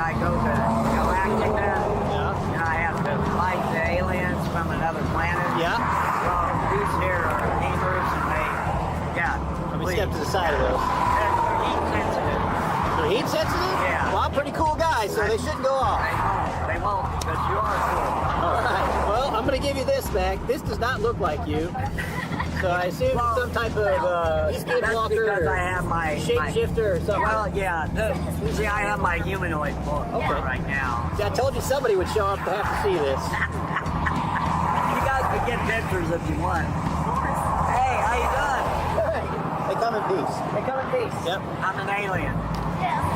I go to Galactica, Yeah. and I have to fight the aliens from another planet. Yeah. Well, these here are gamers, and they, Let me please. step to the side of those. They're heat sensitive. They're heat sensitive? Yeah. Well, I'm a pretty cool guy, so they shouldn't go off. They won't, because you are cool. All right. Well, I'm going to give you this back. This does not look like you. So I assume it's some type of That's skinwalker because or I have my shapeshifter or something. Well, yeah. See, I have my humanoid book right now. See, I told you somebody would show up to have to see this. You guys can get pictures if you want. Hey, how you doing? They come in peace. They come in peace. Yep. I'm an alien.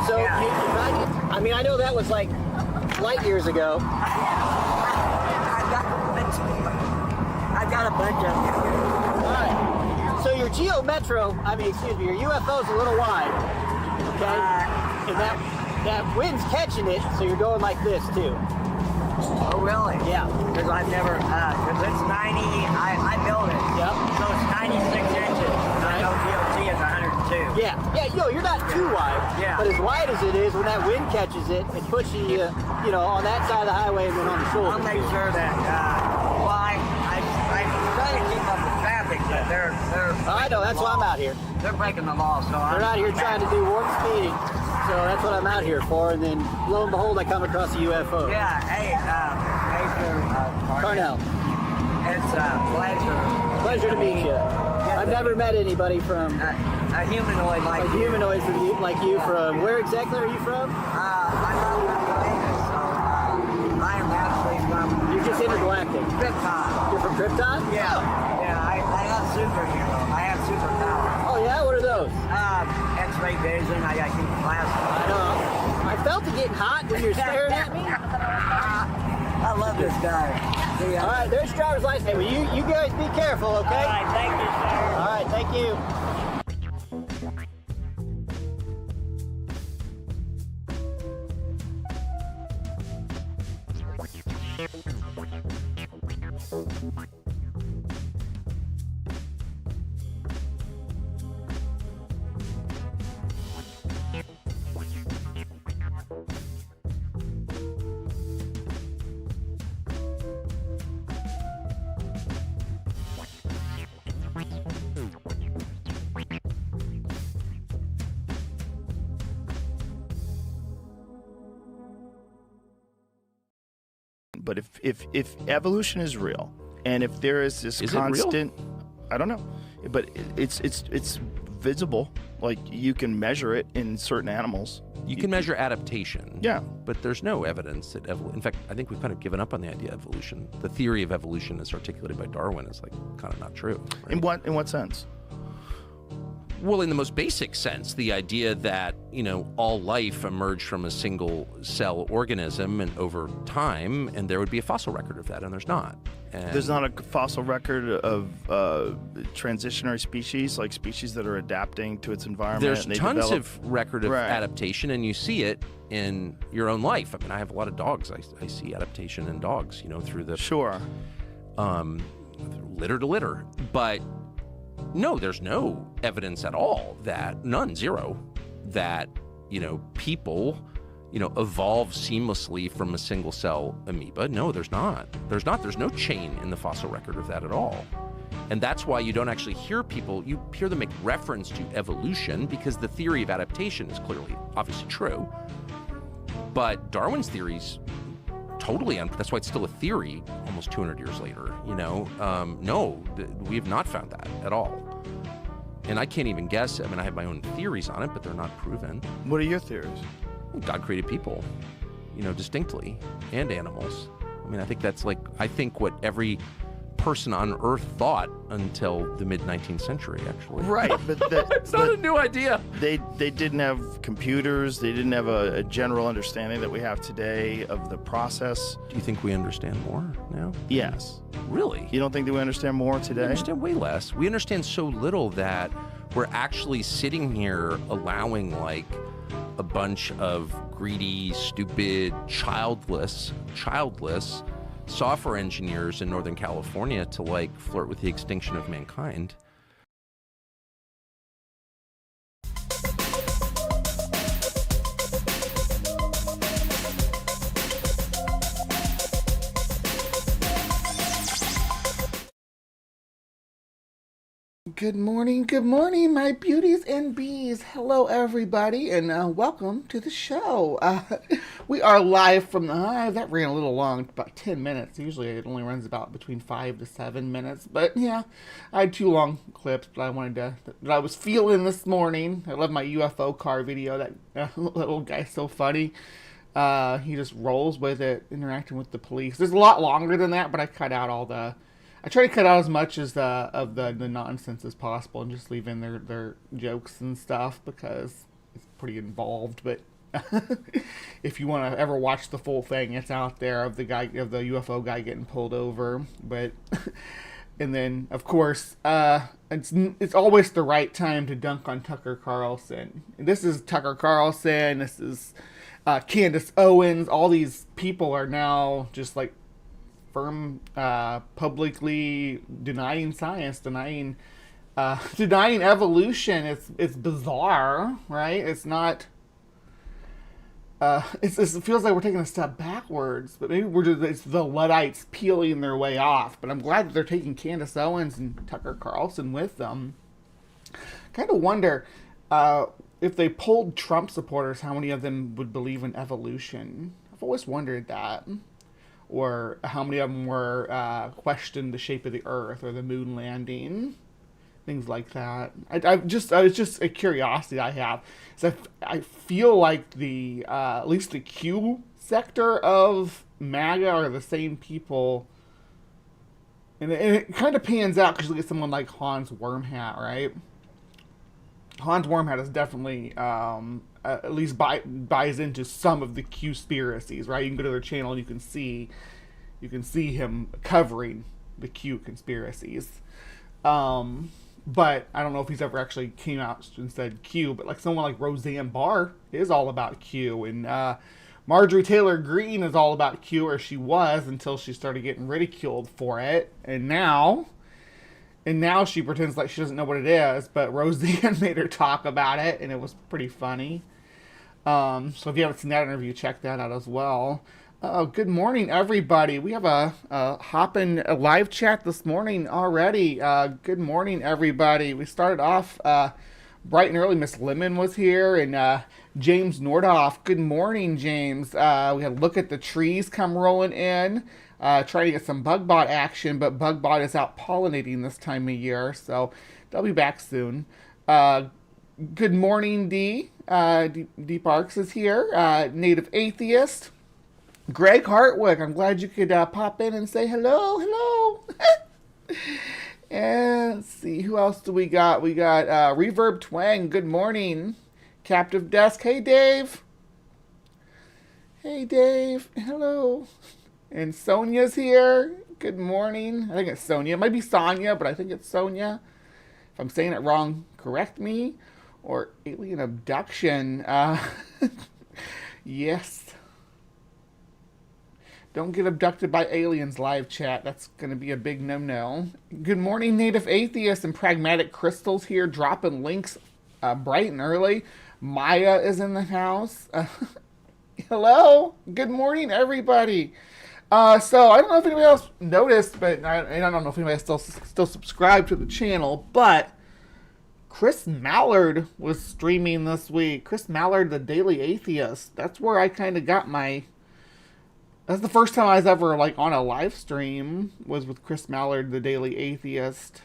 So, Yeah. I mean, I know that was like light years ago. I've got a bunch of them. All right. So your your UFO's a little wide. Okay. And that wind's catching it, so you're going like this too. Oh, really? Yeah. Because I've never, because it's 90, I built it. Yep. So it's 96 inches. And I know DOT is 102. Yeah. You're not too wide. Yeah. But as wide as it is, when that wind catches it, it puts you, on that side of the highway and then on the shoulder. I'll make sure that, I try to keep up with traffic, but they're I know, that's why I'm out here. They're breaking the law, so They're out here trying to do warp speeding. So that's what I'm out here for, and then lo and behold, I come across a UFO. Yeah, hey, Major Carnell. It's a pleasure. Pleasure to meet you. I've never met anybody from A humanoid like a humanoid like you from. Where exactly are you from? I'm not Pennsylvania, so I am actually from. You're just intergalactic. Krypton. You're from Krypton? Yeah, I have superhero. I have superpowers. Oh yeah, what are those? X-ray vision. I got keep glasses. I know. I felt it getting hot when you're staring at me. I love this guy. See, All right, there's your driver's license. Hey, well, you guys be careful, okay? All right, thank you, sir. All right, thank you. But if evolution is real, and if there is this constant, I don't know, but it's visible. Like you can measure it in certain animals. You can measure adaptation. Yeah. But there's no evidence that in fact, I think we've kind of given up on the idea of evolution. The theory of evolution as articulated by Darwin is like kind of not true. Right? In what sense? Well, in the most basic sense, the idea that, all life emerged from a single cell organism and over time, and there would be a fossil record of that, and there's not. And There's not a fossil record of transitionary species, like species that are adapting to its environment. There's and they tons develop... of record of adaptation, and you see it in your own life. I mean, I have a lot of dogs. I see adaptation in dogs, through the litter to litter. But no, there's no evidence at all that zero, that people evolve seamlessly from a single cell amoeba. No, there's not. There's no chain in the fossil record of that at all. And that's why you don't actually hear people, you hear them make reference to evolution, because the theory of adaptation is clearly, obviously true. But Darwin's theory's totally, that's why it's still a theory almost 200 years later, No, we have not found that at all. And I can't even guess. I mean, I have my own theories on it, but they're not proven. What are your theories? God created people, distinctly, and animals. I mean, I think what every person on Earth thought until the mid-19th century, actually. Right, but it's not a new idea. They didn't have computers. They didn't have a general understanding that we have today of the process. Do you think we understand more now? Yes. Really? You don't think that we understand more today? We understand way less. We understand so little that we're actually sitting here allowing a bunch of greedy, stupid, childless software engineers in Northern California to flirt with the extinction of mankind. Good morning, my beauties and bees. Hello, everybody, and welcome to the show. We are live from the Hive. That ran a little long, about 10 minutes. Usually it only runs about between 5 to 7 minutes. But yeah, I had 2 long clips, but that I was feeling this morning. I love my UFO car video. That little guy's so funny. He just rolls with it, interacting with the police. There's a lot longer than that, but I try to cut out as much as of the nonsense as possible and just leave in their jokes and stuff because it's pretty involved. But if you want to ever watch the full thing, it's out there of the UFO guy getting pulled over. But and then of course it's always the right time to dunk on Tucker Carlson. This is Tucker Carlson. This is Candace Owens. All these people are now just like publicly denying science, denying evolution. It's bizarre, right? It's not. It feels like we're taking a step backwards, but maybe it's the Luddites peeling their way off. But I'm glad that they're taking Candace Owens and Tucker Carlson with them. Kind of wonder if they polled Trump supporters, how many of them would believe in evolution. I've always wondered that. Or how many of them were questioned the shape of the Earth or the moon landing, things like that. It's just a curiosity I have. So I feel like at least the Q sector of MAGA are the same people, and it kind of pans out because you look at someone like Hans Wormhat, right? Hans Wormhat is definitely at least buys into some of the Q-spiracies, right? You can go to their channel and you can see him covering the Q conspiracies. But I don't know if he's ever actually came out and said Q, but like someone like Roseanne Barr is all about Q, and Marjorie Taylor Greene is all about Q, or she was until she started getting ridiculed for it, and now she pretends like she doesn't know what it is, but Roseanne made her talk about it, and it was pretty funny. So if you haven't seen that interview, check that out as well. Good morning, everybody. We have a hopping live chat this morning already. Good morning, everybody. We started off bright and early. Miss Lemon was here, and James Nordoff. Good morning, James. We had a look at the trees come rolling in. Trying to get some BugBot action, but BugBot is out pollinating this time of year, so they'll be back soon. Good morning, D. D Parks is here. Native Atheist. Greg Hartwick, I'm glad you could pop in and say hello. And let's see, who else do we got? We got Reverb Twang. Good morning. Captive Desk. Hey, Dave. Hello. And Sonia's here. Good morning. I think it's Sonia. It might be Sonia, but I think it's Sonia. If I'm saying it wrong, correct me. Or alien abduction. Yes. Don't get abducted by aliens, live chat. That's going to be a big no-no. Good morning, Native Atheist and Pragmatic Crystals here, dropping links bright and early. Maya is in the house. Hello. Good morning, everybody. So I don't know if anybody else noticed, but I don't know if anybody still subscribed to the channel, but Chris Mallard was streaming this week. Chris Mallard, the Daily Atheist. That's where I kind of got that's the first time I was ever on a live stream, was with Chris Mallard, the Daily Atheist.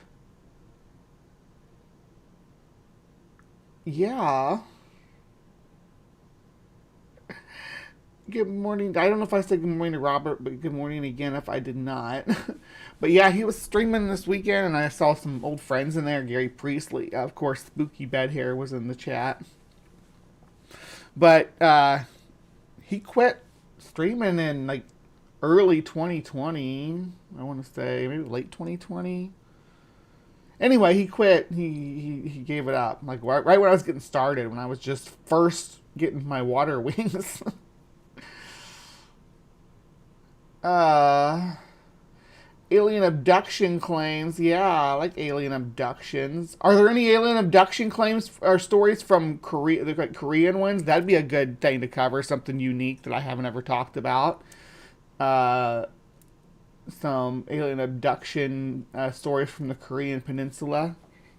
Yeah. Good morning. I don't know if I said good morning to Robert, but good morning again if I did not. But yeah, he was streaming this weekend, and I saw some old friends in there. Gary Priestley, of course, Spooky Bed Hair was in the chat. But he quit streaming in early 2020. I want to say maybe late 2020. Anyway, he quit. He gave it up. Right when I was getting started, when I was just first getting my water wings. Alien abduction claims. Yeah, I like alien abductions. Are there any alien abduction claims or stories from Korea, the Korean ones? That'd be a good thing to cover, something unique that I haven't ever talked about. Some alien abduction stories from the Korean Peninsula.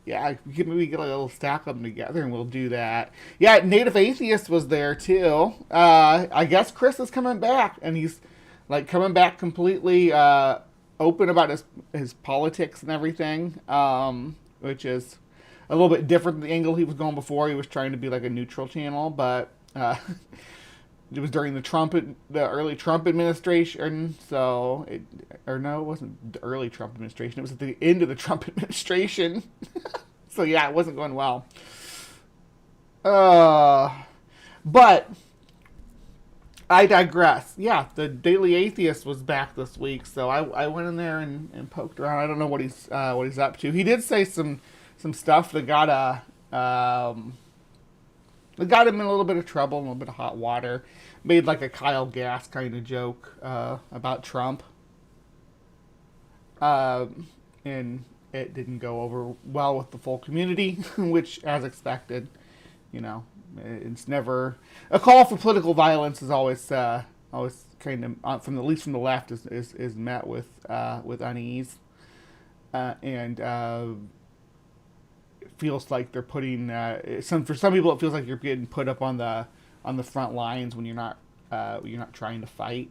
Yeah, we could maybe get a little stack of them together and we'll do that. Yeah, Native Atheist was there too. I guess Chris is coming back, and he's like coming back completely open about his politics and everything, which is a little bit different than the angle he was going before. He was trying to be like a neutral channel, but it was during the early Trump administration. So, it wasn't the early Trump administration. It was at the end of the Trump administration. So yeah, it wasn't going well. But I digress. Yeah, the Daily Atheist was back this week, so I went in there and poked around. I don't know what he's up to. He did say some stuff that got him in a little bit of trouble, a little bit of hot water. Made like a Kyle Gass kind of joke about Trump. And it didn't go over well with the full community, which, as expected, it's never a call for political violence is always kind of at least from the left is met with unease, and it feels like they're putting for some people it feels like you're getting put up on the front lines when you're not trying to fight.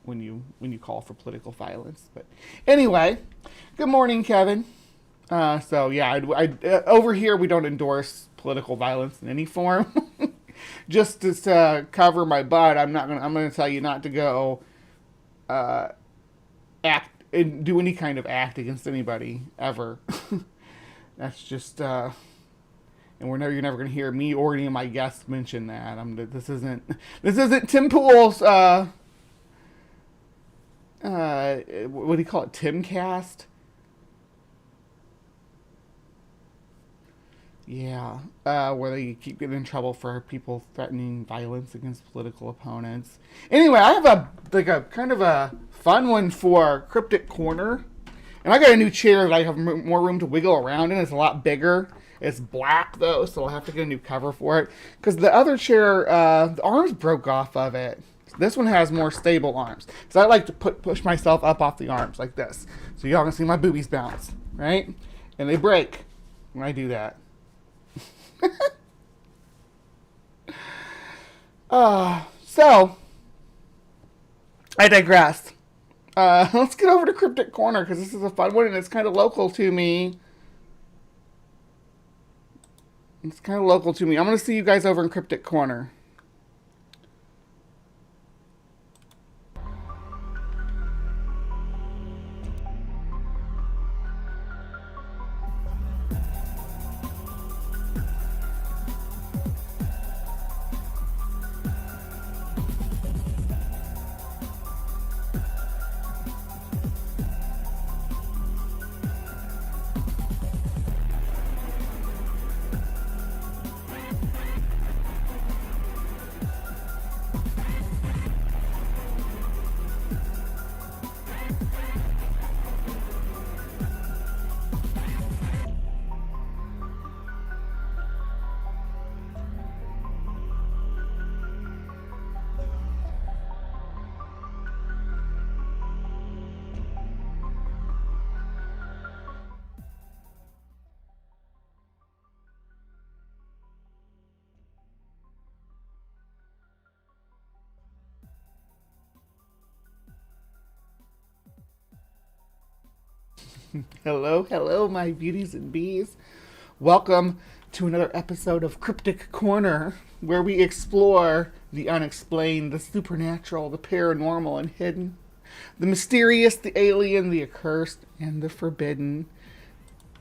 When you call for political violence. But anyway, good morning, Kevin. So yeah, over here we don't endorse political violence in any form. Just to cover my butt, I'm gonna tell you not to go act and do any kind of act against anybody ever. That's just and you're never gonna hear me or any of my guests mention that. This isn't Tim Pool's what do you call it? Timcast? Yeah. Where they keep getting in trouble for people threatening violence against political opponents. Anyway, I have a kind of a fun one for Cryptic Corner. And I got a new chair that I have more room to wiggle around in. It's a lot bigger. It's black though, so I'll have to get a new cover for it. Because the other chair, the arms broke off of it. This one has more stable arms. So I like to push myself up off the arms like this. So y'all can see my boobies bounce, right? And they break when I do that. So, I digress. Let's get over to Cryptic Corner because this is a fun one and it's kind of local to me. I'm going to see you guys over in Cryptic Corner. Hello, my beauties and bees. Welcome to another episode of Cryptic Corner, where we explore the unexplained, the supernatural, the paranormal and hidden, the mysterious, the alien, the accursed, and the forbidden.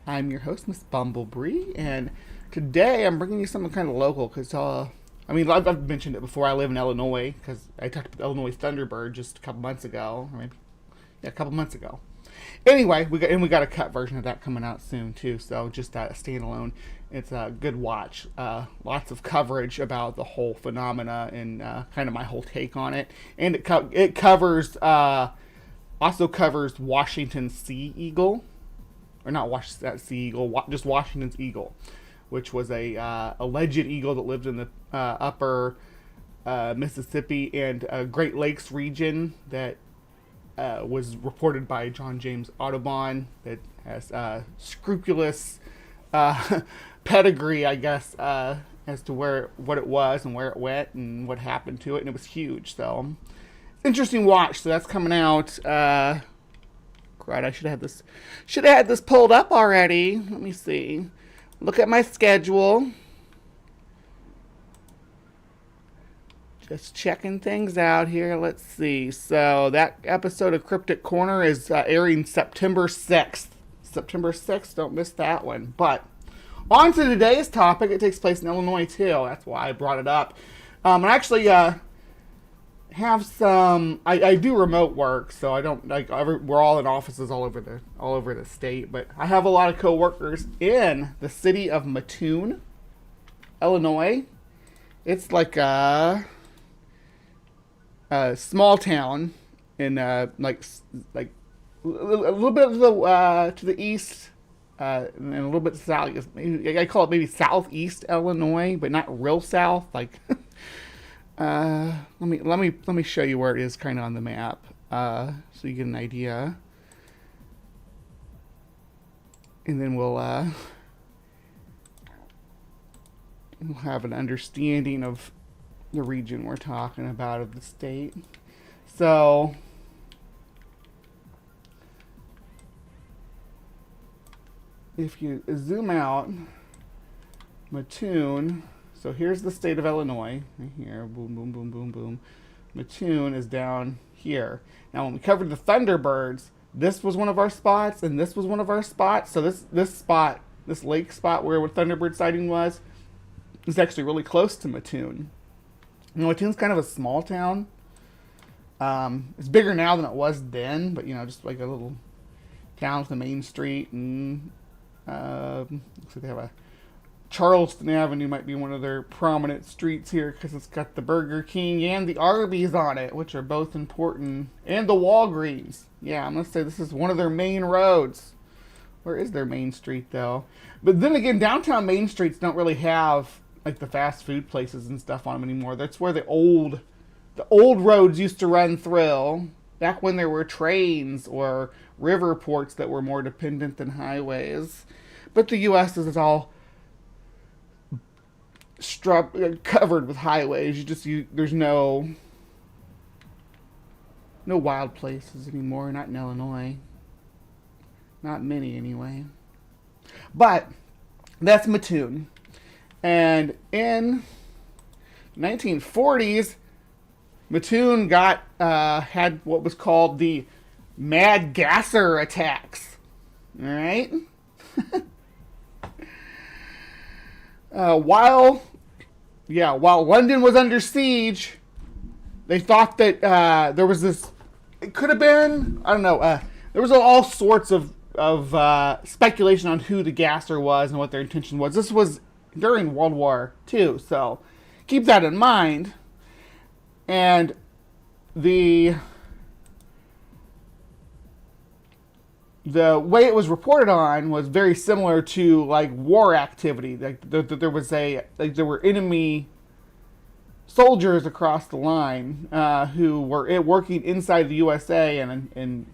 I'm your host, Miss Bumblebee, and today I'm bringing you something kind of local, because, I've mentioned it before. I live in Illinois, because I talked about Illinois Thunderbird just a couple months ago, a couple months ago. Anyway, we got a cut version of that coming out soon too. So just a standalone. It's a good watch. Lots of coverage about the whole phenomena and kind of my whole take on it. And it covers also covers Washington's sea eagle, or not Washington's sea eagle, just Washington's eagle, which was a alleged eagle that lived in the upper Mississippi and Great Lakes region that was reported by John James Audubon that has scrupulous pedigree, I guess, as to what it was and where it went and what happened to it, and it was huge. So, interesting watch. So that's coming out. Crud, I should have had this pulled up already. Let me see. Look at my schedule. Just checking things out here. Let's see. So that episode of Cryptic Corner is airing September 6th. September 6th. Don't miss that one. But on to today's topic. It takes place in Illinois too. That's why I brought it up. And actually have some. I do remote work, so I don't like. We're all in offices all over the state. But I have a lot of coworkers in the city of Mattoon, Illinois. It's like a small town in like a little bit to the east and a little bit south. I call it maybe southeast Illinois, but not real south. Like let me show you where it is kind of on the map so you get an idea, and then we'll have an understanding of the region we're talking about of the state. So if you zoom out, Mattoon, so here's the state of Illinois right here, boom boom boom boom boom. Mattoon is down here. Now when we covered the Thunderbirds, this was one of our spots and this was one of our spots. So this lake spot where Thunderbird sighting was is actually really close to Mattoon. You know, Mattoon's kind of a small town. It's bigger now than it was then, but just like a little town with a main street, and looks like they have a Charleston Avenue might be one of their prominent streets here because it's got the Burger King and the Arby's on it, which are both important, and the Walgreens. Yeah, I'm gonna say this is one of their main roads. Where is their main street though? But then again, downtown main streets don't really have like the fast food places and stuff on them anymore. That's where the old roads used to run through, back when there were trains or river ports that were more dependent than highways. But the U.S. is all covered with highways. There's no wild places anymore, not in Illinois. Not many anyway. But that's Mattoon. And in 1940s, Mattoon had what was called the Mad Gasser attacks. All right. While London was under siege, they thought that there was this. It could have been, I don't know. There was all sorts of speculation on who the gasser was and what their intention was. This was during World War II, so keep that in mind. And the way it was reported on was very similar to like war activity. Like there were enemy soldiers across the line who were working inside the USA and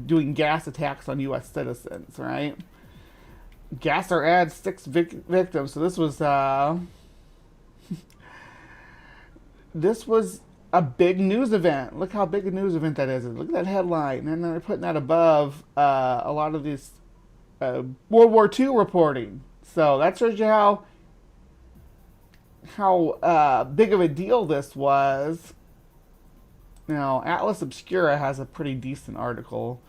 doing gas attacks on U.S. citizens. Right? Gasser adds 6 victims. So this was a big news event. Look how big a news event that is. Look at that headline. And they're putting that above a lot of this World War II reporting. So that shows you how big of a deal this was. Now, Atlas Obscura has a pretty decent article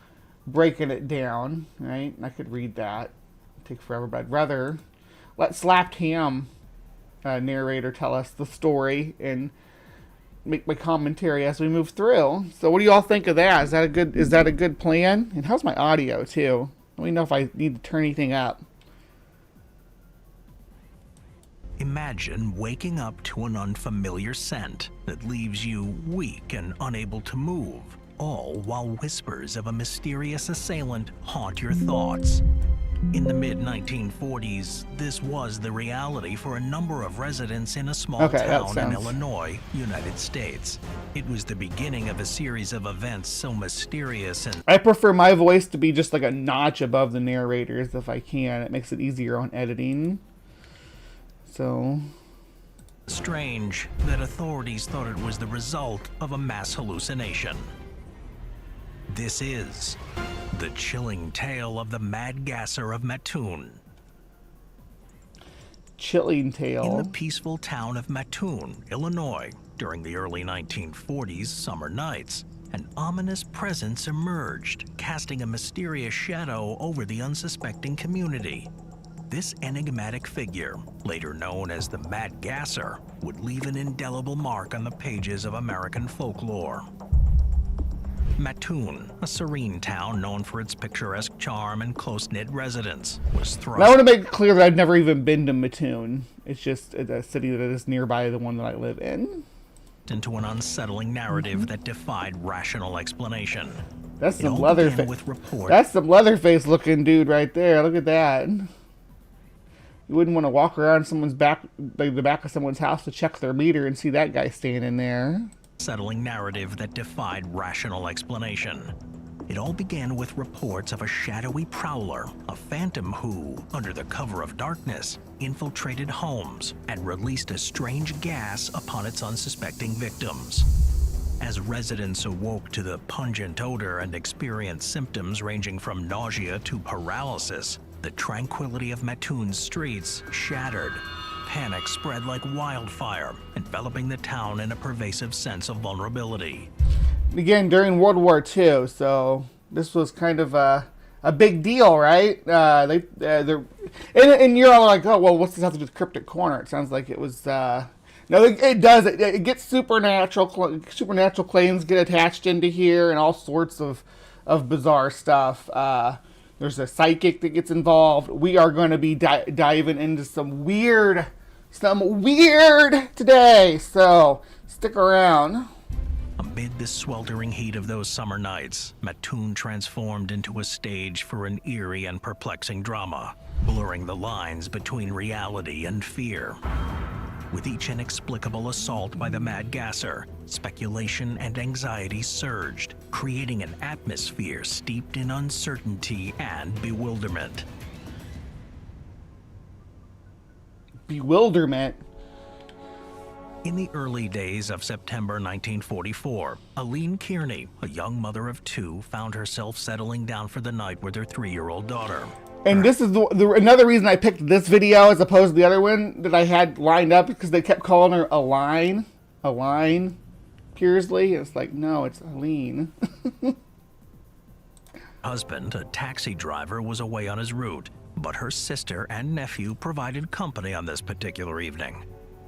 breaking it down, right? I could read that. It'd take forever, but I'd rather let Slapped Ham narrator tell us the story and make my commentary as we move through. So what do you all think of that? Is that a good plan? And how's my audio too? Let me know if I need to turn anything up. Imagine waking up to an unfamiliar scent that leaves you weak and unable to move, all while whispers of a mysterious assailant haunt your thoughts. In the mid-1940s, this was the reality for a number of residents in a small town in Illinois, United States. It was the beginning of a series of events so mysterious and... I prefer my voice to be just like a notch above the narrators if I can. It makes it easier on editing. So... strange that authorities thought it was the result of a mass hallucination. This is the chilling tale of the Mad Gasser of Mattoon. Chilling tale. In the peaceful town of Mattoon, Illinois, during the early 1940s summer nights, an ominous presence emerged, casting a mysterious shadow over the unsuspecting community. This enigmatic figure, later known as the Mad Gasser, would leave an indelible mark on the pages of American folklore. Mattoon, a serene town known for its picturesque charm and close-knit residents, was thrust... And I want to make it clear that I've never even been to Mattoon. It's just a city that is nearby the one that I live in. ...into an unsettling narrative that defied rational explanation. That's some Leatherface. That's some Leatherface looking dude right there. Look at that. You wouldn't want to walk around someone's back, like the back of someone's house to check their meter and see that guy standing there. Settling narrative that defied rational explanation. It all began with reports of a shadowy prowler, a phantom who, under the cover of darkness, infiltrated homes and released a strange gas upon its unsuspecting victims. As residents awoke to the pungent odor and experienced symptoms ranging from nausea to paralysis, the tranquility of Mattoon's streets shattered. Panic spread like wildfire, enveloping the town in a pervasive sense of vulnerability. Again, during World War II, so this was kind of a big deal, right? And you're all like, oh, well, what's this have to do with Cryptic Corner? It sounds like it was... no, it does. It gets supernatural claims get attached into here and all sorts of bizarre stuff. There's a psychic that gets involved. We are going to be diving into some weird today, so stick around. Amid the sweltering heat of those summer nights, Mattoon transformed into a stage for an eerie and perplexing drama, blurring the lines between reality and fear. With each inexplicable assault by the Mad Gasser, speculation and anxiety surged, creating an atmosphere steeped in uncertainty and bewilderment. Bewilderment? In the early days of September 1944, Aline Kearney, a young mother of two, found herself settling down for the night with her 3-year-old daughter. And this is another reason I picked this video as opposed to the other one that I had lined up, because they kept calling her Aline Kearsley. It's like, no, it's Aline. Husband, a taxi driver, was away on his route, but her sister and nephew provided company on this particular evening.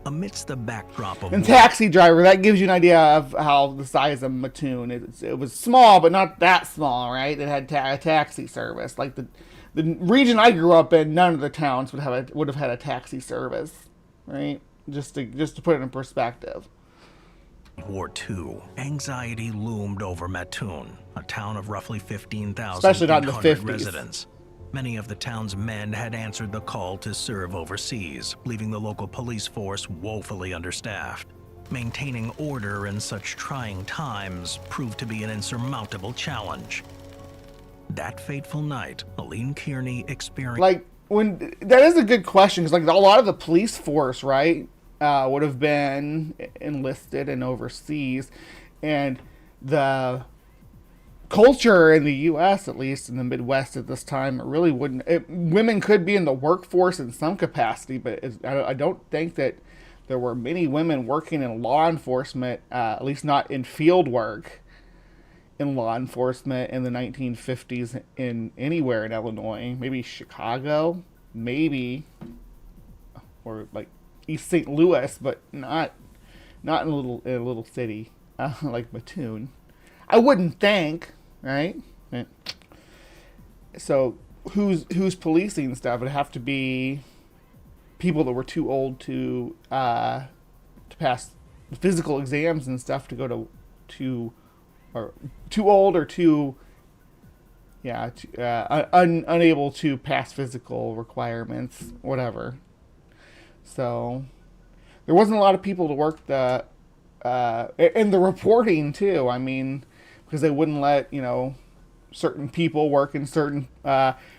Amidst the backdrop of... And taxi driver, that gives you an idea of how the size of Mattoon. It was small, but not that small, right? It had a taxi service. Like the region I grew up in, none of the towns would have had a taxi service, right? Just to put it in perspective. War II, anxiety loomed over Mattoon, a town of roughly 15,000 especially not in the 50s. Residents. Many of the town's men had answered the call to serve overseas, leaving the local police force woefully understaffed. Maintaining order in such trying times proved to be an insurmountable challenge. That fateful night, Aline Kearney experienced... That is a good question, because a lot of the police force, right, would have been enlisted and overseas, and the culture in the U.S., at least in the Midwest at this time, it really wouldn't... women could be in the workforce in some capacity, but I don't think that there were many women working in law enforcement, at least not in field work in law enforcement in the 1950s in anywhere in Illinois. Maybe Chicago, maybe, or like East St. Louis, but not in a little city like Mattoon. I wouldn't think, right? So who's policing stuff? It'd have to be people that were too old to pass the physical exams and stuff to go to or too old or too unable to pass physical requirements, whatever. So there wasn't a lot of people to work and the reporting too. I mean, because they wouldn't let, certain people work in certain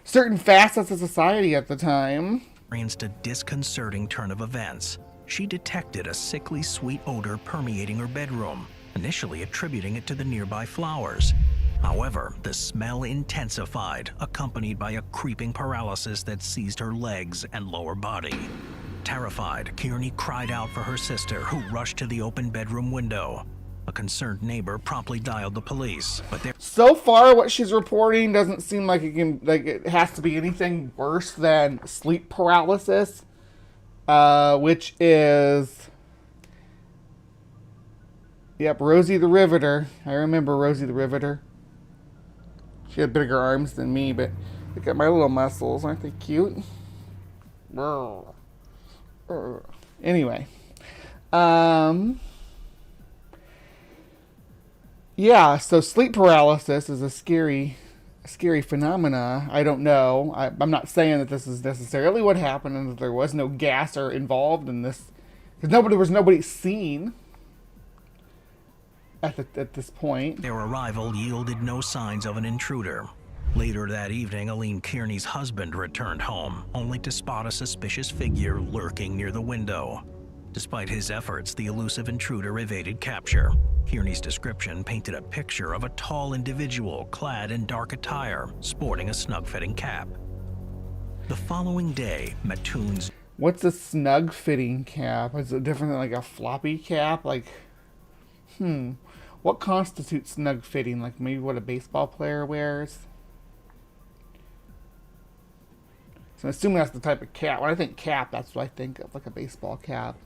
facets of society at the time. Experienced a disconcerting turn of events. She detected a sickly sweet odor permeating her bedroom, initially attributing it to the nearby flowers. However, the smell intensified, accompanied by a creeping paralysis that seized her legs and lower body. Terrified, Kearney cried out for her sister, who rushed to the open bedroom window. A concerned neighbor promptly dialed the police, but so far what she's reporting doesn't seem like it has to be anything worse than sleep paralysis, which is, Rosie the Riveter. I remember Rosie the Riveter. She had bigger arms than me, but look at my little muscles. Aren't they cute? Anyway. So sleep paralysis is a scary phenomena. I don't know. I'm not saying that this is necessarily what happened and that there was no gas or involved in this, because there was nobody seen at this point. Their arrival yielded no signs of an intruder. Later that evening, Aline Kearney's husband returned home, only to spot a suspicious figure lurking near the window. Despite his efforts, the elusive intruder evaded capture. Kearney's description painted a picture of a tall individual clad in dark attire, sporting a snug-fitting cap. The following day, Mattoon's... What's a snug-fitting cap? Is it different than like a floppy cap? What constitutes snug-fitting? Like maybe what a baseball player wears? So I'm assuming that's the type of cap. When I think cap, that's what I think of, like a baseball cap.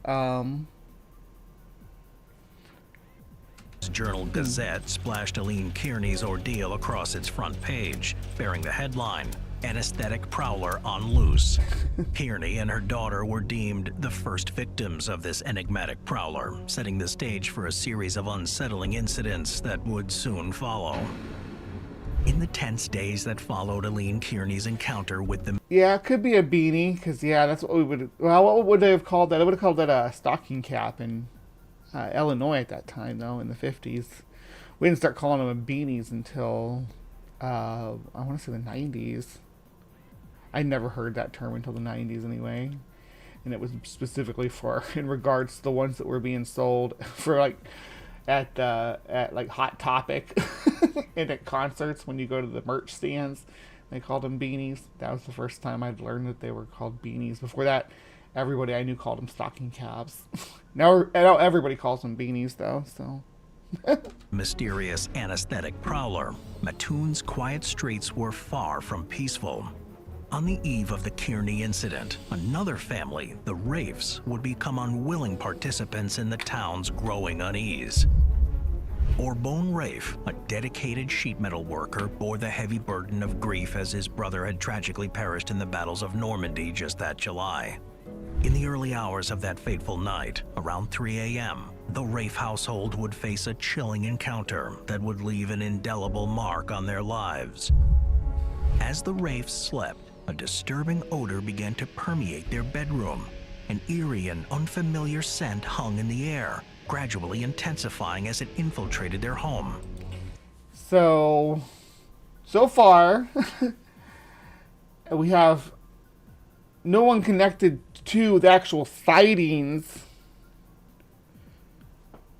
Journal Gazette splashed Aline Kearney's ordeal across its front page, bearing the headline, "Anesthetic Prowler on Loose." Kearney and her daughter were deemed the first victims of this enigmatic prowler, setting the stage for a series of unsettling incidents that would soon follow. In the tense days that followed Aline Kearney's encounter with the... Yeah, it could be a beanie, because, that's what we would... Well, what would they have called that? I would have called that a stocking cap in Illinois at that time, though, in the 50s. We didn't start calling them beanies until, I want to say the 90s. I never heard that term until the 90s, anyway. And it was specifically in regards to the ones that were being sold for, at Hot Topic and at concerts when you go to the merch stands. They called them beanies. That was the first time I'd learned that they were called beanies. Before that, everybody I knew called them stocking caps. Now everybody calls them beanies, though, so... Mysterious anesthetic prowler, Mattoon's quiet streets were far from peaceful. On the eve of the Kearney incident, another family, the Rafes, would become unwilling participants in the town's growing unease. Orbone Rafe, a dedicated sheet metal worker, bore the heavy burden of grief as his brother had tragically perished in the battles of Normandy just that July. In the early hours of that fateful night, around 3 a.m., the Rafe household would face a chilling encounter that would leave an indelible mark on their lives. As the Rafes slept, a disturbing odor began to permeate their bedroom. An eerie and unfamiliar scent hung in the air, gradually intensifying as it infiltrated their home. So far, we have no one connected to the actual sightings.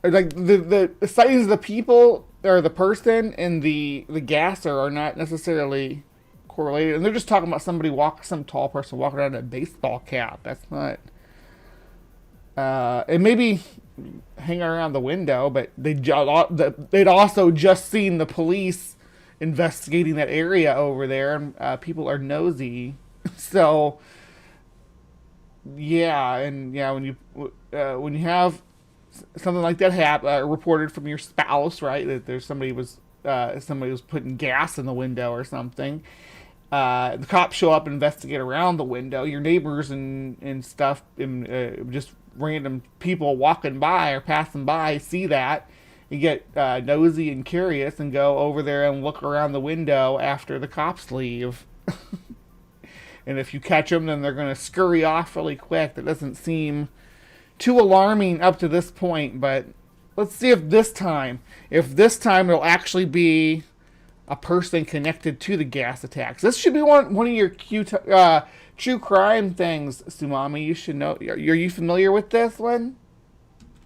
Like the sightings of the people or the person and the gasser are not necessarily correlated, and they're just talking about some tall person walking around in a baseball cap. That's not. And maybe hanging around the window, but they'd also just seen the police investigating that area over there, and people are nosy. So when you have something like that reported from your spouse, right? That there's somebody was putting gas in the window or something. The cops show up and investigate around the window. Your neighbors and stuff, and just random people walking by or passing by see that, you get nosy and curious and go over there and look around the window after the cops leave. And if you catch them, then they're going to scurry off really quick. That doesn't seem too alarming up to this point, but let's see if this time it'll actually be a person connected to the gas attacks. This should be one of your true crime things, Sumami. You should know. Are you familiar with this one?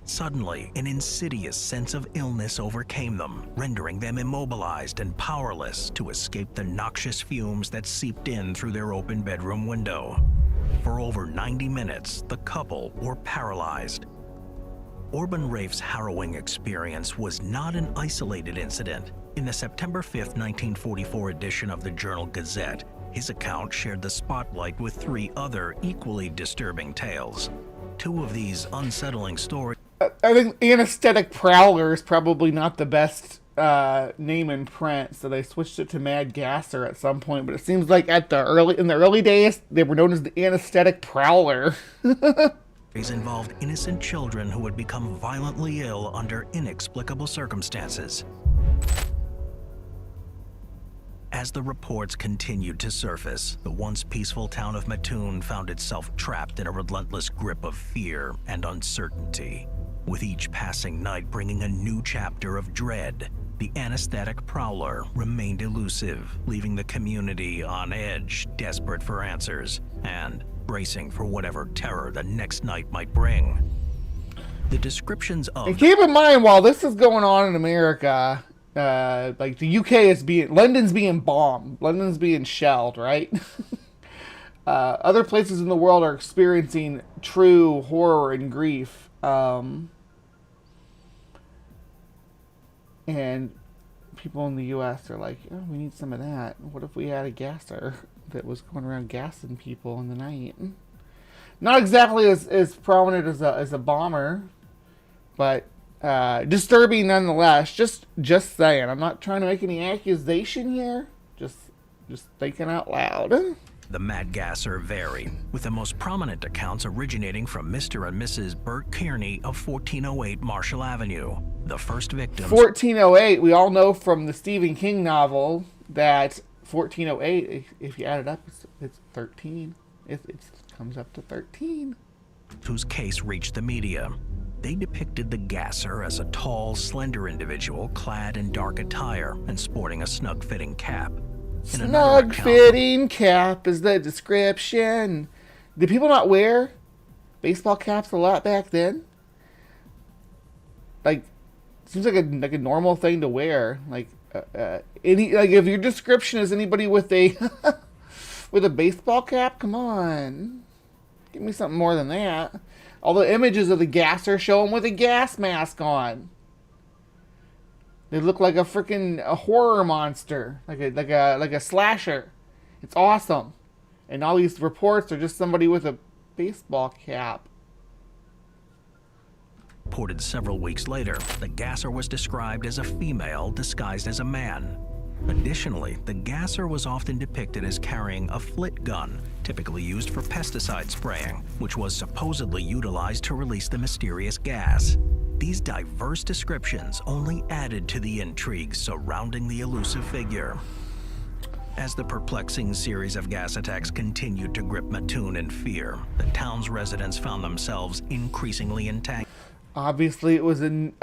Suddenly, an insidious sense of illness overcame them, rendering them immobilized and powerless to escape the noxious fumes that seeped in through their open bedroom window. For over 90 minutes, the couple were paralyzed. Orban Rafe's harrowing experience was not an isolated incident. In the September 5, 1944 edition of the Journal Gazette, his account shared the spotlight with 3 other equally disturbing tales. 2 of these unsettling stories. I think Anesthetic Prowler is probably not the best name in print, so they switched it to Mad Gasser at some point. But it seems like in the early days, they were known as the Anesthetic Prowler. Involved innocent children who had become violently ill under inexplicable circumstances. As the reports continued to surface, the once peaceful town of Mattoon found itself trapped in a relentless grip of fear and uncertainty. With each passing night bringing a new chapter of dread, the anesthetic prowler remained elusive, leaving the community on edge, desperate for answers, and bracing for whatever terror the next night might bring. The descriptions of... And keep in mind, while this is going on in America, like the UK London's being bombed, London's being shelled, right? Other places in the world are experiencing true horror and grief. And people in the US are like, oh, we need some of that. What if we had a gasser that was going around gassing people in the night? Not exactly as prominent as a bomber, but disturbing nonetheless. Just saying. I'm not trying to make any accusation here. Just thinking out loud. The mad gasser vary, with the most prominent accounts originating from Mr. and Mrs. Bert Kearney of 1408 Marshall Avenue. The first victims... 1408, we all know from the Stephen King novel that 1408, if you add it up, it's 13. It comes up to 13. Whose case reached the media. They depicted the gasser as a tall, slender individual clad in dark attire and sporting a snug-fitting cap. Snug-fitting cap is the description. Did people not wear baseball caps a lot back then? Like, seems like a normal thing to wear. Like, if your description is anybody with a with a baseball cap, come on, give me something more than that. All the images of the gasser show him with a gas mask on. They look like a freaking horror monster, like a slasher. It's awesome, and all these reports are just somebody with a baseball cap. Reported several weeks later, the gasser was described as a female disguised as a man. Additionally, the gasser was often depicted as carrying a flit gun, typically used for pesticide spraying, which was supposedly utilized to release the mysterious gas. These diverse descriptions only added to the intrigue surrounding the elusive figure. As the perplexing series of gas attacks continued to grip Mattoon in fear, the town's residents found themselves increasingly entangled. Obviously, it was an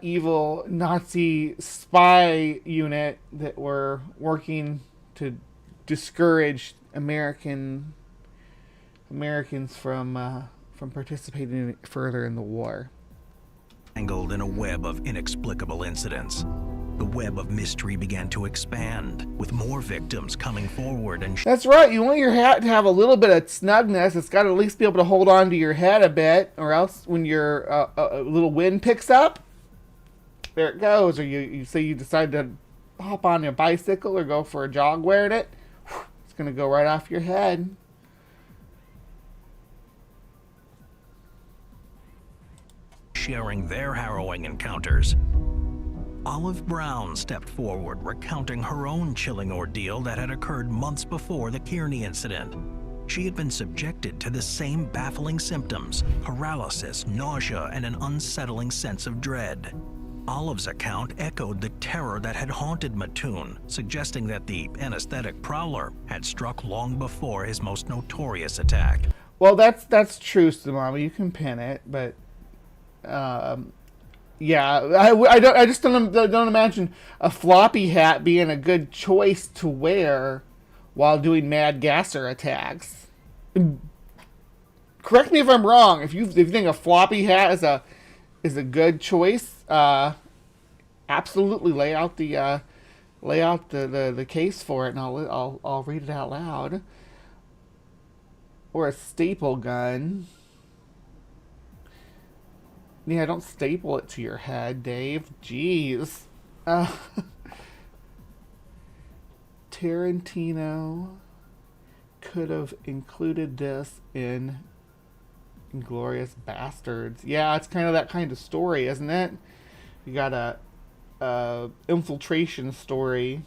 evil Nazi spy unit that were working to discourage Americans from participating further in the war. Tangled in a web of inexplicable incidents. The web of mystery began to expand, with more victims coming forward and... That's right, you want your hat to have a little bit of snugness. It's got to at least be able to hold on to your head a bit, or else when your a little wind picks up, there it goes. Or you say you decide to hop on a bicycle or go for a jog wearing it, it's going to go right off your head. Sharing their harrowing encounters. Olive Brown stepped forward, recounting her own chilling ordeal that had occurred months before the Kearney incident. She had been subjected to the same baffling symptoms: paralysis, nausea, and an unsettling sense of dread. Olive's account echoed the terror that had haunted Mattoon, suggesting that the anesthetic prowler had struck long before his most notorious attack. Well, that's true, Sumama. You can pin it, but yeah, I just don't imagine a floppy hat being a good choice to wear while doing mad gasser attacks. Correct me if I'm wrong. If you think a floppy hat is a good choice, absolutely lay out the case for it, and I'll read it out loud. Or a staple gun. Yeah, don't staple it to your head, Dave. Jeez. Tarantino could have included this in Inglourious Bastards. Yeah, it's kind of that kind of story, isn't it? You got a infiltration story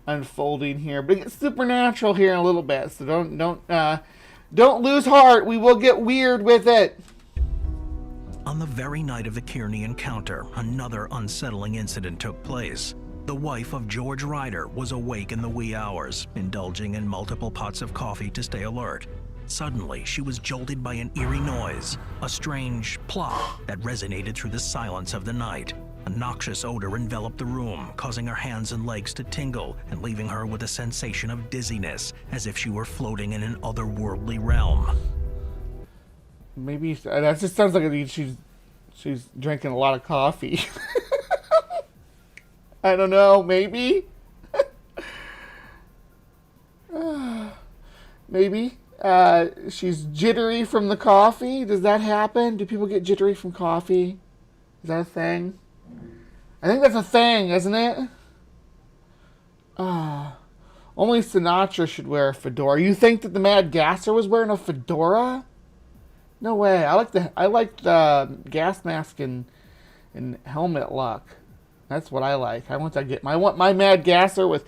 unfolding here, but it gets supernatural here in a little bit. So don't lose heart. We will get weird with it. On the very night of the Kearney encounter, another unsettling incident took place. The wife of George Ryder was awake in the wee hours, indulging in multiple pots of coffee to stay alert. Suddenly, she was jolted by an eerie noise, a strange plop that resonated through the silence of the night. A noxious odor enveloped the room, causing her hands and legs to tingle and leaving her with a sensation of dizziness, as if she were floating in an otherworldly realm. Maybe that just sounds like she's drinking a lot of coffee. I don't know. Maybe. Maybe she's jittery from the coffee. Does that happen? Do people get jittery from coffee? Is that a thing? I think that's a thing, isn't it? Only Sinatra should wear a fedora. You think that the Mad Gasser was wearing a fedora? No way. I like the gas mask and helmet look. That's what I like. I want my Mad Gasser with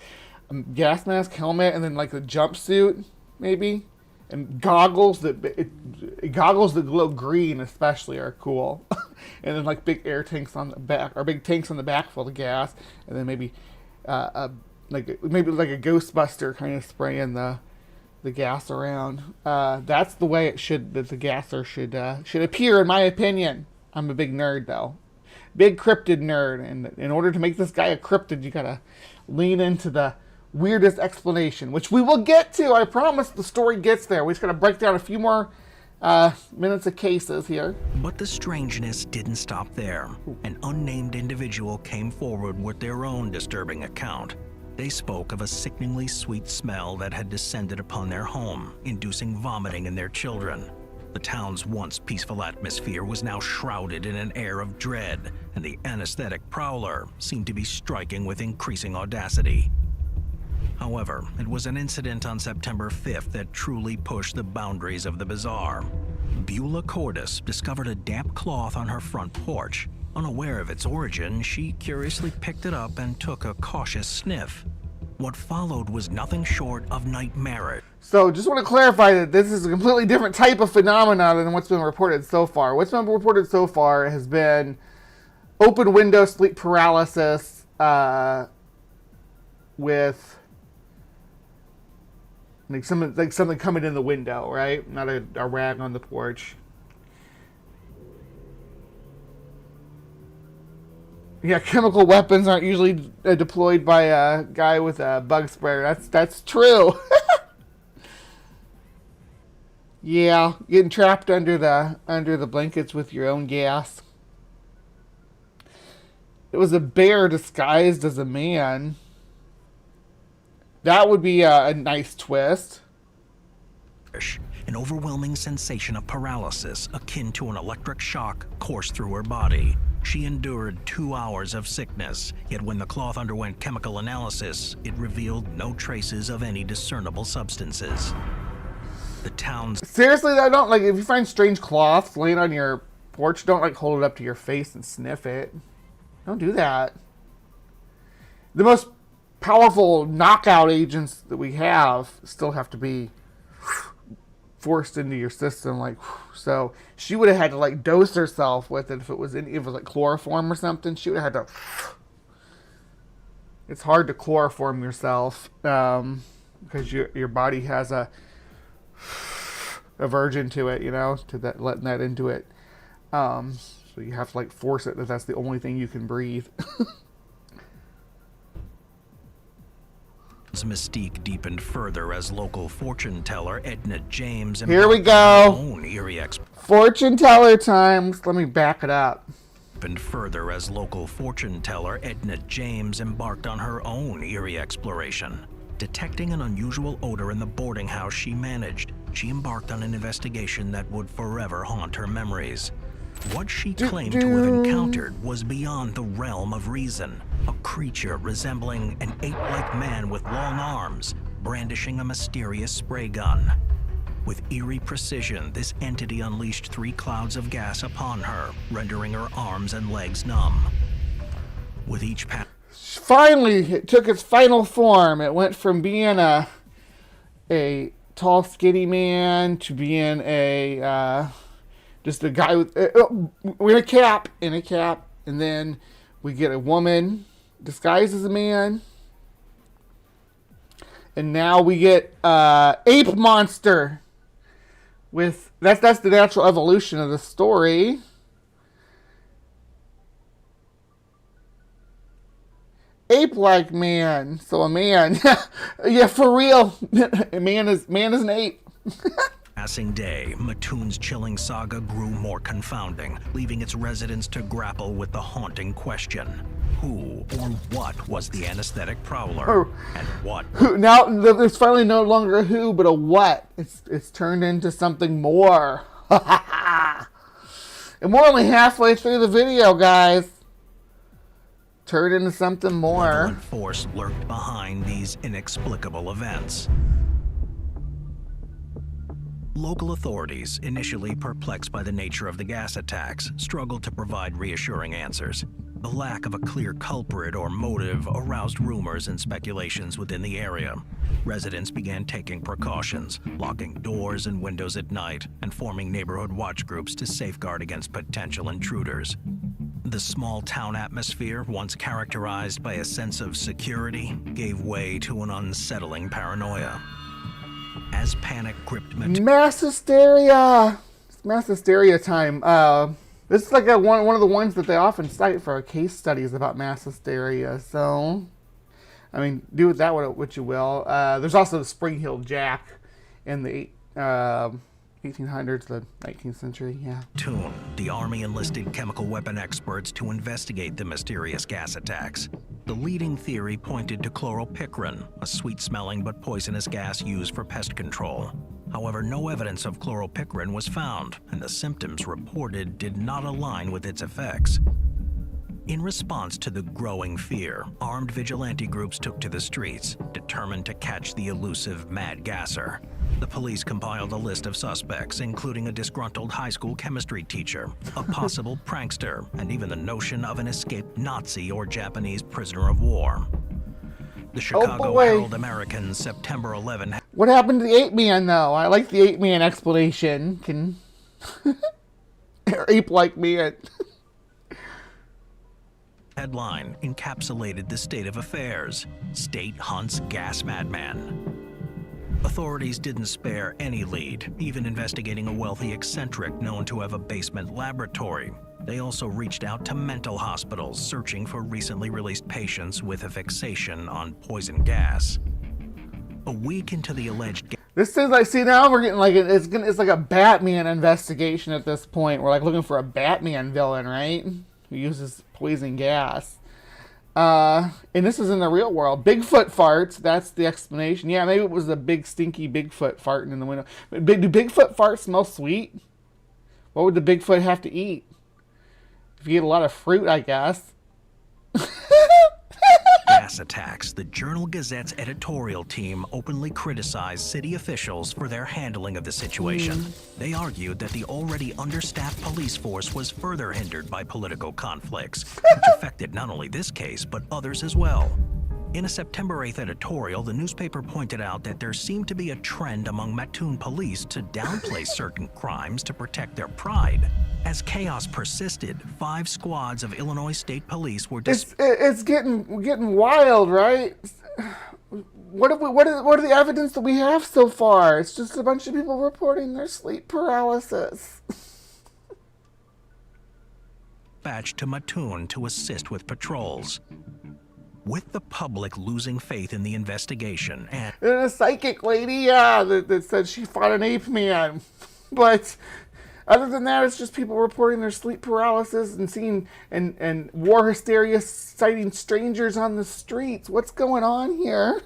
a gas mask, helmet, and then like a jumpsuit, maybe, and goggles that glow green, especially, are cool. And then like big air tanks on the back, or big tanks on the back full of gas, and then maybe like a Ghostbuster kind of spraying the gas around. That's the way the gasser should appear, in my opinion. I'm a big nerd, though. Big cryptid nerd. And in order to make this guy a cryptid, you gotta lean into the weirdest explanation, which we will get to. I promise the story gets there. We just gotta break down a few more minutes of cases here. But the strangeness didn't stop there. An unnamed individual came forward with their own disturbing account. They spoke of a sickeningly sweet smell that had descended upon their home, inducing vomiting in their children. The town's once peaceful atmosphere was now shrouded in an air of dread, and the anesthetic prowler seemed to be striking with increasing audacity. However, it was an incident on September 5th that truly pushed the boundaries of the bizarre. Beulah Cordis discovered a damp cloth on her front porch. Unaware of its origin, she curiously picked it up and took a cautious sniff. What followed was nothing short of nightmarish. So just want to clarify that this is a completely different type of phenomenon than what's been reported so far. What's been reported so far has been open window sleep paralysis with something coming in the window, right? Not a rag on the porch. Yeah, chemical weapons aren't usually deployed by a guy with a bug sprayer. That's true. Yeah, getting trapped under the blankets with your own gas. It was a bear disguised as a man. That would be a nice twist. An overwhelming sensation of paralysis, akin to an electric shock, coursed through her body. She endured 2 hours of sickness, yet when the cloth underwent chemical analysis, it revealed no traces of any discernible substances. The town's... Seriously, I don't, if you find strange cloths laying on your porch, don't, hold it up to your face and sniff it. Don't do that. The most powerful knockout agents that we have still have to be forced into your system, like, so she would have had to like dose herself with it if it was like chloroform or something. She would have had to. It's hard to chloroform yourself because your body has a aversion to it, to that, letting that into it. So you have to like force it. That's the only thing you can breathe. Mystique deepened further as local fortune teller Edna James. Here we go. Own eerie fortune teller times. Let me back it up. And further as local fortune teller Edna James embarked on her own eerie exploration. Detecting an unusual odor in the boarding house she managed, she embarked on an investigation that would forever haunt her memories. What she claimed to have encountered was beyond the realm of reason. A creature resembling an ape-like man with long arms, brandishing a mysterious spray gun. With eerie precision, this entity unleashed 3 clouds of gas upon her, rendering her arms and legs numb. With each finally, it took its final form. It went from being a tall, skinny man to being just a guy with a cap, and then we get a woman disguised as a man, and now we get ape monster. With that's the natural evolution of the story. Ape-like man, so a man, yeah, for real. A man is an ape. Passing day, Mattoon's chilling saga grew more confounding, leaving its residents to grapple with the haunting question: who or what was the anesthetic prowler, and what? Now there's finally no longer a who, but a what. It's turned into something more. And we're only halfway through the video, guys. Turned into something more. Malevolent force lurked behind these inexplicable events. Local authorities, initially perplexed by the nature of the gas attacks, struggled to provide reassuring answers. The lack of a clear culprit or motive aroused rumors and speculations within the area. Residents began taking precautions, locking doors and windows at night, and forming neighborhood watch groups to safeguard against potential intruders. The small town atmosphere, once characterized by a sense of security, gave way to an unsettling paranoia. As panic gripped mass hysteria. It's mass hysteria time. This is like one of the ones that they often cite for case studies about mass hysteria. So, I mean, do with that what you will. There's also the Spring-Heeled Jack in the 1800s, the 19th century, yeah. Mattoon, the Army enlisted chemical weapon experts to investigate the mysterious gas attacks. The leading theory pointed to chloropicrin, a sweet-smelling but poisonous gas used for pest control. However, no evidence of chloropicrin was found, and the symptoms reported did not align with its effects. In response to the growing fear, armed vigilante groups took to the streets, determined to catch the elusive mad gasser. The police compiled a list of suspects, including a disgruntled high school chemistry teacher, a possible prankster, and even the notion of an escaped Nazi or Japanese prisoner of war. The Chicago Herald American, September 11. What happened to the ape man, though? I like the ape man explanation. Can ape-like man. Headline encapsulated the state of affairs. State hunts gas madman. Authorities didn't spare any lead, even investigating a wealthy eccentric known to have a basement laboratory. They also reached out to mental hospitals, searching for recently released patients with a fixation on poison gas. A week into the alleged this is like, see, now we're getting like it's like a Batman investigation at this point. We're like looking for a Batman villain, right? Who uses poison gas. And this is in the real world. Bigfoot farts, that's the explanation. Yeah, maybe it was a big stinky Bigfoot farting in the window. But do Bigfoot farts smell sweet? What would the Bigfoot have to eat? If you eat a lot of fruit, I guess. gas attacks, the Journal Gazette's editorial team openly criticized city officials for their handling of the situation. They argued that the already understaffed police force was further hindered by political conflicts, which affected not only this case, but others as well. In a September 8th editorial, the newspaper pointed out that there seemed to be a trend among Mattoon police to downplay certain crimes to protect their pride. As chaos persisted, 5 squads of Illinois State Police were It's getting wild, right? What are the evidence that we have so far? It's just a bunch of people reporting their sleep paralysis. dispatched to Mattoon to assist with patrols. With the public losing faith in the investigation and a psychic lady, that said she fought an ape man. But other than that, it's just people reporting their sleep paralysis and seeing and war hysteria, citing strangers on the streets. What's going on here?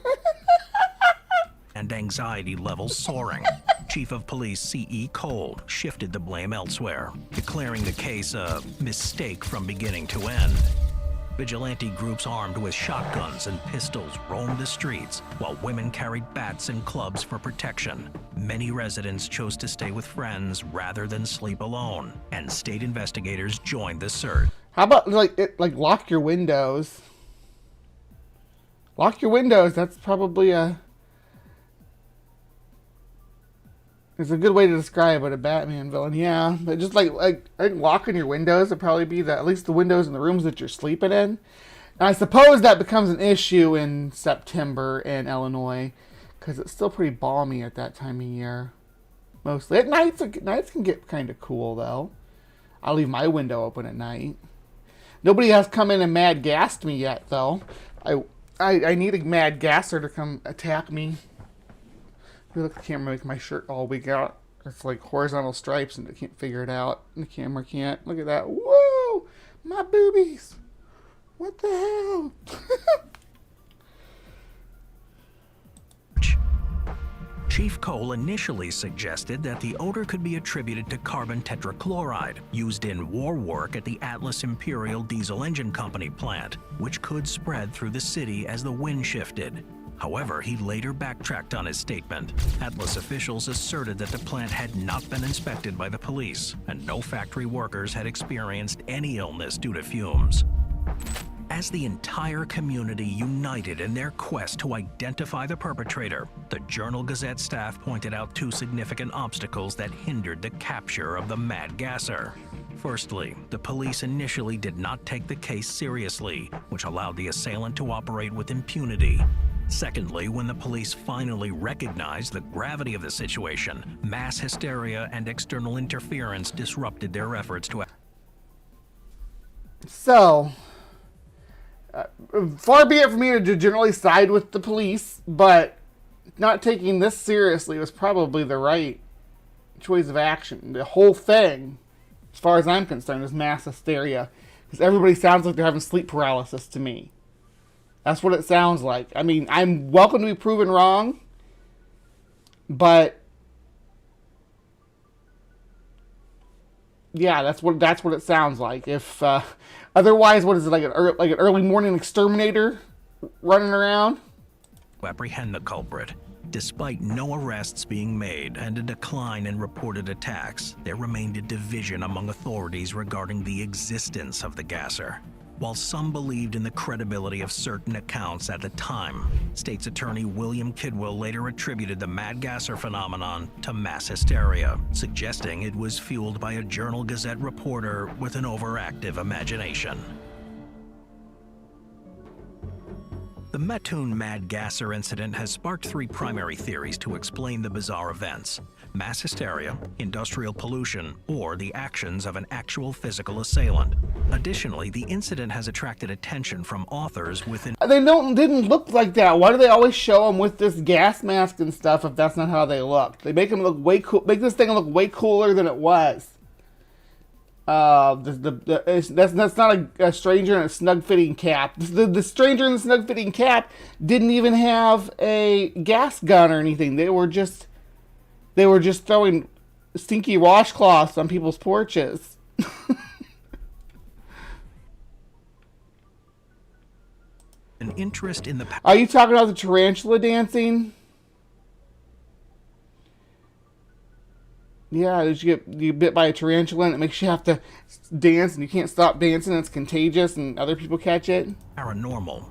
and anxiety levels soaring. Chief of Police C.E. Cole shifted the blame elsewhere, declaring the case a mistake from beginning to end. Vigilante groups armed with shotguns and pistols roamed the streets, while women carried bats and clubs for protection. Many residents chose to stay with friends rather than sleep alone, and state investigators joined the search. How about lock your windows? Lock your windows. That's probably it's a good way to describe what a Batman villain. Yeah, but just like locking your windows would probably be at least the windows in the rooms that you're sleeping in. And I suppose that becomes an issue in September in Illinois because it's still pretty balmy at that time of year. Mostly at nights can get kind of cool though. I'll leave my window open at night. Nobody has come in and mad gassed me yet though. I need a mad gasser to come attack me. Look, the camera make my shirt all week out. It's like horizontal stripes and I can't figure it out. And the camera can't. Look at that. Whoa! My boobies! What the hell? Chief Cole initially suggested that the odor could be attributed to carbon tetrachloride, used in war work at the Atlas Imperial Diesel Engine Company plant, which could spread through the city as the wind shifted. However, he later backtracked on his statement. Atlas officials asserted that the plant had not been inspected by the police, and no factory workers had experienced any illness due to fumes. As the entire community united in their quest to identify the perpetrator, the Journal-Gazette staff pointed out 2 significant obstacles that hindered the capture of the mad gasser. Firstly, the police initially did not take the case seriously, which allowed the assailant to operate with impunity. Secondly, when the police finally recognized the gravity of the situation, mass hysteria and external interference disrupted their efforts to... So, far be it from me to generally side with the police, but not taking this seriously was probably the right choice of action. The whole thing, as far as I'm concerned, is mass hysteria. Because everybody sounds like they're having sleep paralysis to me. That's what it sounds like. I mean, I'm welcome to be proven wrong, but yeah, that's what it sounds like. If otherwise, what is it, like an early morning exterminator running around? To apprehend the culprit. Despite no arrests being made and a decline in reported attacks, there remained a division among authorities regarding the existence of the gasser. While some believed in the credibility of certain accounts at the time, State's Attorney William Kidwell later attributed the mad gasser phenomenon to mass hysteria, suggesting it was fueled by a Journal-Gazette reporter with an overactive imagination. The Mattoon mad gasser incident has sparked 3 primary theories to explain the bizarre events: mass hysteria, industrial pollution, or the actions of an actual physical assailant. Additionally, the incident has attracted attention from authors within... They didn't look like that. Why do they always show them with this gas mask and stuff if that's not how they look? They make them look way cool. Make this thing look way cooler than it was. That's not a stranger in a snug-fitting cap. The stranger in the snug-fitting cap didn't even have a gas gun or anything. They were just throwing stinky washcloths on people's porches. An interest in the... Are you talking about the tarantula dancing? Yeah, did you get bit by a tarantula and it makes you have to dance and you can't stop dancing and it's contagious and other people catch it? Paranormal.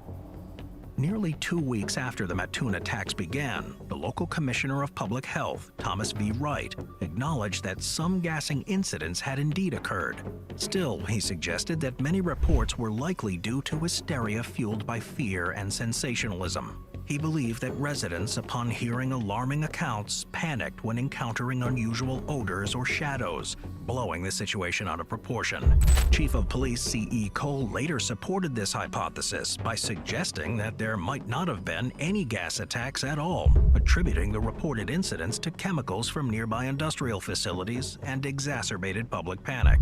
Nearly 2 weeks after the Mattoon attacks began, the local commissioner of public health, Thomas V. Wright, acknowledged that some gassing incidents had indeed occurred. Still, he suggested that many reports were likely due to hysteria fueled by fear and sensationalism. He believed that residents, upon hearing alarming accounts, panicked when encountering unusual odors or shadows, blowing the situation out of proportion. Chief of Police C.E. Cole later supported this hypothesis by suggesting that there might not have been any gas attacks at all, attributing the reported incidents to chemicals from nearby industrial facilities and exacerbated public panic.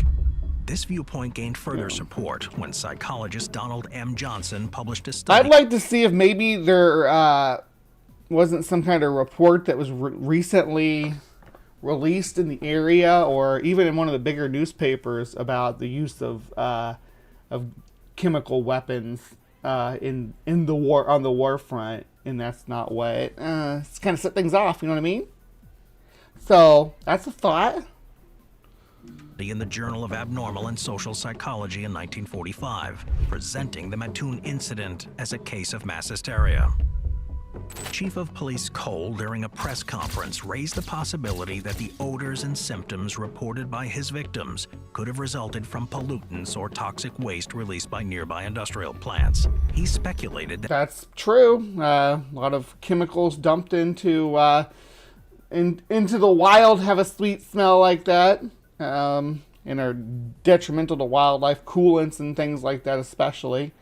This viewpoint gained further support when psychologist Donald M. Johnson published a study. I'd like to see if maybe there wasn't some kind of report that was recently released in the area, or even in one of the bigger newspapers, about the use of chemical weapons in the war, on the war front, and that's not what it's kind of set things off. You know what I mean? So that's a thought. In the Journal of Abnormal and Social Psychology in 1945, presenting the Mattoon incident as a case of mass hysteria. Chief of Police Cole, during a press conference, raised the possibility that the odors and symptoms reported by his victims could have resulted from pollutants or toxic waste released by nearby industrial plants. He speculated that that's true. A lot of chemicals dumped into the wild have a sweet smell like that. And are detrimental to wildlife, coolants and things like that especially.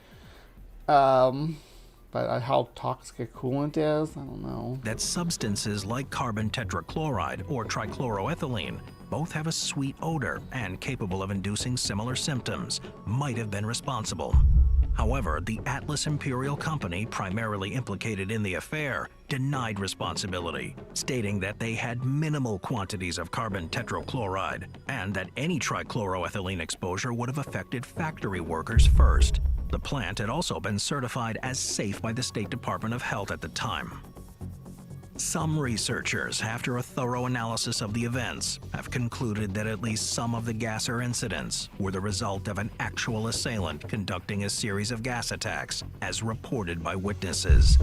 But how toxic a coolant is, I don't know. That substances like carbon tetrachloride or trichloroethylene, both have a sweet odor and capable of inducing similar symptoms, might have been responsible. However, the Atlas Imperial Company, primarily implicated in the affair, denied responsibility, stating that they had minimal quantities of carbon tetrachloride and that any trichloroethylene exposure would have affected factory workers first. The plant had also been certified as safe by the State Department of Health at the time. Some researchers, after a thorough analysis of the events, have concluded that at least some of the gasser incidents were the result of an actual assailant conducting a series of gas attacks, as reported by witnesses.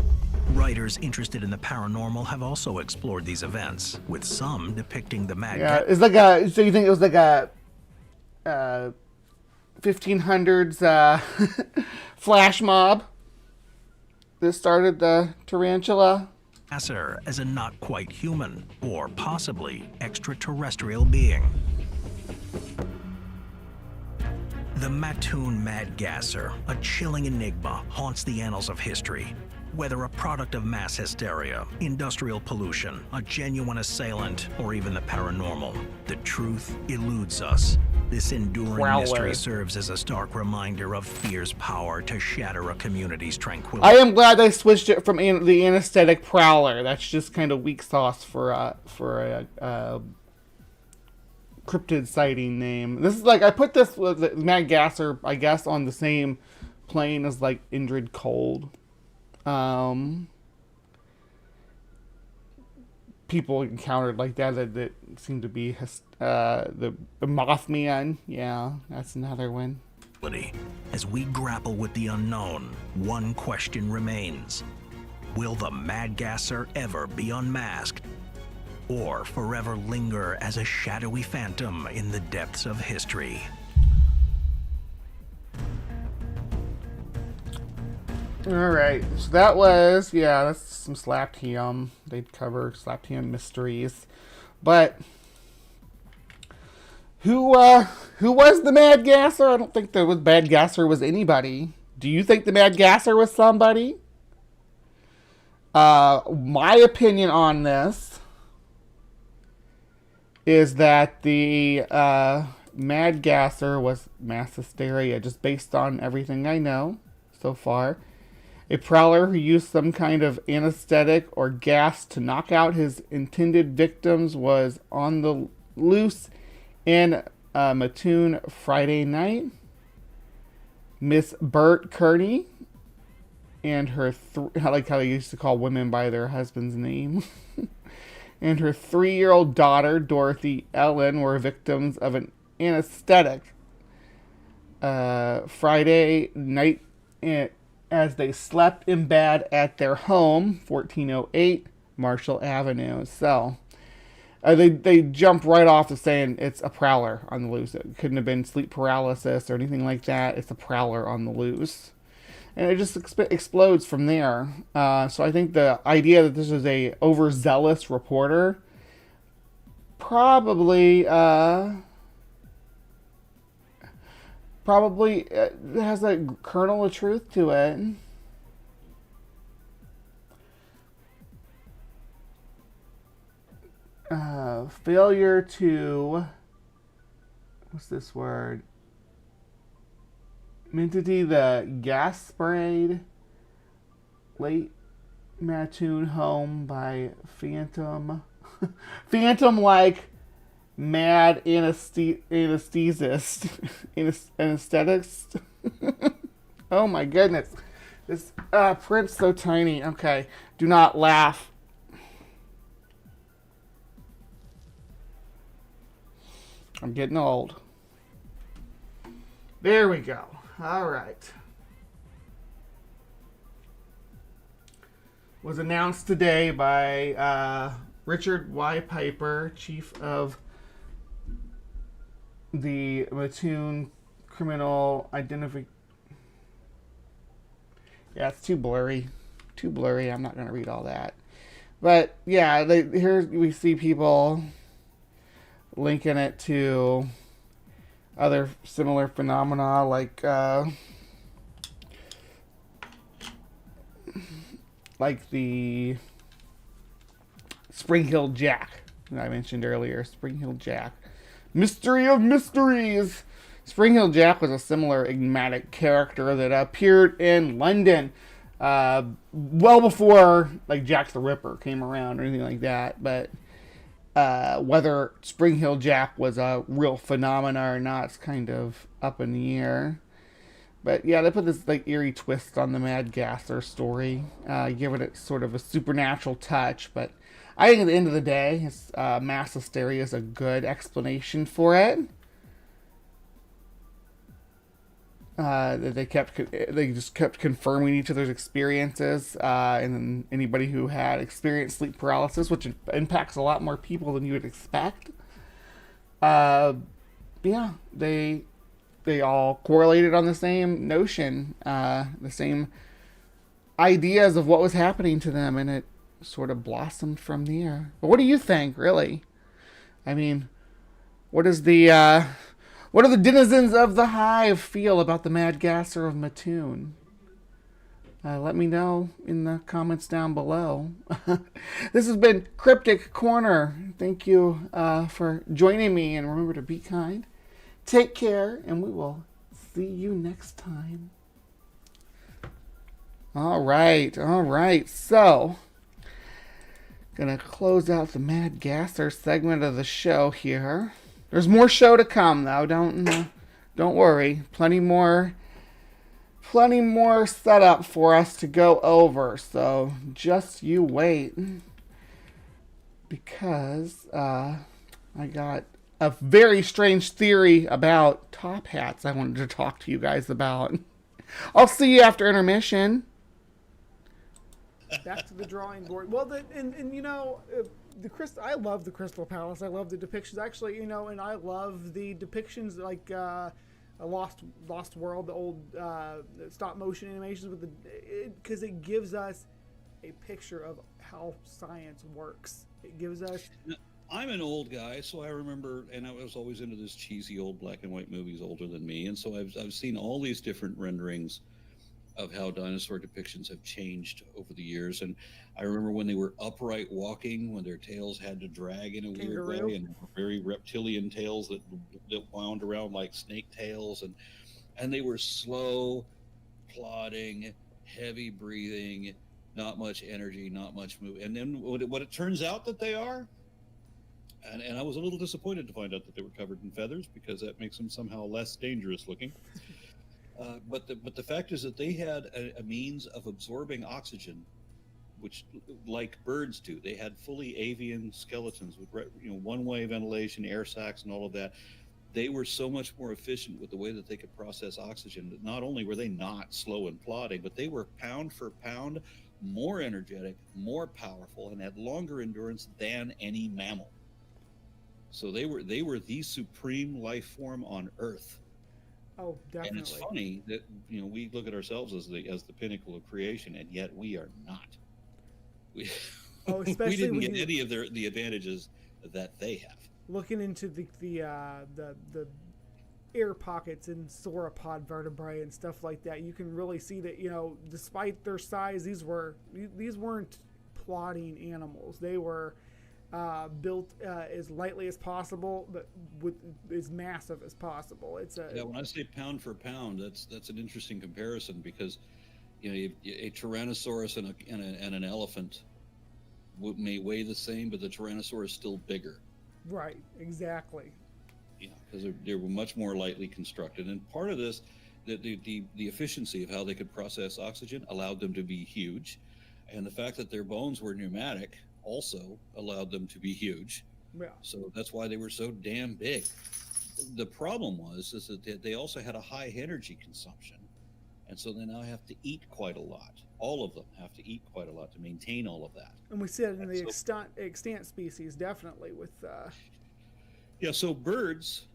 Writers interested in the paranormal have also explored these events, with some depicting the mad Yeah, it's like a. So you think it was like a 1500s flash mob that started the tarantula? gasser as a not quite human or possibly extraterrestrial being. The Mattoon Mad Gasser, a chilling enigma, haunts the annals of history. Whether a product of mass hysteria, industrial pollution, a genuine assailant, or even the paranormal, the truth eludes us. This enduring mystery serves as a stark reminder of fear's power to shatter a community's tranquility. I am glad they switched it from the anesthetic prowler. That's just kind of weak sauce for a cryptid sighting name. This is like, I put this with the Mad Gasser, I guess, on the same plane as like Indrid Cold. People encountered like that seem to be the Mothman. Yeah, that's another one. As we grapple with the unknown, one question remains: will the Mad Gasser ever be unmasked, or forever linger as a shadowy phantom in the depths of history? Alright, so that was, that's some Slapped Him. They'd cover Slapped Him mysteries. But who was the Mad Gasser? I don't think the Mad Gasser was anybody. Do you think the Mad Gasser was somebody? My opinion on this is that the Mad Gasser was mass hysteria, just based on everything I know so far. A prowler who used some kind of anesthetic or gas to knock out his intended victims was on the loose in Mattoon Friday night. Miss Bert Kearney and her, I like how they used to call women by their husband's name, and her 3-year-old daughter, Dorothy Ellen, were victims of an anesthetic. Friday night as they slept in bed at their home, 1408 Marshall Avenue. So they jump right off to saying it's a prowler on the loose. It couldn't have been sleep paralysis or anything like that. It's a prowler on the loose. And it just explodes from there. So I think the idea that this is a overzealous reporter probably has a kernel of truth to it. Failure to, what's this word? Entity the gas sprayed late Mattoon home by phantom like mad anesthesist anesthetist. Oh my goodness, this print's so tiny. Okay, do not laugh. I'm getting old. There we go. All right. Was announced today by Richard Y. Piper, chief of the Mattoon Criminal Identification. Yeah, it's too blurry. Too blurry. I'm not going to read all that. But yeah, here we see people linking it to other similar phenomena like the Spring Hill Jack that I mentioned earlier. Spring Hill Jack. Mystery of mysteries! Spring Hill Jack was a similar enigmatic character that appeared in London well before like Jack the Ripper came around or anything like that. But whether Spring Hill Jack was a real phenomena or not, it's kind of up in the air. But yeah, they put this like eerie twist on the Mad Gasser story, giving it sort of a supernatural touch. But I think at the end of the day, mass hysteria is a good explanation for it. They just kept confirming each other's experiences, and then anybody who had experienced sleep paralysis, which impacts a lot more people than you would expect. Yeah, they all correlated on the same notion, the same ideas of what was happening to them, and it sort of blossomed from there. But what do you think, really? I mean, what do the denizens of the Hive feel about the Mad Gasser of Mattoon? Let me know in the comments down below. This has been Cryptic Corner. Thank you for joining me, and remember to be kind. Take care, and we will see you next time. All right. So, gonna close out the Mad Gasser segment of the show here. There's more show to come, though. Don't worry. Plenty more setup for us to go over. So just you wait, because I got a very strange theory about top hats I wanted to talk to you guys about. I'll see you after intermission. Back to the drawing board. Well, and you know, I love the Crystal Palace. I love the depictions, actually. You know, and I love the depictions like a Lost World, the old stop motion animations with because it gives us a picture of how science works. It gives us. I'm an old guy, so I remember, and I was always into this cheesy old black and white movies older than me, and so I've seen all these different renderings of how dinosaur depictions have changed over the years. And I remember when they were upright walking, when their tails had to drag in a weird way, and very reptilian tails that wound around like snake tails, and they were slow, plodding, heavy breathing, not much energy, not much move. And then what it turns out that they are, and I was a little disappointed to find out that they were covered in feathers, because that makes them somehow less dangerous looking. But the fact is that they had a means of absorbing oxygen, which, like birds do, they had fully avian skeletons with one-way ventilation, air sacs, and all of that. they were so much more efficient with the way that they could process oxygen that not only were they not slow and plodding, but they were pound for pound more energetic, more powerful, and had longer endurance than any mammal. So they were the supreme life form on Earth. Oh, definitely. And it's funny that we look at ourselves as the pinnacle of creation, and yet we are not. We we didn't get any of the advantages that they have. Looking into the air pockets in sauropod vertebrae and stuff like that, you can really see that, despite their size, these weren't plodding animals. They were built as lightly as possible, but with as massive as possible. When I say pound for pound, that's an interesting comparison, because a Tyrannosaurus and an elephant may weigh the same, but the Tyrannosaurus is still bigger. Right, exactly. Yeah, because they were much more lightly constructed, and part of this, the efficiency of how they could process oxygen allowed them to be huge, and the fact that their bones were pneumatic also allowed them to be huge. Yeah. So that's why they were so damn big. The problem is that they also had a high energy consumption, and so they now have to eat quite a lot. All of them have to eat quite a lot to maintain all of that. And we see it in the extant species, definitely, with... Yeah, so birds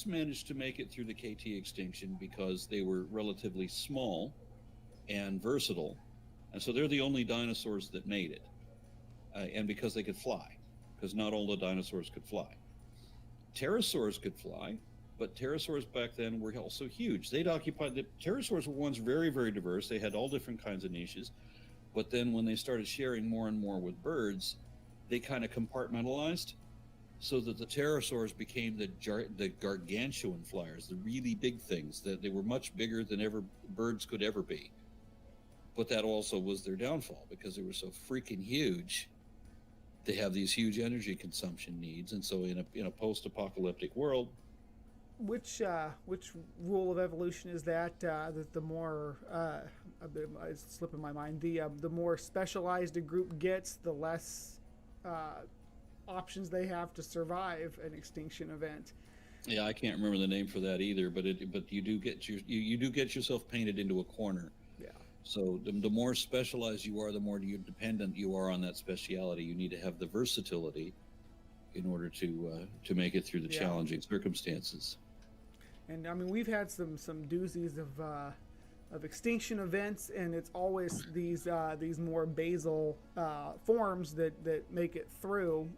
managed to make it through the KT extinction because they were relatively small and versatile, and so they're the only dinosaurs that made it. And because they could fly, because not all the dinosaurs could fly. Pterosaurs could fly, but pterosaurs back then were also huge. The pterosaurs were once very, very diverse. They had all different kinds of niches, but then when they started sharing more and more with birds, they kind of compartmentalized, so that the pterosaurs became the gargantuan flyers, the really big things, that they were much bigger than ever birds could ever be. But that also was their downfall, because they were so freaking huge. They have these huge energy consumption needs, and so in a post-apocalyptic world, which rule of evolution is that? That the more it's slipping my mind. The more specialized a group gets, the less options they have to survive an extinction event. Yeah, I can't remember the name for that either, but you do get yourself painted into a corner. Yeah. So the more specialized you are, the more dependent you are on that speciality. You need to have the versatility in order to make it through the challenging circumstances. And I mean, we've had some doozies of extinction events, and it's always these more basal forms that make it through.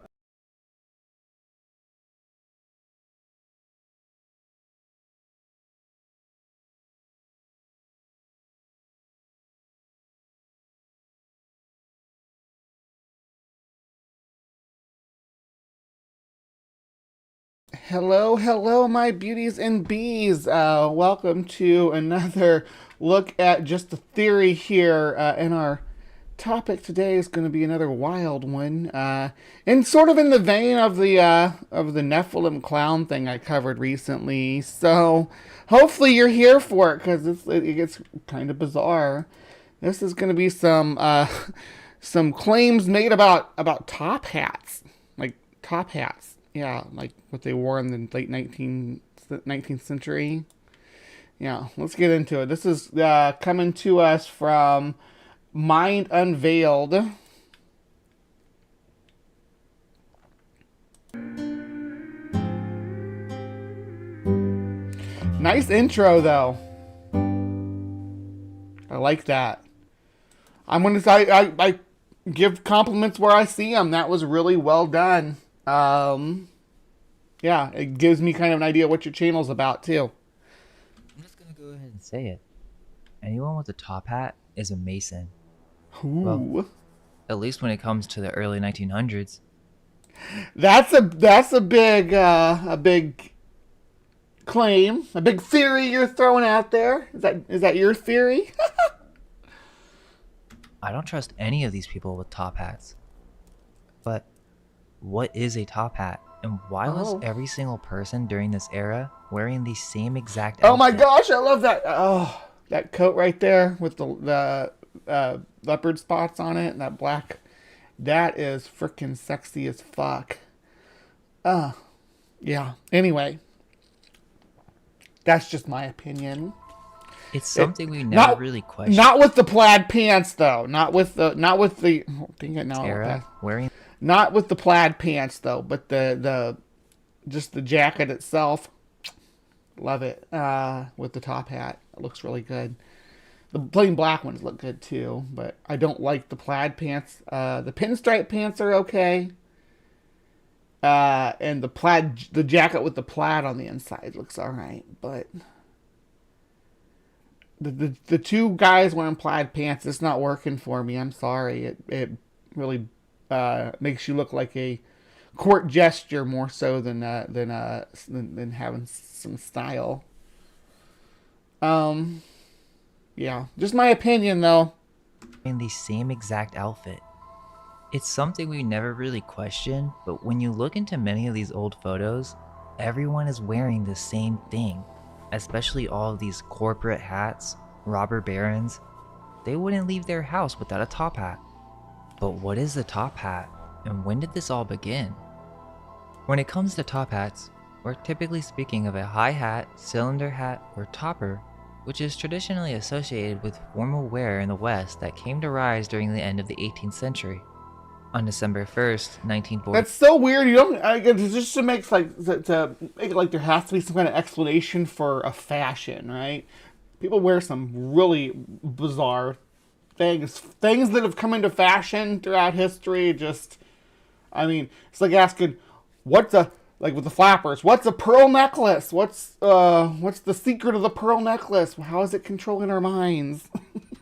Hello, my beauties and bees. Welcome to another look at just the theory here. And our topic today is going to be another wild one, and sort of in the vein of the Nephilim clown thing I covered recently. So hopefully you're here for it, because it gets kind of bizarre. This is going to be some claims made about top hats, like top hats. Yeah, like what they wore in the late 19th century. Yeah, let's get into it. This is coming to us from Mind Unveiled. Nice intro, though. I like that. I'm gonna say I give compliments where I see them. That was really well done. Yeah, it gives me kind of an idea what your channel's about, too. I'm just gonna go ahead and say it. Anyone with a top hat is a Mason. Ooh. Well, at least when it comes to the early 1900s. That's a big claim, a big theory you're throwing out there. Is that your theory? I don't trust any of these people with top hats. But what is a top hat, and why was every single person during this era wearing the same exact outfit? Oh my gosh, I love that. Oh, that coat right there with the leopard spots on it and that black. That is freaking sexy as fuck. Yeah. Anyway, That's just my opinion. It's something we never really questioned. Not with the plaid pants, though. Not with the. Oh, dang it, no. Era wearing. Not with the plaid pants, though, but just the jacket itself. Love it. With the top hat, it looks really good. The plain black ones look good too, but I don't like the plaid pants. The pinstripe pants are okay. And the jacket with the plaid on the inside looks alright, but the two guys wearing plaid pants, it's not working for me. I'm sorry. It really makes you look like a court gesture more so than having some style. Yeah, just my opinion though. In the same exact outfit. It's something we never really questioned, but when you look into many of these old photos, everyone is wearing the same thing, especially all of these corporate hats, robber barons. They wouldn't leave their house without a top hat. But what is the top hat, and when did this all begin? When it comes to top hats, we're typically speaking of a high hat, cylinder hat, or topper, which is traditionally associated with formal wear in the West that came to rise during the end of the 18th century. On December 1st, 1940. That's so weird. You don't. Just to make it like there has to be some kind of explanation for a fashion, right? People wear some really bizarre things that have come into fashion throughout history. Just, I mean, it's like asking, with the flappers, what's a pearl necklace? What's the secret of the pearl necklace? How is it controlling our minds?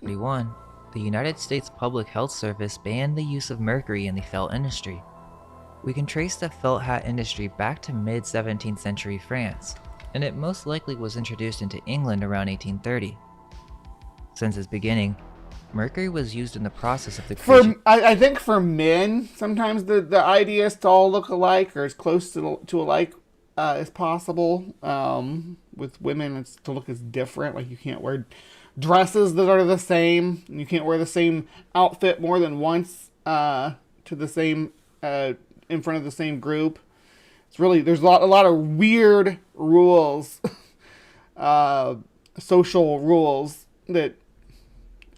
41. The United States Public Health Service banned the use of mercury in the felt industry. We can trace the felt hat industry back to mid-17th century France, and it most likely was introduced into England around 1830. Since its beginning, mercury was used in the process of the creation. I think for men, sometimes the idea is to all look alike or as close to alike as possible. With women, it's to look as different. Like you can't wear dresses that are the same. You can't wear the same outfit more than once to the same in front of the same group. It's really there's a lot of weird rules, social rules that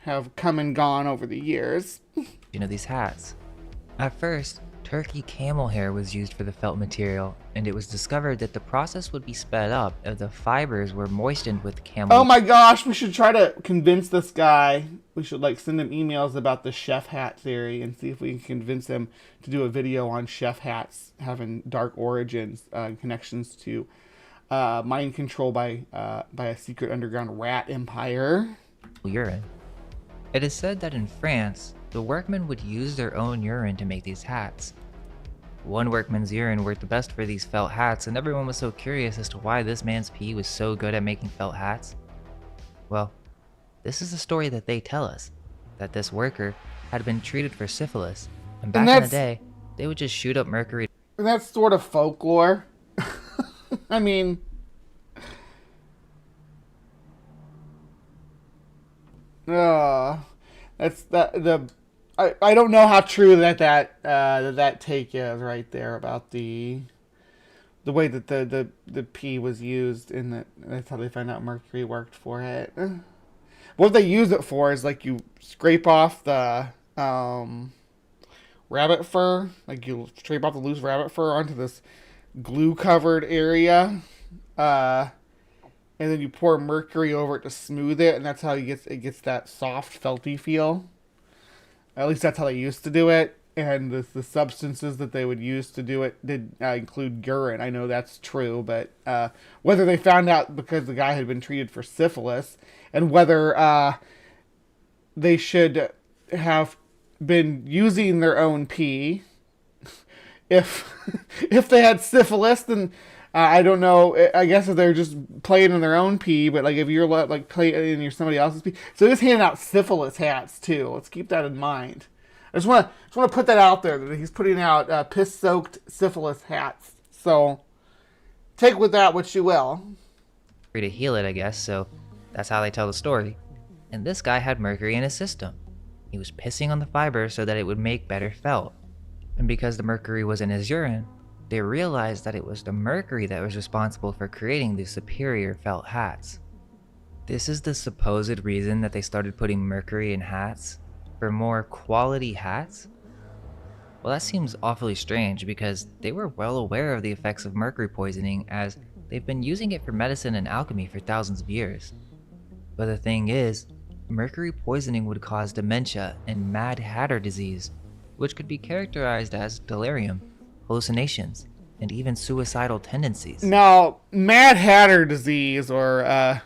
have come and gone over the years. These hats. At first, turkey camel hair was used for the felt material, and it was discovered that the process would be sped up if the fibers were moistened with camel. Oh my gosh, we should try to convince this guy. We should send him emails about the chef hat theory and see if we can convince him to do a video on chef hats having dark origins, connections to mind control by a secret underground rat empire. Urine. It is said that in France, the workmen would use their own urine to make these hats. One workman's urine worked the best for these felt hats, and everyone was so curious as to why this man's pee was so good at making felt hats. Well, this is the story that they tell us, that this worker had been treated for syphilis, and back in the day, they would just shoot up mercury. And that's sort of folklore. I mean, I don't know how true that take is right there about the way that the pee was used that's how they find out mercury worked for it. What they use it for is you scrape off the rabbit fur, you scrape off the loose rabbit fur onto this glue covered area, and then you pour mercury over it to smooth it, and that's how it gets that soft, felty feel. At least that's how they used to do it. And the substances that they would use to do it did include urine. I know that's true, but whether they found out because the guy had been treated for syphilis, and whether they should have been using their own pee, if they had syphilis, then I don't know. I guess if they're just playing in their own pee, but if you're playing in somebody else's pee, so they're just handing out syphilis hats too. Let's keep that in mind. I just want to put that out there that he's putting out piss-soaked syphilis hats. So take with that what you will. To heal it, I guess. So that's how they tell the story. And this guy had mercury in his system. He was pissing on the fiber so that it would make better felt. And because the mercury was in his urine, They realized that it was the mercury that was responsible for creating these superior felt hats. This is the supposed reason that they started putting mercury in hats, for more quality hats? Well, that seems awfully strange because they were well aware of the effects of mercury poisoning as they've been using it for medicine and alchemy for thousands of years. But the thing is, mercury poisoning would cause dementia and Mad Hatter disease, which could be characterized as delirium, hallucinations, and even suicidal tendencies. Now, Mad Hatter disease or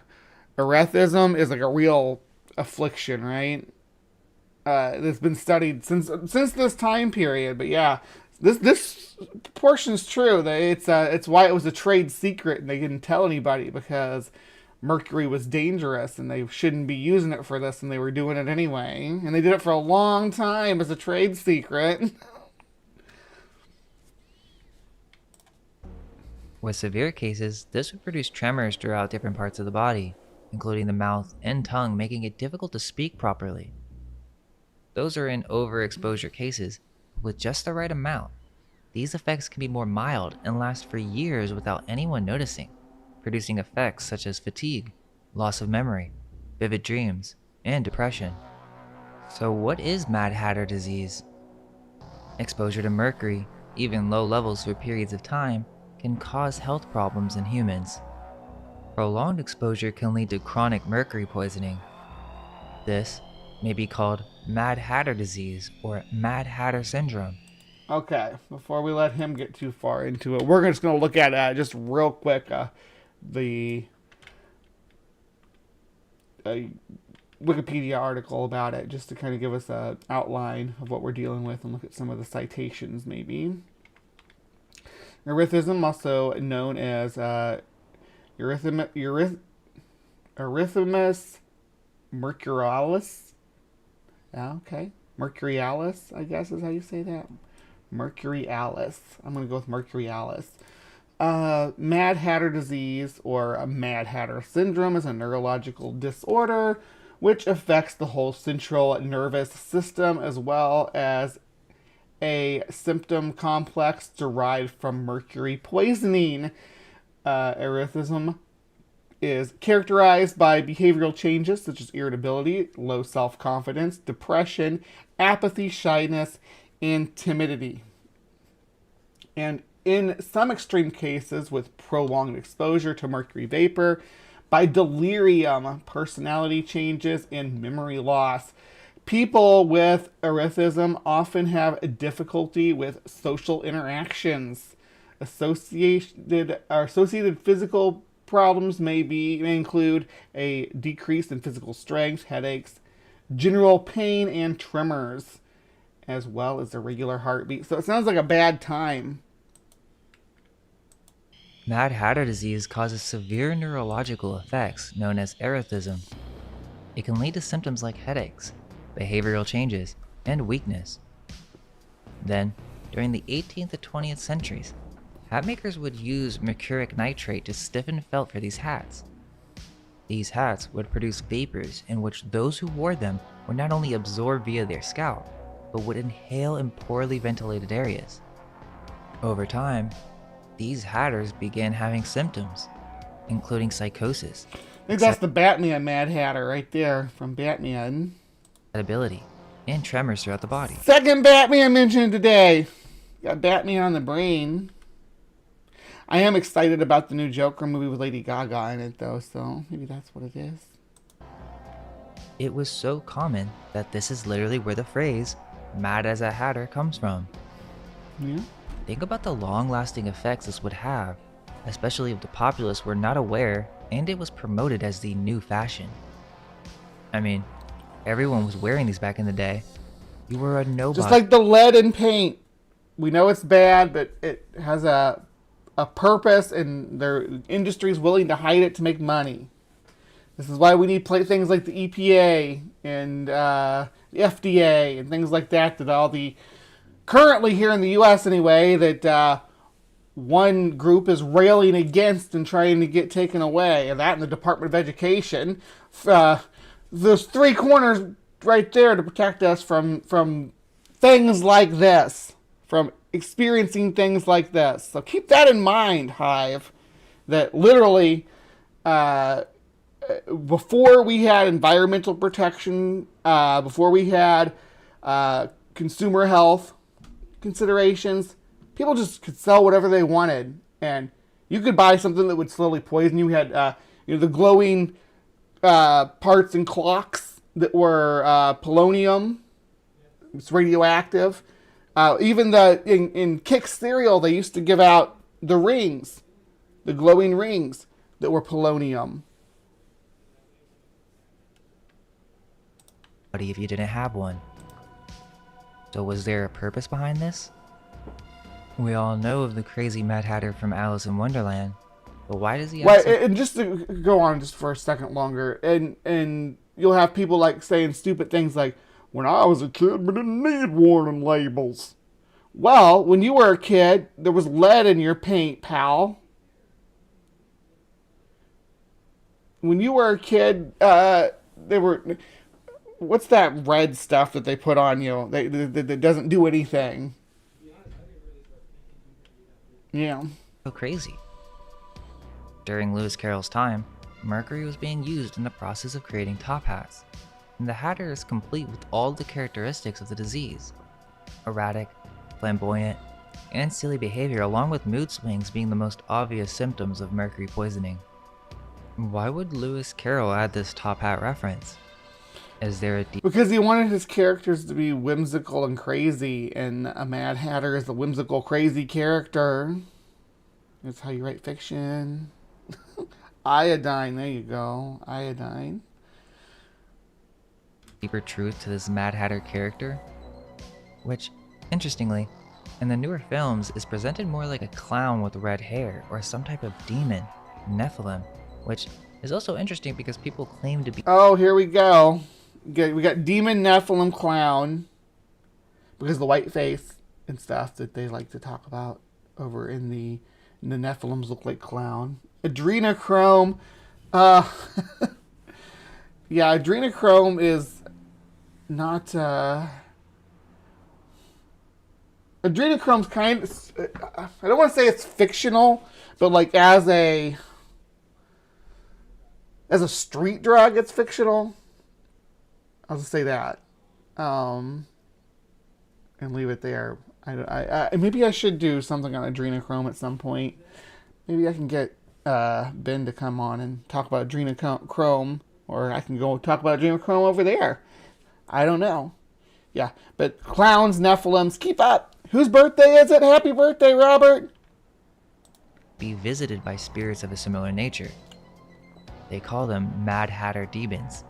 erethism is like a real affliction, right? That's been studied since this time period. But yeah, this portion's true. It's why it was a trade secret and they didn't tell anybody because mercury was dangerous and they shouldn't be using it for this, and they were doing it anyway. And they did it for a long time as a trade secret. With severe cases, this would produce tremors throughout different parts of the body, including the mouth and tongue, making it difficult to speak properly. Those are in overexposure cases. With just the right amount, these effects can be more mild and last for years without anyone noticing, producing effects such as fatigue, loss of memory, vivid dreams, and depression. So what is Mad Hatter disease? Exposure to mercury, even low levels for periods of time, can cause health problems in humans. Prolonged exposure can lead to chronic mercury poisoning. This may be called Mad Hatter disease or Mad Hatter syndrome. Okay, before we let him get too far into it, we're just going to look at just real quick the Wikipedia article about it, just to kind of give us an outline of what we're dealing with and look at some of the citations maybe. Erethism, also known as erythemus mercurialis. Okay. Mercurialis, I guess is how you say that. Mercurialis. I'm going to go with Mercurialis. Mad Hatter disease or a Mad Hatter syndrome is a neurological disorder which affects the whole central nervous system as well as a symptom complex derived from mercury poisoning. Erethism is characterized by behavioral changes such as irritability, low self-confidence, depression, apathy, shyness, and timidity. And in some extreme cases with prolonged exposure to mercury vapor, by delirium, personality changes, and memory loss. People with erethism often have a difficulty with social interactions. Associated physical problems may include a decrease in physical strength, headaches, general pain, and tremors, as well as irregular heartbeat. So it sounds like a bad time. Mad Hatter disease causes severe neurological effects known as erethism. It can lead to symptoms like headaches, behavioral changes, and weakness. Then, during the 18th to 20th centuries, hat makers would use mercuric nitrate to stiffen felt for these hats. These hats would produce vapors in which those who wore them would not only absorb via their scalp, but would inhale in poorly ventilated areas. Over time, these hatters began having symptoms, including psychosis. I think that's the Batman Mad Hatter right there from Batman. Ability and tremors throughout the body. Second Batman mentioned today. Got Batman on the brain. I am excited about the new Joker movie with Lady Gaga in it, though, so maybe that's what it is. It was so common that this is literally where the phrase "mad as a hatter" comes from. Yeah. Think about the long-lasting effects this would have, especially if the populace were not aware and it was promoted as the new fashion. I mean, everyone was wearing these back in the day. You were a nobody. Just like the lead in paint. We know it's bad, but it has a purpose, and their industry is willing to hide it to make money. This is why we need things like the EPA and the FDA and things like that. That all the currently here in the U.S. anyway, that one group is railing against and trying to get taken away, and that in the Department of Education. There's three corners right there to protect us from things like this, from experiencing things like this. So keep that in mind, Hive, that literally before we had environmental protection, before we had consumer health considerations, people just could sell whatever they wanted, and you could buy something that would slowly poison you. We had the glowing parts in clocks that were polonium. It's radioactive. Even in Kix cereal, they used to give out the rings, the glowing rings that were polonium. If you didn't have one. So was there a purpose behind this? We all know of the crazy Mad Hatter from Alice in Wonderland, but why does he have and just to go on just for a second longer, and you'll have people like saying stupid things like, when I was a kid, we didn't need warning labels. Well, when you were a kid, there was lead in your paint, pal. When you were a kid, they were... What's that red stuff that they put on you that doesn't do anything? Yeah. So crazy. During Lewis Carroll's time, mercury was being used in the process of creating top hats, and the Hatter is complete with all the characteristics of the disease. Erratic, flamboyant, and silly behavior, along with mood swings being the most obvious symptoms of mercury poisoning. Why would Lewis Carroll add this top hat reference? Is there because he wanted his characters to be whimsical and crazy, and a Mad Hatter is a whimsical, crazy character. That's how you write fiction. Iodine, there you go. Iodine. Deeper truth to this Mad Hatter character? Which, interestingly, in the newer films is presented more like a clown with red hair, or some type of demon, Nephilim, which is also interesting because people claim to be... Oh, here we go. We got Demon Nephilim Clown, because of the white face and stuff that they like to talk about over in the Nephilims look like clown. Adrenochrome. Yeah, adrenochrome is not... Adrenochrome's kind of... I don't want to say it's fictional, but like as a street drug, it's fictional. I'll just say that, and leave it there. I maybe I should do something on adrenochrome at some point. Maybe I can get Ben to come on and talk about adrenochrome, or I can go talk about adrenochrome over there. I don't know. Yeah, but clowns, Nephilims, keep up. Whose birthday is it? Happy birthday, Robert. Be visited by spirits of a similar nature. They call them Mad Hatter demons.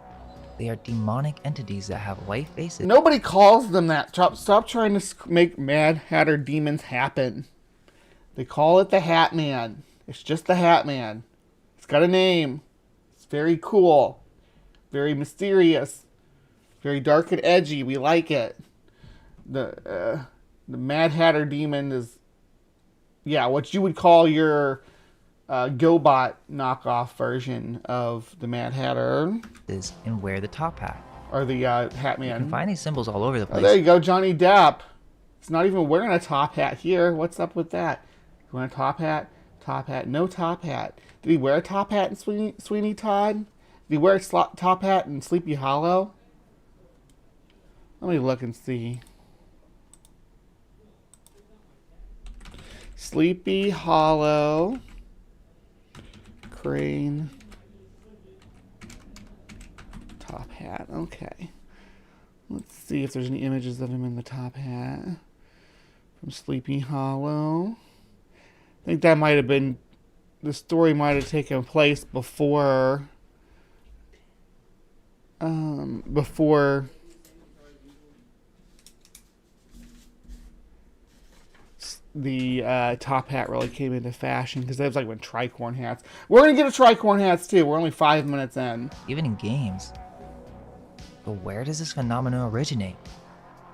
They are demonic entities that have white faces. Nobody calls them that. Stop trying to make Mad Hatter demons happen. They call it the Hat Man. It's just the Hat Man. It's got a name. It's very cool. Very mysterious. Very dark and edgy. We like it. The Mad Hatter demon is, yeah, what you would call your GoBot knockoff version of the Mad Hatter. And wear the top hat. Or the Hat Man. You can find these symbols all over the place. Oh, there you go, Johnny Depp. He's not even wearing a top hat here. What's up with that? You want a top hat? Top hat. No top hat. Did he wear a top hat in Sweeney Todd? Did he wear a top hat in Sleepy Hollow? Let me look and see. Sleepy Hollow. Crane. Top hat. Okay. Let's see if there's any images of him in the top hat. From Sleepy Hollow. I think that might have been... The story might have taken place before... before... the top hat really came into fashion, because that was like when tricorn hats. We're gonna get a tricorn hats too. We're only 5 minutes in. Even in games. But where does this phenomenon originate?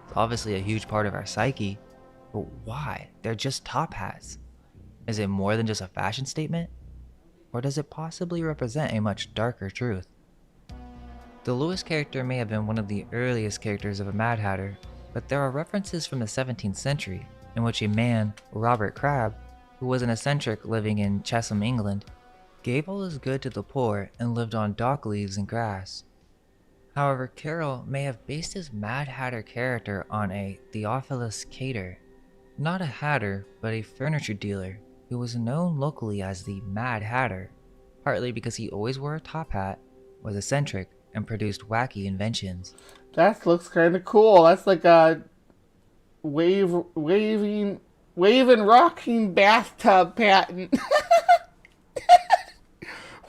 It's obviously a huge part of our psyche, but why? They're just top hats. Is it more than just a fashion statement? Or does it possibly represent a much darker truth? The Lewis character may have been one of the earliest characters of a Mad Hatter, but there are references from the 17th century, in which a man, Robert Crabb, who was an eccentric living in Chesham, England, gave all his good to the poor and lived on dock leaves and grass. However, Carroll may have based his Mad Hatter character on a Theophilus Cater, not a hatter, but a furniture dealer who was known locally as the Mad Hatter, partly because he always wore a top hat, was eccentric, and produced wacky inventions. That looks kind of cool. That's like a waving, rocking bathtub patent.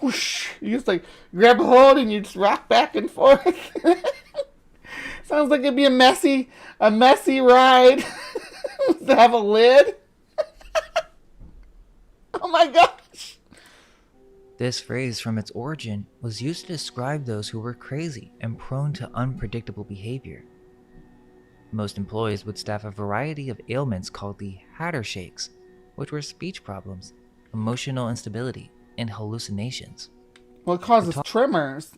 Whoosh. You just like grab a hold and you just rock back and forth. Sounds like it'd be a messy ride. To have a lid. Oh my gosh. This phrase, from its origin, was used to describe those who were crazy and prone to unpredictable behavior. Most employees would staff a variety of ailments called the Hatter Shakes, which were speech problems, emotional instability, and hallucinations. Well, it causes tremors.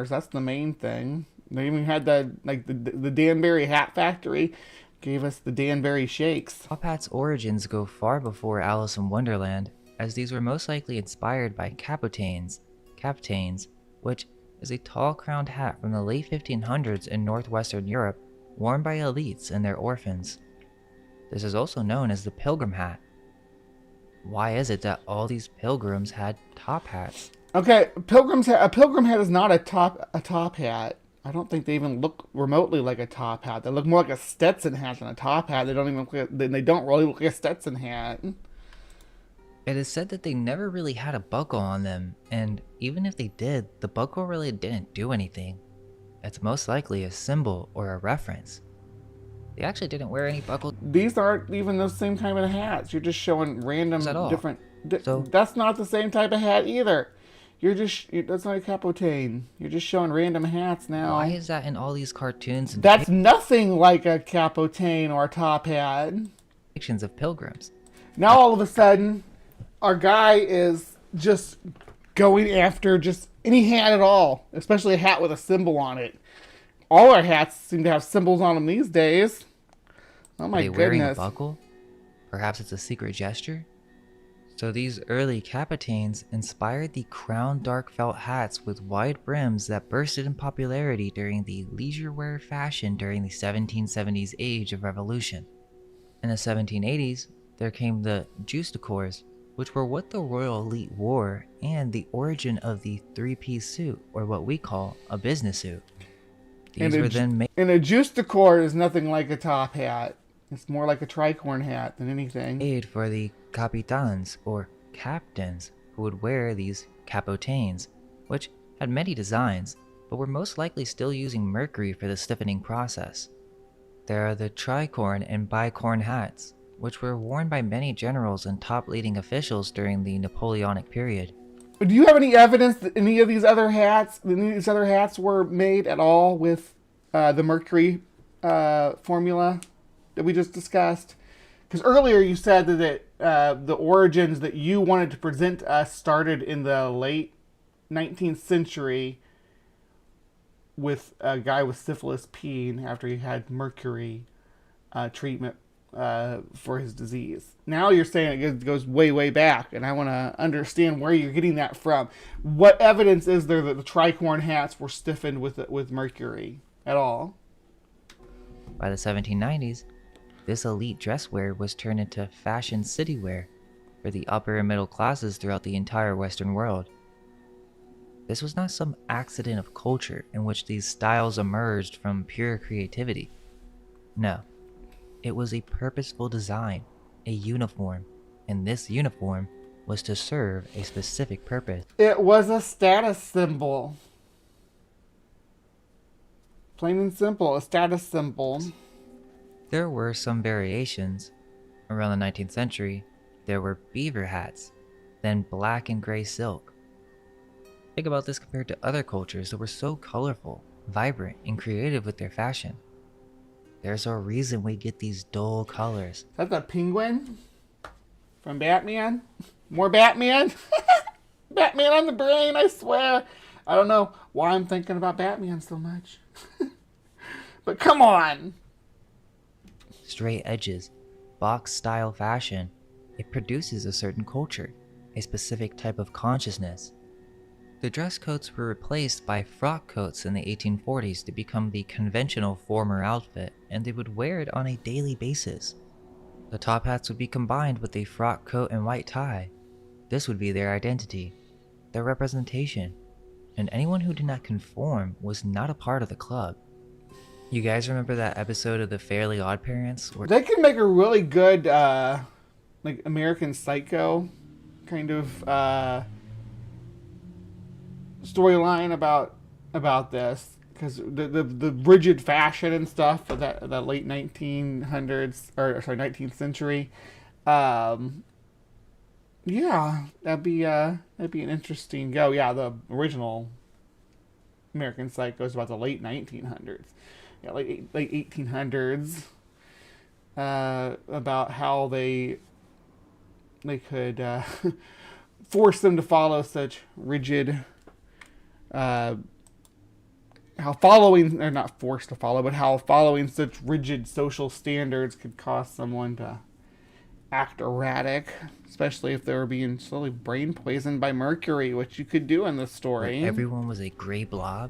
That's the main thing. They even had the Danbury Hat Factory gave us the Danbury Shakes. Top hats' origins go far before Alice in Wonderland, as these were most likely inspired by capotaines, which is a tall-crowned hat from the late 1500s in northwestern Europe, worn by elites and their orphans. This is also known as the pilgrim hat. Why is it that all these pilgrims had top hats? Okay, a pilgrim hat is not a top hat. I don't think they even look remotely like a top hat. They look more like a Stetson hat than a top hat. They don't really look like a Stetson hat. It is said that they never really had a buckle on them, and even if they did, the buckle really didn't do anything. It's most likely a symbol or a reference. They actually didn't wear any buckles. These aren't even those same kind of hats. You're just showing random different... So, that's not the same type of hat either. That's not a capotain. You're just showing random hats now. Why is that in all these cartoons? And that's nothing like a capotain or a top hat. Depictions of pilgrims. Now all of a sudden, our guy is just going after just any hat at all, especially a hat with a symbol on it. All our hats seem to have symbols on them these days. Oh my goodness. Are they wearing a buckle? Perhaps it's a secret gesture? So these early capitaines inspired the crown dark felt hats with wide brims that bursted in popularity during the leisure wear fashion during the 1770s age of revolution. In the 1780s, there came the justiciars, which were what the royal elite wore and the origin of the three-piece suit, or what we call a business suit. These were then made. And a justiciar is nothing like a top hat. It's more like a tricorn hat than anything. Made for the capitans, or captains, who would wear these capotaines, which had many designs, but were most likely still using mercury for the stiffening process. There are the tricorn and bicorn hats, which were worn by many generals and top leading officials during the Napoleonic period. Do you have any evidence that any of these other hats were made at all with the mercury formula that we just discussed? Because earlier you said that the origins that you wanted to present to us started in the late 19th century with a guy with syphilis peeing after he had mercury treatment for his disease. Now you're saying it goes way, way back, and I want to understand where you're getting that from. What evidence is there that the tricorn hats were stiffened with mercury at all? By the 1790s, this elite dress wear was turned into fashion city wear for the upper and middle classes throughout the entire Western world. This was not some accident of culture in which these styles emerged from pure creativity. No, it was a purposeful design, a uniform, and this uniform was to serve a specific purpose. It was a status symbol. Plain and simple, a status symbol. There were some variations. Around the 19th century, there were beaver hats, then black and gray silk. Think about this compared to other cultures that were so colorful, vibrant, and creative with their fashion. There's a reason we get these dull colors. Is that the penguin from Batman? More Batman? Batman on the brain, I swear. I don't know why I'm thinking about Batman so much. But come on. Straight edges, box-style fashion, it produces a certain culture, a specific type of consciousness. The dress coats were replaced by frock coats in the 1840s to become the conventional former outfit, and they would wear it on a daily basis. The top hats would be combined with a frock coat and white tie. This would be their identity, their representation, and anyone who did not conform was not a part of the club. You guys remember that episode of the Fairly Odd Parents? They could make a really good, like, American Psycho kind of storyline about this, because the rigid fashion and stuff of that late 1900s, or sorry, 19th century. Yeah, that'd be an interesting go. Yeah, the original American Psycho is about the late 1900s. Yeah, late 1800s. About how they could force them to follow such rigid. How following, they're not forced to follow, but how following such rigid social standards could cause someone to act erratic, especially if they were being slowly brain poisoned by mercury, which you could do in this story. Where everyone was a gray blob?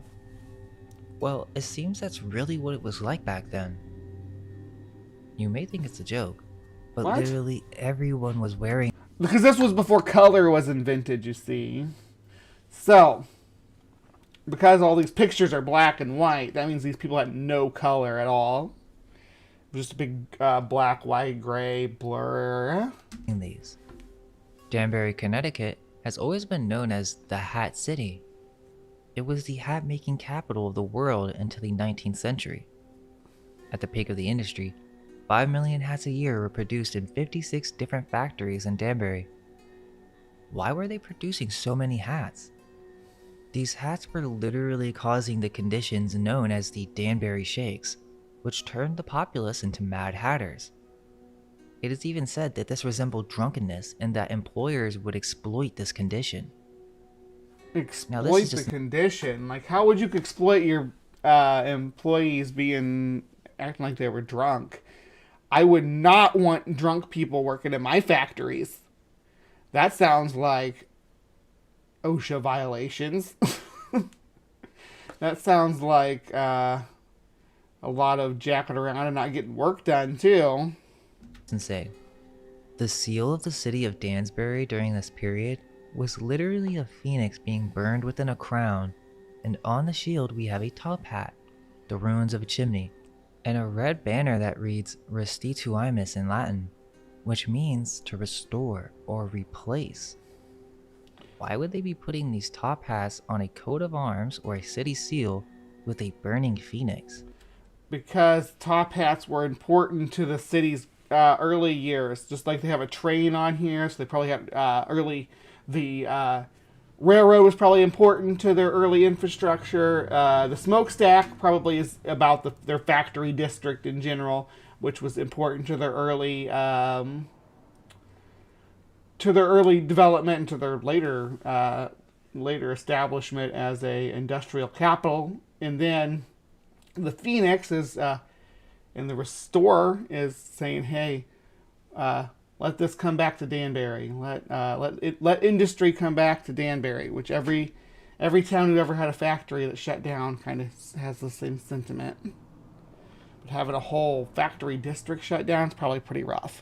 Well, it seems that's really what it was like back then. You may think it's a joke, but What? literally everyone was wearing... Because this was before color was invented, you see. So, because all these pictures are black and white, that means these people had no color at all. Just a big black, white, gray blur. in these. Danbury, Connecticut has always been known as the Hat City. It was the hat-making capital of the world until the 19th century. At the peak of the industry, 5 million hats a year were produced in 56 different factories in Danbury. Why were they producing so many hats? These hats were literally causing the conditions known as the Danbury Shakes, which turned the populace into Mad Hatters. It is even said that this resembled drunkenness and that employers would exploit this condition. Exploit the condition? Like, how would you exploit your employees acting like they were drunk? I would not want drunk people working in my factories. That sounds like OSHA violations. That sounds like a lot of jacking around and not getting work done, too. Say, the seal of the city of Dansbury during this period was literally a phoenix being burned within a crown, and on the shield we have a top hat, the ruins of a chimney, and a red banner that reads Restituimus in Latin, which means to restore or replace. Why would they be putting these top hats on a coat of arms or a city seal with a burning phoenix? Because top hats were important to the city's early years. Just like they have a train on here, so they probably had the railroad was probably important to their early infrastructure. The smokestack probably is about their factory district in general, which was important to their early development and to their later establishment as a industrial capital. And then the Phoenix is and the restorer is saying, hey, let this come back to Danbury. Let industry come back to Danbury, which every town who ever had a factory that shut down kind of has the same sentiment. But having a whole factory district shut down is probably pretty rough.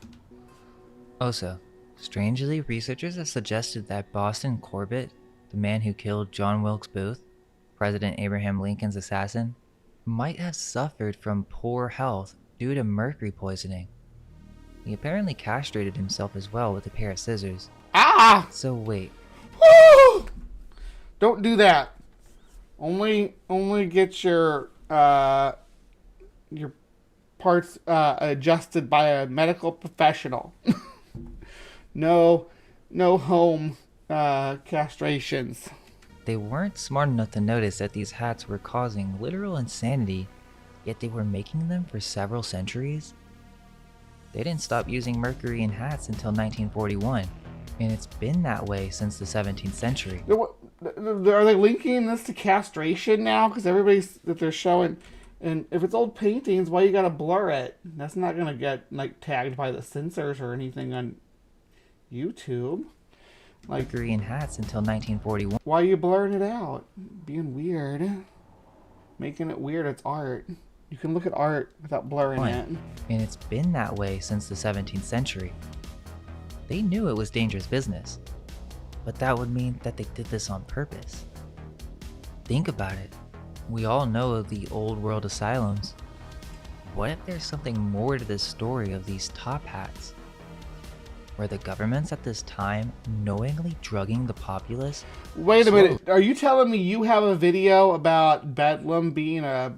Also, strangely, researchers have suggested that Boston Corbett, the man who killed John Wilkes Booth, President Abraham Lincoln's assassin, might have suffered from poor health due to mercury poisoning. He apparently castrated himself as well with a pair of scissors. Ah! So wait. Woo! Don't do that. Only get your parts adjusted by a medical professional. No home castrations. They weren't smart enough to notice that these hats were causing literal insanity, yet they were making them for several centuries. They didn't stop using mercury in hats until 1941, and it's been that way since the 17th century. Are they linking this to castration now? Because everybody's that they're showing And if it's old paintings, why you gotta blur it? That's not gonna get like tagged by the censors or anything on YouTube. Like Mercury in hats until 1941. Why are you blurring it out? Being weird. Making it weird, it's art. You can look at art without blurring it. And it's been that way since the 17th century. They knew it was dangerous business, but that would mean that they did this on purpose. Think about it. We all know of the old world asylums. What if there's something more to this story of these top hats? Were the governments at this time knowingly drugging the populace? Wait a minute. Are you telling me you have a video about Bedlam being a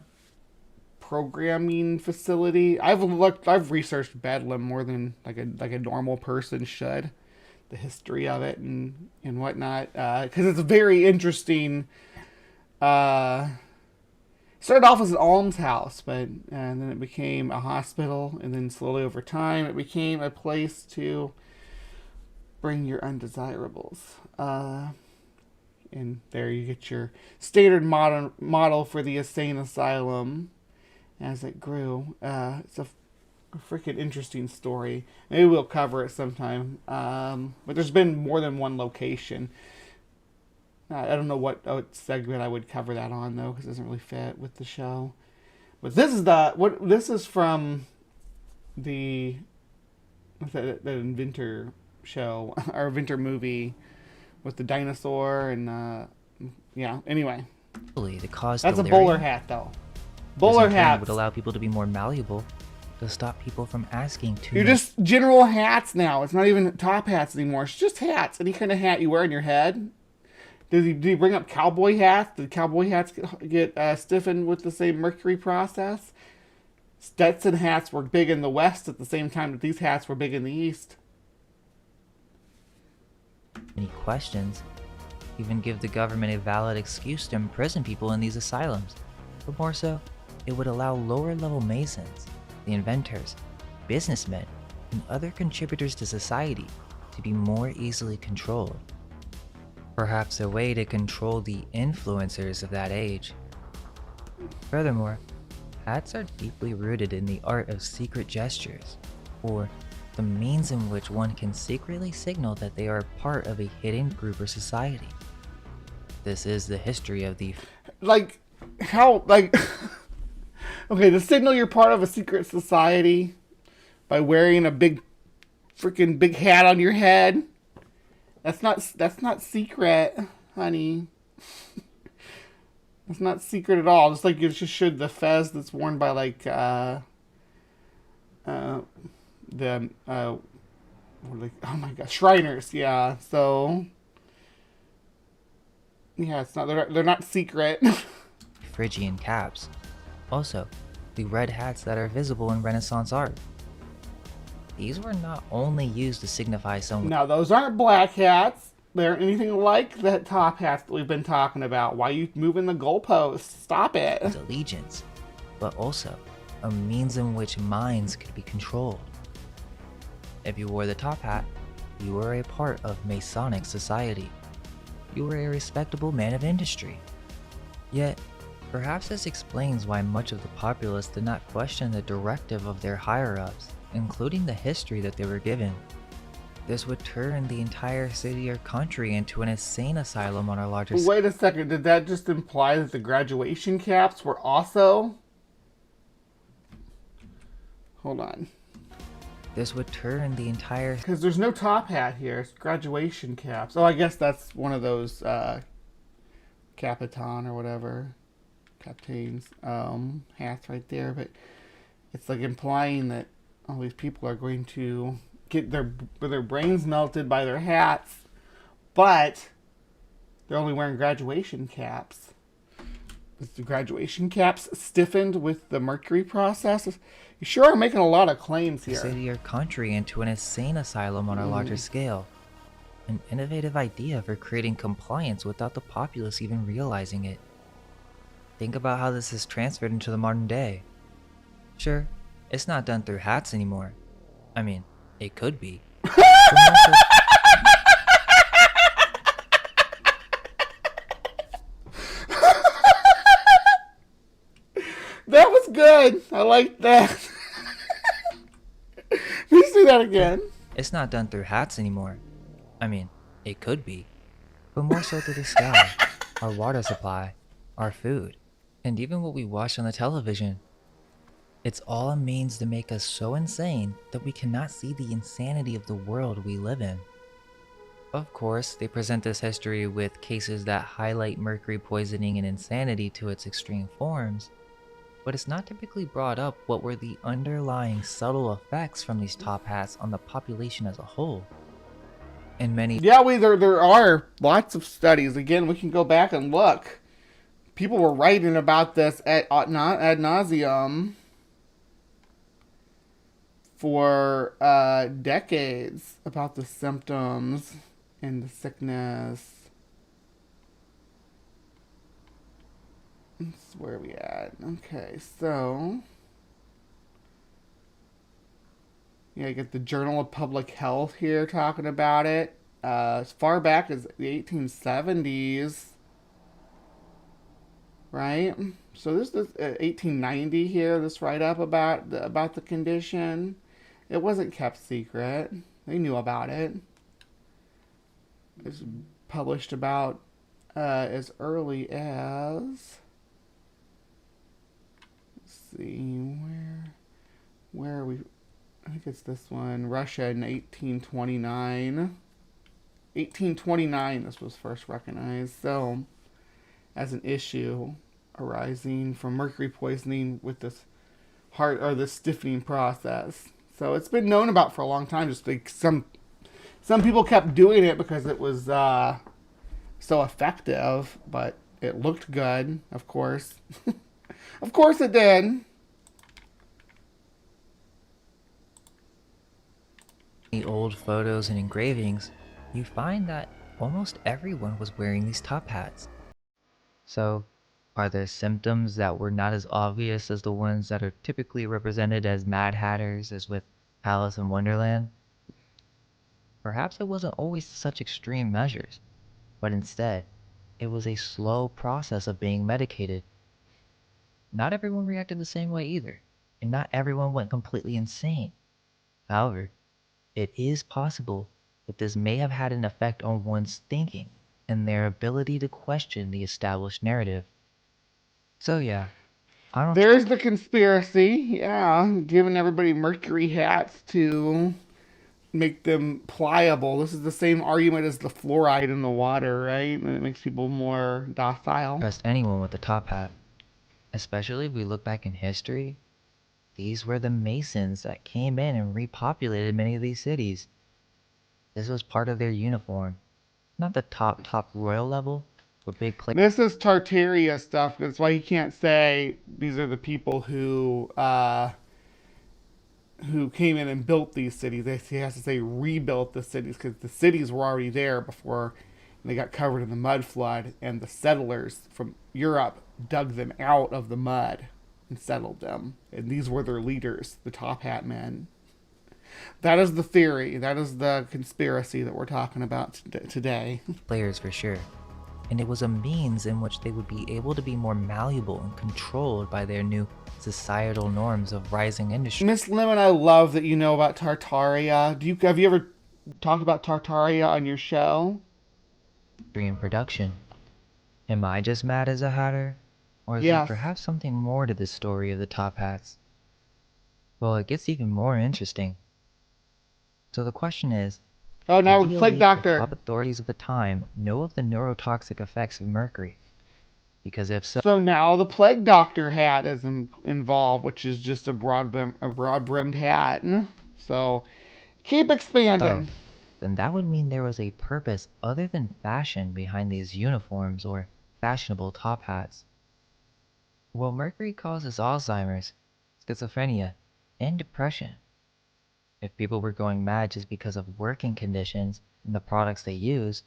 programming facility? I've researched Bedlam more than like a normal person should. The history of it and whatnot. Because it's very interesting. Started off as an almshouse, and then it became a hospital, and then slowly over time it became a place to bring your undesirables. And there you get your standard model for the insane asylum as it grew. It's a freaking interesting story. Maybe we'll cover it sometime. But there's been more than one location. I don't know what segment I would cover that on though, because it doesn't really fit with the show. But this is from the Inventor show, or Inventor movie with the dinosaur and yeah. Anyway, The cause that's a bowler hat though. Bowler hat would allow people to be more malleable, to stop people from asking too You're much. just general hats now. It's not even top hats anymore. It's just hats. Any kind of hat you wear on your head. Did he bring up cowboy hats? Did cowboy hats get stiffened with the same mercury process? Stetson hats were big in the West at the same time that these hats were big in the East. Any questions? Even give the government a valid excuse to imprison people in these asylums. But more so, it would allow lower level Masons, the inventors, businessmen, and other contributors to society to be more easily controlled. Perhaps a way to control the influencers of that age. Furthermore, hats are deeply rooted in the art of secret gestures, or the means in which one can secretly signal that they are part of a hidden group or society. This is the history of the... Okay, to signal you're part of a secret society by wearing a big hat on your head. That's not secret, honey. It's not secret at all. Just like you just should the fez that's worn by Shriners. Yeah. So yeah, it's not. They're not secret. Phrygian caps. Also, the red hats that are visible in Renaissance art. These were not only used to signify someone... Now, those aren't black hats. They aren't anything like that top hats that we've been talking about. Why are you moving the goalposts? Stop it. ...allegiance, but also a means in which minds could be controlled. If you wore the top hat, you were a part of Masonic society. You were a respectable man of industry. Yet, perhaps this explains why much of the populace did not question the directive of their higher-ups, including the history that they were given. This would turn the entire city or country into an insane asylum on a larger scale. Wait a second, did that just imply that the graduation caps were also... Hold on. This would turn the entire... Because there's no top hat here, it's graduation caps. Oh, I guess that's one of those Capitan or whatever. Captain's hats right there, but it's like implying that all these people are going to get their brains melted by their hats, but they're only wearing graduation caps. Is the graduation caps stiffened with the mercury process? You sure are making a lot of claims here. City or country into an insane asylum on a larger scale. An innovative idea for creating compliance without the populace even realizing it. Think about how this is transferred into the modern day. Sure, it's not done through hats anymore. I mean, it could be. That I like that. Please do that again. It's not done through hats anymore. I mean, it could be, but more so through the sky, our water supply, our food, and even what we watch on the television. It's all a means to make us so insane that we cannot see the insanity of the world we live in. Of course, they present this history with cases that highlight mercury poisoning and insanity to its extreme forms, but it's not typically brought up what were the underlying subtle effects from these top hats on the population as a whole. And many there are lots of studies. Again, we can go back and look. People were writing about this ad nauseum for decades about the symptoms and the sickness. That's where we at. Okay, so yeah, you get the Journal of Public Health here talking about it. As far back as the 1870s, right? So this is 1890 here. This write up about the condition. It wasn't kept secret. They knew about it. It was published about as early as, let's see, where are we? I think it's this one. Russia in 1829. 1829 this was first recognized. So as an issue arising from mercury poisoning with this heart or this stiffening process. So it's been known about for a long time. Just like some people kept doing it because it was so effective, but it looked good, of course. Of course it did. old photos and engravings, you find that almost everyone was wearing these top hats. So, are there symptoms that were not as obvious as the ones that are typically represented as Mad Hatters as with Alice in Wonderland? Perhaps it wasn't always such extreme measures, but instead, it was a slow process of being medicated. Not everyone reacted the same way either, and not everyone went completely insane. However, it is possible that this may have had an effect on one's thinking and their ability to question the established narrative. So yeah, I don't. There's the conspiracy. Yeah, giving everybody mercury hats to make them pliable. This is the same argument as the fluoride in the water, right? And it makes people more docile. Trust anyone with a top hat. Especially if we look back in history, these were the Masons that came in and repopulated many of these cities. This was part of their uniform. Not the top royal level, but big players. This is Tartaria stuff. That's why you can't say these are the people who came in and built these cities. He has to say rebuilt the cities because the cities were already there before they got covered in the mud flood, and the settlers from Europe dug them out of the mud and settled them. And these were their leaders, the top hat men. That is the theory. That is the conspiracy that we're talking about today. Players for sure. And it was a means in which they would be able to be more malleable and controlled by their new societal norms of rising industry. Miss Lemon, I love that you know about Tartaria. Have you ever talked about Tartaria on your show? In production. Am I just mad as a hatter? Or is there perhaps something more to this story of the top hats? Well, it gets even more interesting. So the question is, oh, now did Plague Doctor. The top authorities of the time know of the neurotoxic effects of mercury? Because if so... So now the Plague Doctor hat is involved, which is just a broad-brimmed hat. So keep expanding. So, then that would mean there was a purpose other than fashion behind these uniforms or fashionable top hats. Well, mercury causes Alzheimer's, schizophrenia, and depression. If people were going mad just because of working conditions and the products they use,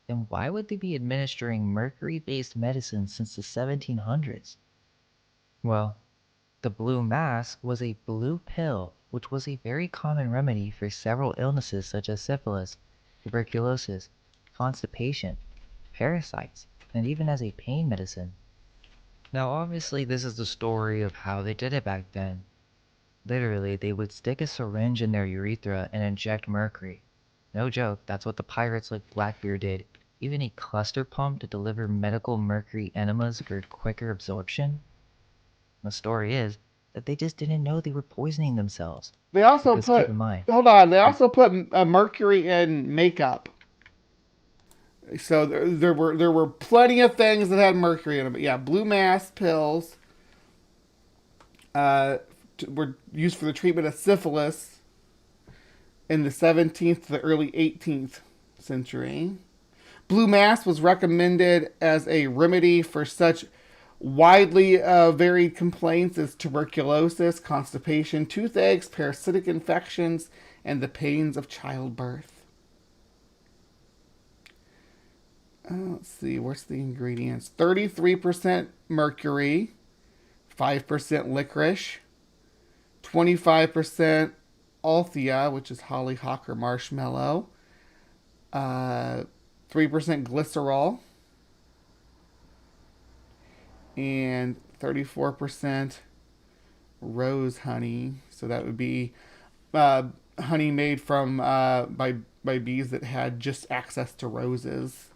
then why would they be administering mercury-based medicine since the 1700s? Well, the blue mass was a blue pill, which was a very common remedy for several illnesses such as syphilis, tuberculosis, constipation, parasites, and even as a pain medicine. Now, obviously, this is the story of how they did it back then. Literally, they would stick a syringe in their urethra and inject mercury. No joke, that's what the pirates like Blackbeard did. Even a cluster pump to deliver medical mercury enemas for quicker absorption. The story is that they just didn't know they were poisoning themselves. They also Because keep put, in mind, hold on, they also put mercury in makeup. So there were plenty of things that had mercury in them. But yeah, blue mass pills were used for the treatment of syphilis in the 17th to the early 18th century. Blue mass was recommended as a remedy for such widely varied complaints as tuberculosis, constipation, toothaches, parasitic infections, and the pains of childbirth. Let's see, what's the ingredients? 33% mercury, 5% licorice, 25% althea, which is hollyhock or marshmallow, 3% glycerol, and 34% rose honey. So that would be honey made from by bees that had just access to roses.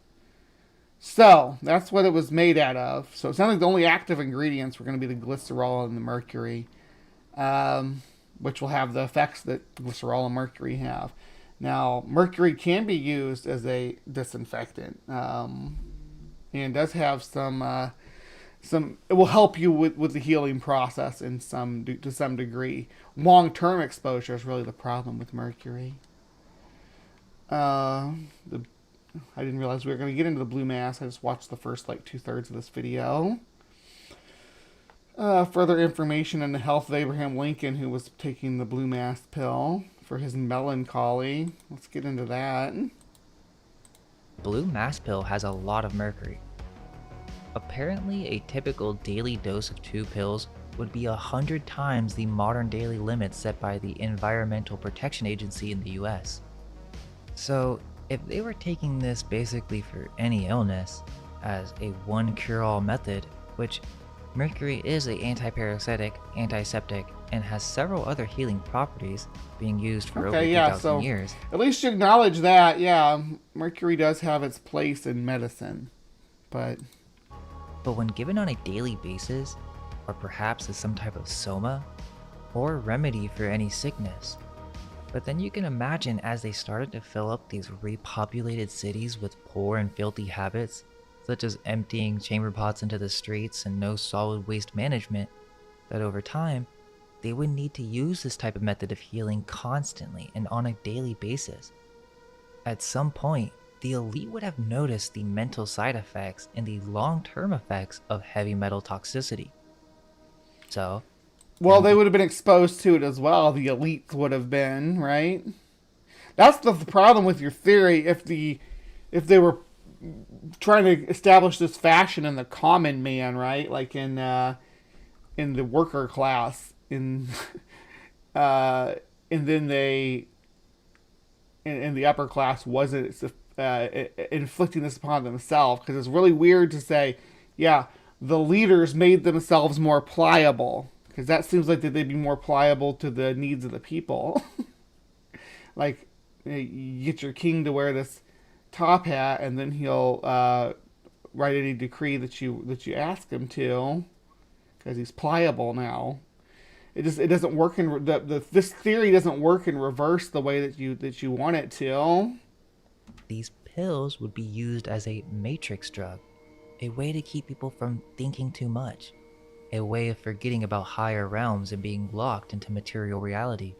So that's what it was made out of. So it sounds like the only active ingredients were going to be the glycerol and the mercury, which will have the effects that glycerol and mercury have. Now, mercury can be used as a disinfectant, and does have some. It will help you with the healing process to some degree. Long-term exposure is really the problem with mercury. I didn't realize we were going to get into the blue mass. I just watched the first 2/3 of this video. Further information on the health of Abraham Lincoln, who was taking the blue mass pill for his melancholy. Let's get into that. blue mass pill has a lot of mercury. Apparently, a typical daily dose of 2 pills would be 100 times the modern daily limit set by the Environmental Protection Agency in the US. So, if they were taking this basically for any illness, as a one cure-all method, which mercury is an antiparasitic, antiseptic, and has several other healing properties, being used for over 2,000 years. At least you acknowledge that, yeah, mercury does have its place in medicine, but when given on a daily basis, or perhaps as some type of soma, or remedy for any sickness. But then you can imagine as they started to fill up these repopulated cities with poor and filthy habits, such as emptying chamber pots into the streets and no solid waste management, that over time, they would need to use this type of method of healing constantly and on a daily basis. At some point, the elite would have noticed the mental side effects and the long-term effects of heavy metal toxicity. So, well, they would have been exposed to it as well. The elites would have been, right? That's the problem with your theory. If they were trying to establish this fashion in the common man, right? Like in the worker class, and then they in the upper class wasn't inflicting this upon themselves, because it's really weird to say, yeah, the leaders made themselves more pliable, because that seems like that they'd be more pliable to the needs of the people. Like, you get your king to wear this top hat, and then he'll write any decree that you ask him to, because he's pliable now. It doesn't work in this theory doesn't work in reverse the way that you want it to. These pills would be used as a matrix drug, a way to keep people from thinking too much, a way of forgetting about higher realms and being locked into material reality,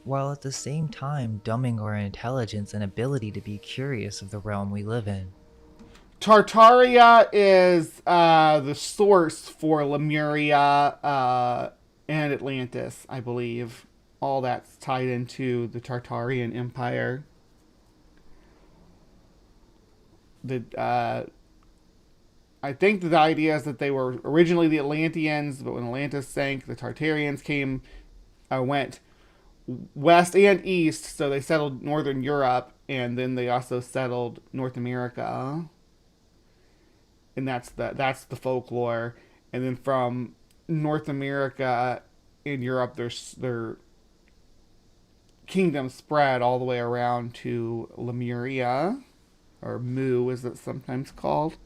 while at the same time dumbing our intelligence and ability to be curious of the realm we live in. Tartaria is the source for Lemuria and Atlantis, I believe. All that's tied into the Tartarian Empire. I think the idea is that they were originally the Atlanteans, but when Atlantis sank, the Tartarians went west and east, so they settled northern Europe, and then they also settled North America. And that's the folklore. And then from North America and Europe, their kingdom spread all the way around to Lemuria, or Mu as it's sometimes called.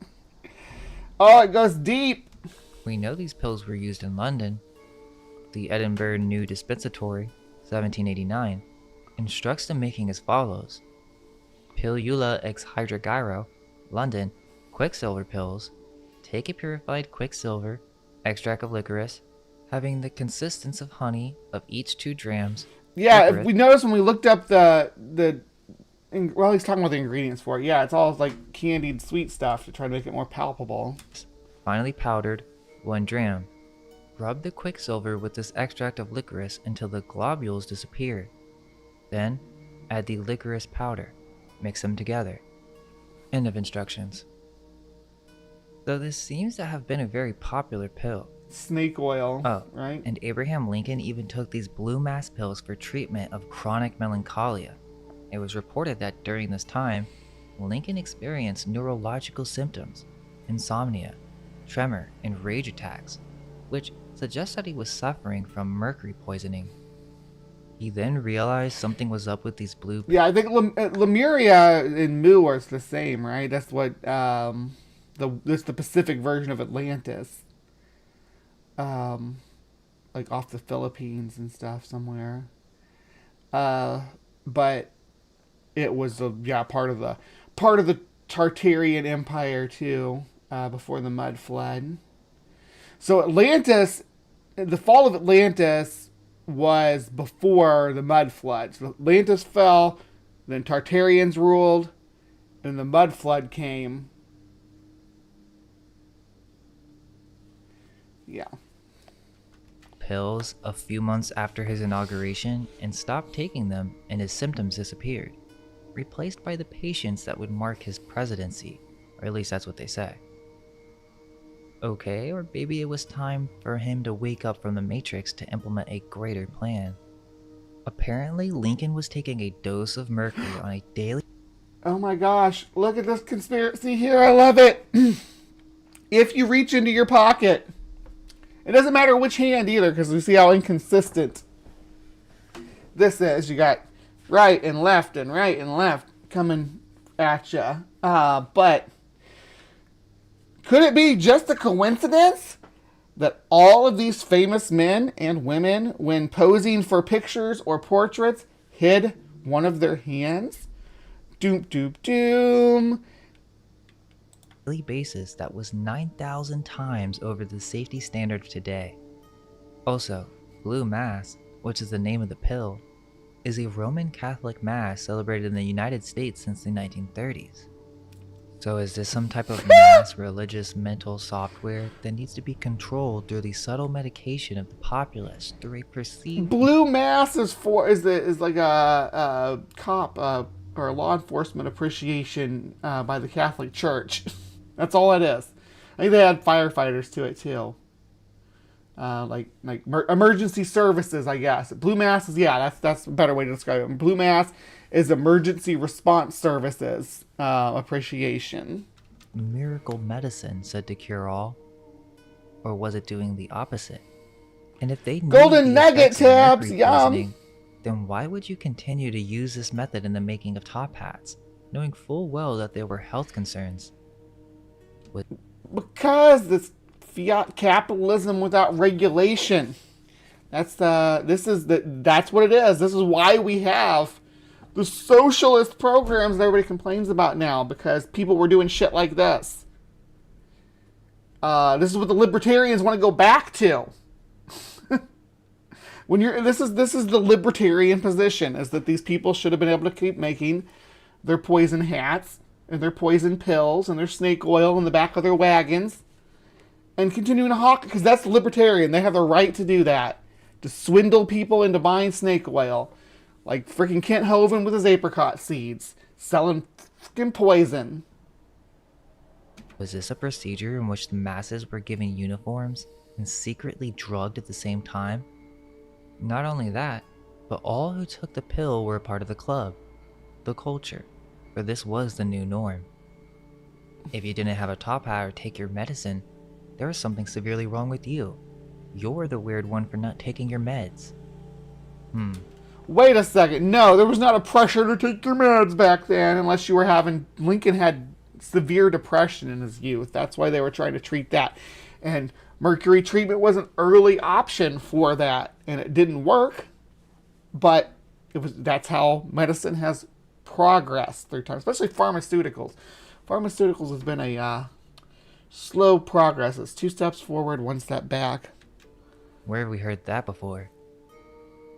Oh, it goes deep! We know these pills were used in London. The Edinburgh New Dispensatory, 1789, instructs the making as follows. Pilula ex hydrogyro, London, quicksilver pills. Take a purified quicksilver, extract of licorice, having the consistence of honey of each 2 drams. Yeah, licorice. we noticed when we looked up well, he's talking about the ingredients for it. Yeah, it's all like candied sweet stuff to try to make it more palpable. Finely powdered, 1 dram. Rub the quicksilver with this extract of licorice until the globules disappear. Then, add the licorice powder. Mix them together. End of instructions. Though this seems to have been a very popular pill. Snake oil, Oh, right? and Abraham Lincoln even took these blue mass pills for treatment of chronic melancholia. It was reported that during this time, Lincoln experienced neurological symptoms, insomnia, tremor, and rage attacks, which suggests that he was suffering from mercury poisoning. He then realized something was up with these blue pills. Yeah, I think Lemuria and Mu are the same, right? That's what that's the Pacific version of Atlantis. Like off the Philippines and stuff somewhere. But it was part of the Tartarian Empire too, before the mud flood. So Atlantis, the fall of Atlantis was before the mud flood. So Atlantis fell, then Tartarians ruled, and the mud flood came. Yeah. Pills a few months after his inauguration and stopped taking them, and his symptoms disappeared, replaced by the patience that would mark his presidency, or at least that's what they say. Okay, or maybe it was time for him to wake up from the Matrix to implement a greater plan. Apparently, Lincoln was taking a dose of mercury on a daily... Oh my gosh, look at this conspiracy here, I love it! If you reach into your pocket, it doesn't matter which hand either, because we see how inconsistent this is. You got right and left coming at you. But could it be just a coincidence that all of these famous men and women, when posing for pictures or portraits, hid one of their hands? Doom, doom, doom. daily basis that was 9,000 times over the safety standard today. Also, Blue Mass, which is the name of the pill, is a Roman Catholic Mass celebrated in the United States since the 1930s. So is this some type of mass religious mental software that needs to be controlled through the subtle medication of the populace through a perceived... Blue Mass is like a cop or a law enforcement appreciation by the Catholic Church. That's all it is. I think they add firefighters to it too. Like emergency services, I guess. Blue Mass is, that's a better way to describe it. Blue Mass is emergency response services appreciation. Miracle medicine said to cure all? Or was it doing the opposite? And if they knew Golden the nugget effects of tabs, mercury yum! poisoning, then why would you continue to use this method in the making of top hats, knowing full well that there were health concerns? Because this fiat capitalism without regulation. That's what it is. This is why we have the socialist programs that everybody complains about now, because people were doing shit like this. This is what the libertarians want to go back to. This is the libertarian position, is that these people should have been able to keep making their poison hats and their poison pills and their snake oil in the back of their wagons and continuing to hawk, because that's libertarian. They have the right to do that, to swindle people into buying snake oil, like freaking Kent Hovind with his apricot seeds, selling freaking poison. Was this a procedure in which the masses were given uniforms and secretly drugged at the same time? Not only that, but all who took the pill were a part of the club, the culture, for this was the new norm. If you didn't have a top hat or take your medicine, there is something severely wrong with you. You're the weird one for not taking your meds. Wait a second. No, there was not a pressure to take your meds back then unless you were having... Lincoln had severe depression in his youth. That's why they were trying to treat that. And mercury treatment was an early option for that. And it didn't work. But that's how medicine has progressed through time, especially pharmaceuticals. Pharmaceuticals has been a slow progress. It's 2 steps forward, 1 step back. Where have we heard that before?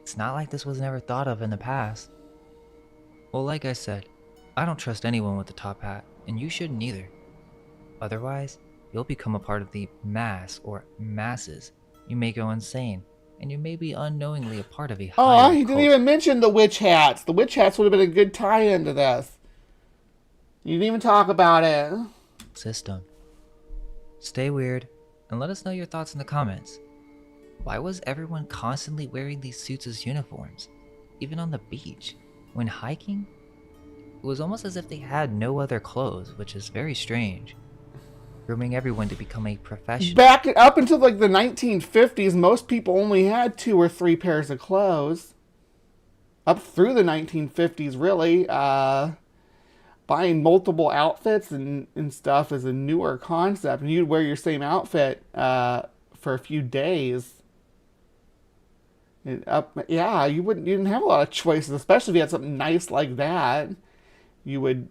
It's not like this was never thought of in the past. Well, like I said, I don't trust anyone with a top hat, and you shouldn't either. Otherwise, you'll become a part of the mass or masses. You may go insane, and you may be unknowingly a part of a higher he didn't cult. even mention the witch hats. The witch hats would have been a good tie-in to this. You didn't even talk about it. System. Stay weird, and let us know your thoughts in the comments. Why was everyone constantly wearing these suits as uniforms? Even on the beach? When hiking? It was almost as if they had no other clothes, which is very strange. Grooming everyone to become a professional. Back up until like the 1950s, most people only had 2 or 3 pairs of clothes. Up through the 1950s, really. Buying multiple outfits and stuff is a newer concept. And you'd wear your same outfit for a few days. You didn't have a lot of choices, especially if you had something nice like that. You would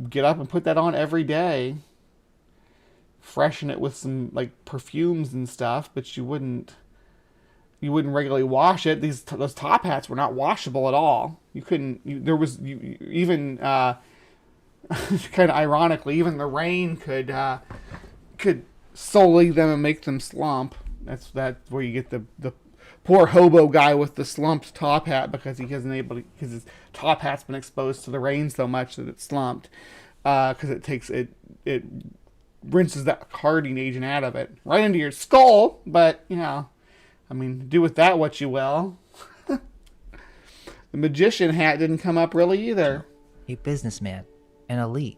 get up and put that on every day, freshen it with some like perfumes and stuff, but you wouldn't regularly wash it. Those top hats were not washable at all. You couldn't. Even kind of ironically, even the rain could sully them and make them slump. That's where you get the poor hobo guy with the slumped top hat because because his top hat's been exposed to the rain so much that it's slumped. Because it rinses that hardening agent out of it right into your skull. But do with that what you will. The magician hat didn't come up really either. A businessman, an elite,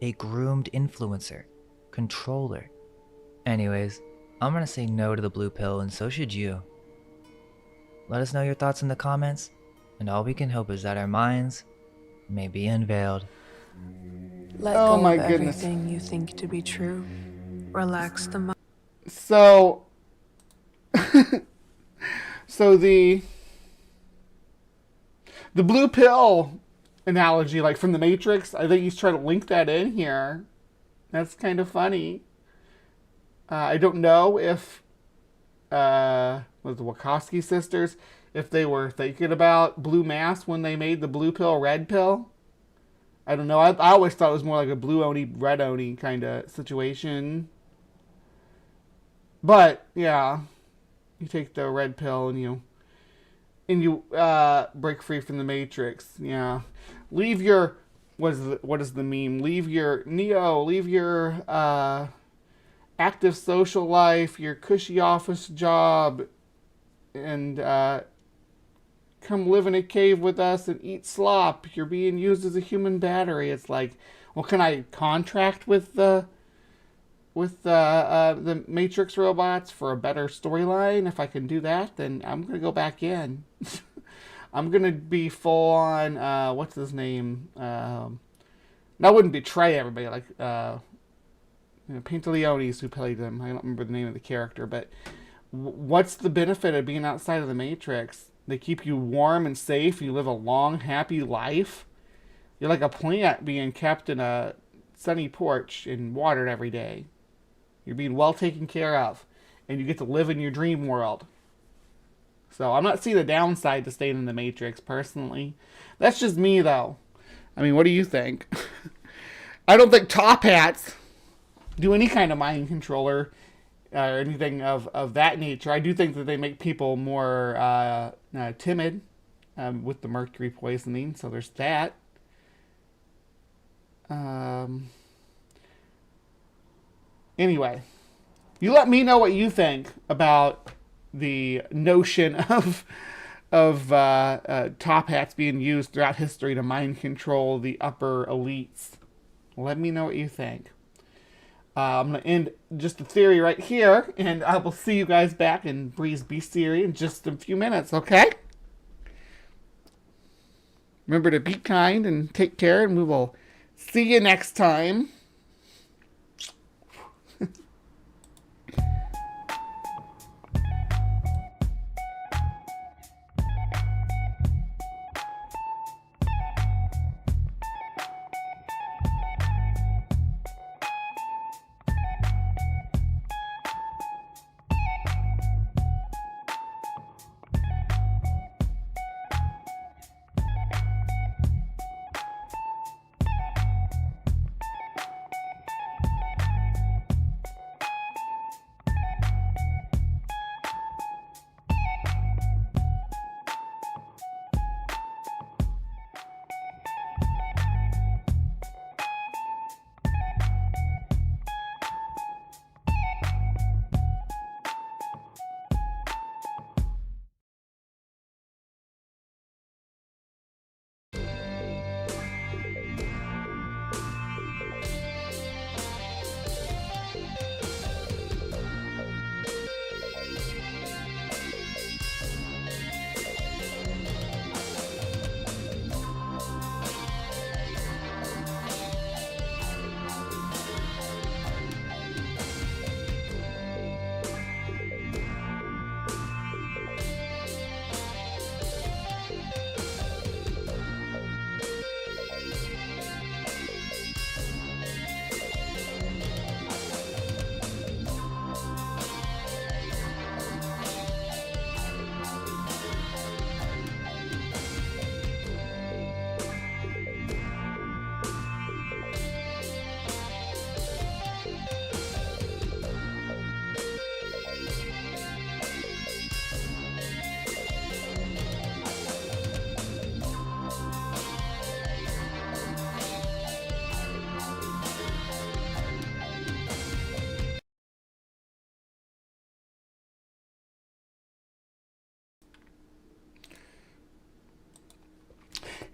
a groomed influencer, controller. Anyways, I'm gonna say no to the blue pill, and so should you. Let us know your thoughts in the comments, and all we can hope is that our minds may be unveiled. Let go of everything you think to be true. Relax the mind. So the blue pill analogy, like from the Matrix, I think he's trying to link that in here. That's kind of funny. I don't know if was the Wachowski sisters, if they were thinking about blue mass when they made the blue pill, red pill. I don't know. I always thought it was more like a blue oni, red oni kind of situation. But yeah, you take the red pill and you break free from the Matrix. Yeah, leave your what is the meme? Leave your active social life, your cushy office job, and come live in a cave with us and eat slop. You're being used as a human battery. It's like, well, can I contract with the Matrix robots for a better storyline? If I can do that, then I'm gonna go back in. I'm gonna be full on what's his name? And I wouldn't betray everybody like Pantaleones, who played him. I don't remember the name of the character, but what's the benefit of being outside of the Matrix? They keep you warm and safe. You live a long, happy life. You're like a plant being kept in a sunny porch and watered every day. You're being well taken care of, and you get to live in your dream world. So I'm not seeing the downside to staying in the Matrix, personally. That's just me, though. I mean, what do you think? I don't think top hats do any kind of mind controller or anything of that nature. I do think that they make people more timid with the mercury poisoning, so there's that. Anyway, you let me know what you think about the notion of top hats being used throughout history to mind control the upper elites. Let me know what you think. I'm going to end just the theory right here, and I will see you guys back in Bree's Beast Theory in just a few minutes, okay? Remember to be kind and take care, and we will see you next time.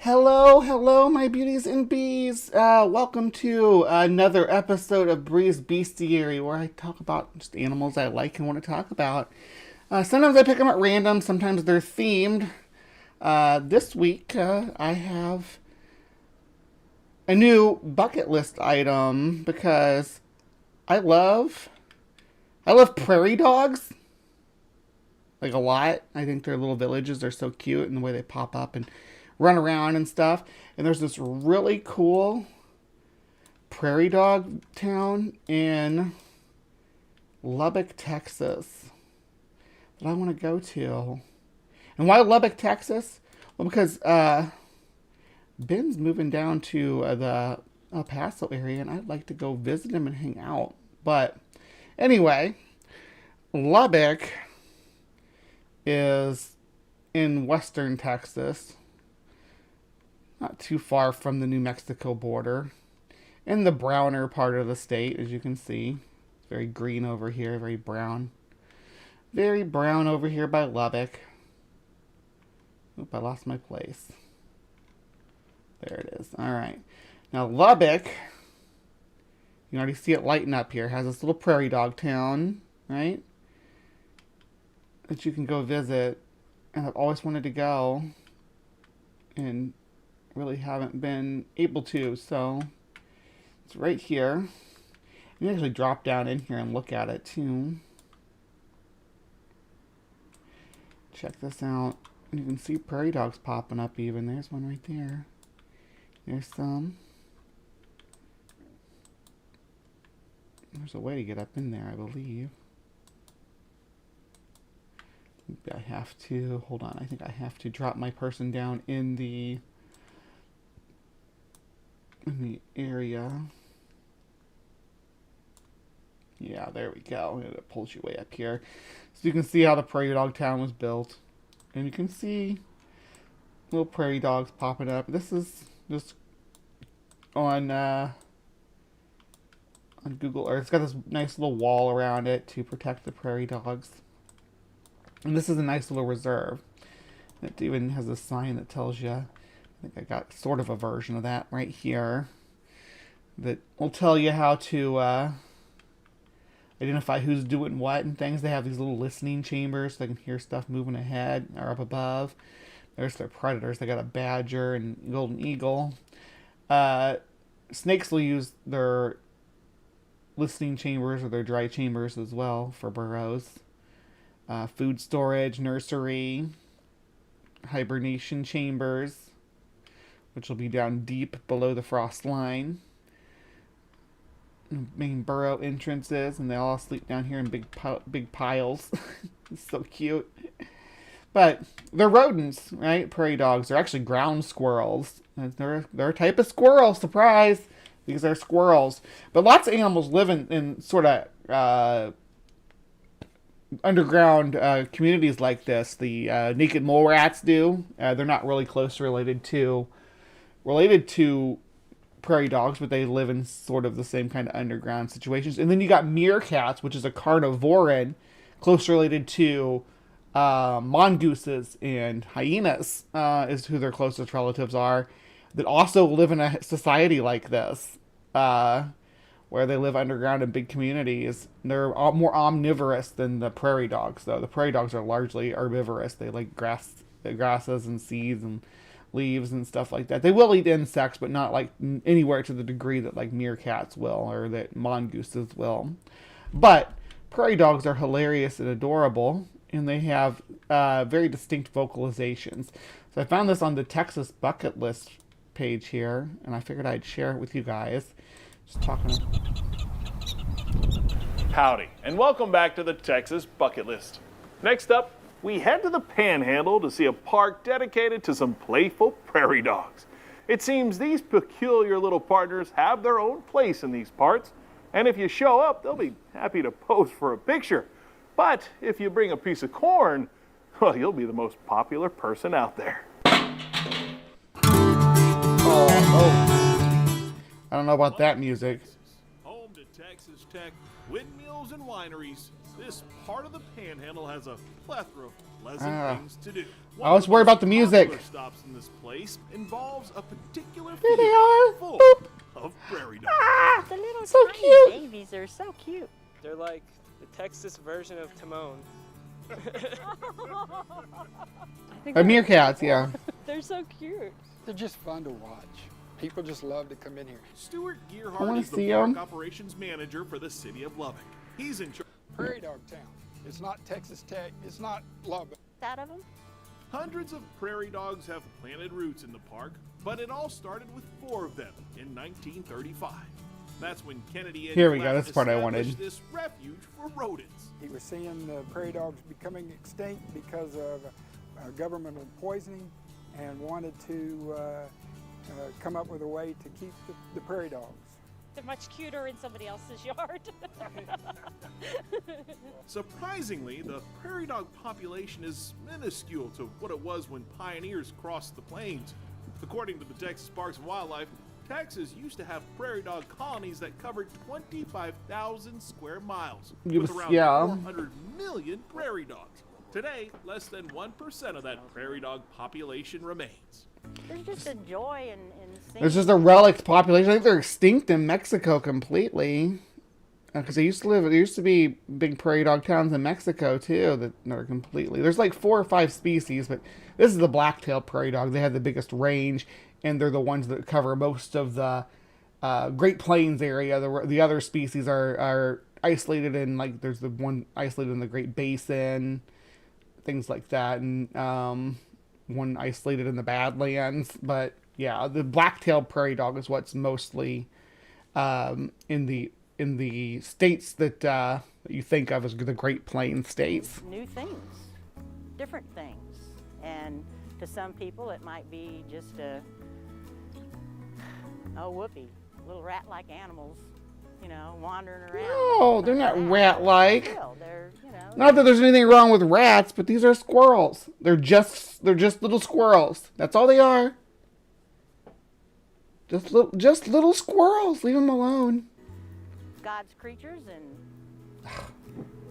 Hello, hello, my beauties and bees. Welcome to another episode of Bree's Bestiary, where I talk about just animals I like and want to talk about. Sometimes I pick them at random, sometimes they're themed. This week, I have a new bucket list item because I love prairie dogs. Like a lot. I think their little villages are so cute and the way they pop up and run around and stuff. And there's this really cool prairie dog town in Lubbock, Texas that I want to go to. And why Lubbock, Texas? Well, because Ben's moving down to the El Paso area, and I'd like to go visit him and hang out. But anyway, Lubbock is in western Texas, not too far from the New Mexico border, in the browner part of the state, as you can see. It's very green over here, very brown. Very brown over here by Lubbock. Oop, I lost my place. There it is. All right. Now, Lubbock, you can already see it lighting up here, has this little prairie dog town, right? That you can go visit. And I've always wanted to go. And really haven't been able to. So, it's right here. You can actually drop down in here and look at it, too. Check this out. And you can see prairie dogs popping up even. There's one right there. There's some. There's a way to get up in there, I believe. I have to, hold on, I think I have to drop my person down in the area. Yeah, there we go. It pulls you way up here. So you can see how the prairie dog town was built. And you can see little prairie dogs popping up. This is just on Google Earth. It's got this nice little wall around it to protect the prairie dogs. And this is a nice little reserve. It even has a sign that tells you, I think I got sort of a version of that right here, that will tell you how to identify who's doing what and things. They have these little listening chambers so they can hear stuff moving ahead or up above. There's their predators. They got a badger and golden eagle. Snakes will use their listening chambers or their dry chambers as well for burrows. Food storage, nursery, hibernation chambers, which will be down deep below the frost line. Main burrow entrances, and they all sleep down here in big piles. It's so cute. But they're rodents, right? Prairie dogs. They're actually ground squirrels. They're a type of squirrel. Surprise! These are squirrels. But lots of animals live in sort of underground communities like this. The naked mole rats do. They're not really close related to prairie dogs, but they live in sort of the same kind of underground situations. And then you got meerkats, which is a carnivoran, close related to mongooses and hyenas, is who their closest relatives are, that also live in a society like this, where they live underground in big communities. They're more omnivorous than the prairie dogs, though. The prairie dogs are largely herbivorous. They like grasses and seeds and leaves and stuff like that. They will eat insects, but not like anywhere to the degree that like meerkats will or that mongooses will. But prairie dogs are hilarious and adorable, and they have very distinct vocalizations. So I found this on the Texas bucket list page here, and I figured I'd share it with you guys. Just talking. Howdy, and welcome back to the Texas bucket list. Next up, we head to the Panhandle to see a park dedicated to some playful prairie dogs. It seems these peculiar little partners have their own place in these parts, and if you show up, they'll be happy to pose for a picture. But if you bring a piece of corn, well, you'll be the most popular person out there. I don't know about that music. Home to Texas Tech, windmills and wineries, this part of the Panhandle has a plethora of pleasant things to do. I was worried about the music. Stops in this place involves a particular There they are. full Boop. of prairie dogs. The little So tiny cute. babies are so cute. They're like the Texas version of Timon. Meerkats, yeah. They're so cute. They're just fun to watch. People just love to come in here. Stuart I Gearhart wanna is the see park 'em. operations manager for the city of Lubbock. He's in charge. Prairie Dog Town. It's not Texas Tech. It's not Lubbock. Out of them? Hundreds of prairie dogs have planted roots in the park, but it all started with 4 of them in 1935. That's when Kennedy and Here we go, Clement that's the part I wanted. established this refuge for rodents. He was seeing the prairie dogs becoming extinct because of governmental poisoning and wanted to come up with a way to keep the prairie dogs. They're much cuter in somebody else's yard. Surprisingly, the prairie dog population is minuscule to what it was when pioneers crossed the plains. According to the Texas Parks and Wildlife, Texas used to have prairie dog colonies that covered 25,000 square miles, with around 400 million prairie dogs. Today, less than 1% of that prairie dog population remains. There's just a joy in seeing. There's just a relic population. I think they're extinct in Mexico completely. Because there used to be big prairie dog towns in Mexico too that are completely. There's like 4 or 5 species, but this is the black-tailed prairie dog. They have the biggest range, and they're the ones that cover most of the Great Plains area. The other species are isolated in, like, there's the one isolated in the Great Basin, things like that, and one isolated in the Badlands. But yeah, the black-tailed prairie dog is what's mostly in the states that you think of as the Great Plains states. New things, different things, and to some people it might be just whoopee, little rat-like animals, wandering around. No, they're not rat-like. Still, they're, Not that there's anything wrong with rats, but these are squirrels. They're just little squirrels. That's all they are. Just little squirrels. Leave them alone. God's creatures, and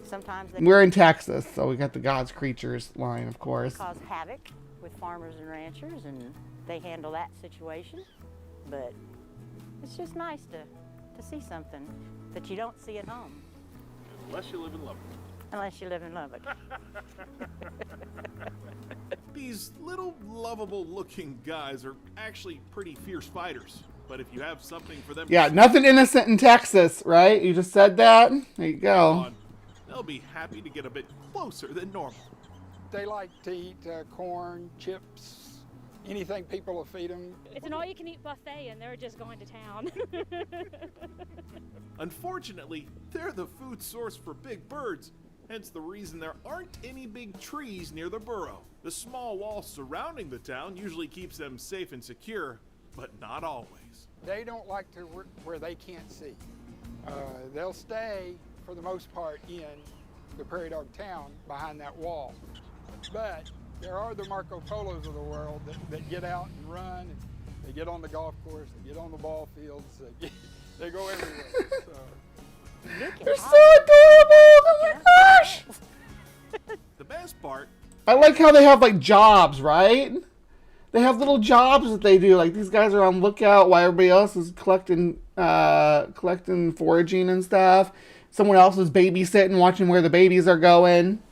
sometimes they We're in Texas, so we got the God's creatures line, of course. cause havoc with farmers and ranchers, and they handle that situation. But it's just nice to see something that you don't see at home. Unless you live in Lubbock. Unless you live in Lubbock. These little lovable looking guys are actually pretty fierce fighters. But if you have something for them Yeah, nothing innocent in Texas, right? You just said that. There you go. they'll be happy to get a bit closer than normal. They like to eat corn, chips, anything people will feed them. It's an all-you-can-eat buffet, and they're just going to town. Unfortunately, they're the food source for big birds, hence the reason there aren't any big trees near the burrow. The small wall surrounding the town usually keeps them safe and secure, but not always. They don't like to where they can't see. They'll stay, for the most part, in the prairie dog town behind that wall. But there are the Marco Polos of the world that get out and run, and they get on the golf course, they get on the ball fields, they go everywhere. So. They're so adorable! Oh my gosh! The best part, I like how they have like jobs, right? They have little jobs that they do. Like these guys are on lookout while everybody else is collecting foraging and stuff. Someone else is babysitting, watching where the babies are going.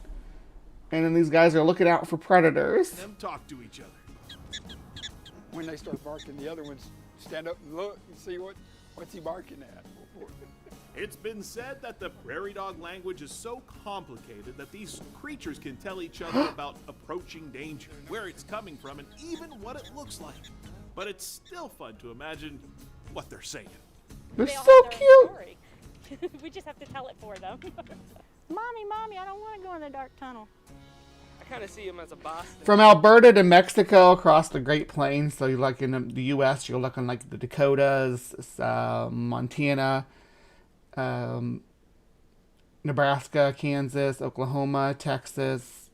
And then these guys are looking out for predators. them talk to each other. When they start barking, the other ones stand up and look and see what's he barking at. It's been said that the prairie dog language is so complicated that these creatures can tell each other about approaching danger, where it's coming from, and even what it looks like. But it's still fun to imagine what they're saying. They're so cute. We just have to tell it for them. Mommy, I don't want to go in the dark tunnel. I kind of see him as a boss. From Alberta to Mexico across the Great Plains. So you like in the U.S., you're looking like the Dakotas, Montana, Nebraska, Kansas, Oklahoma, Texas,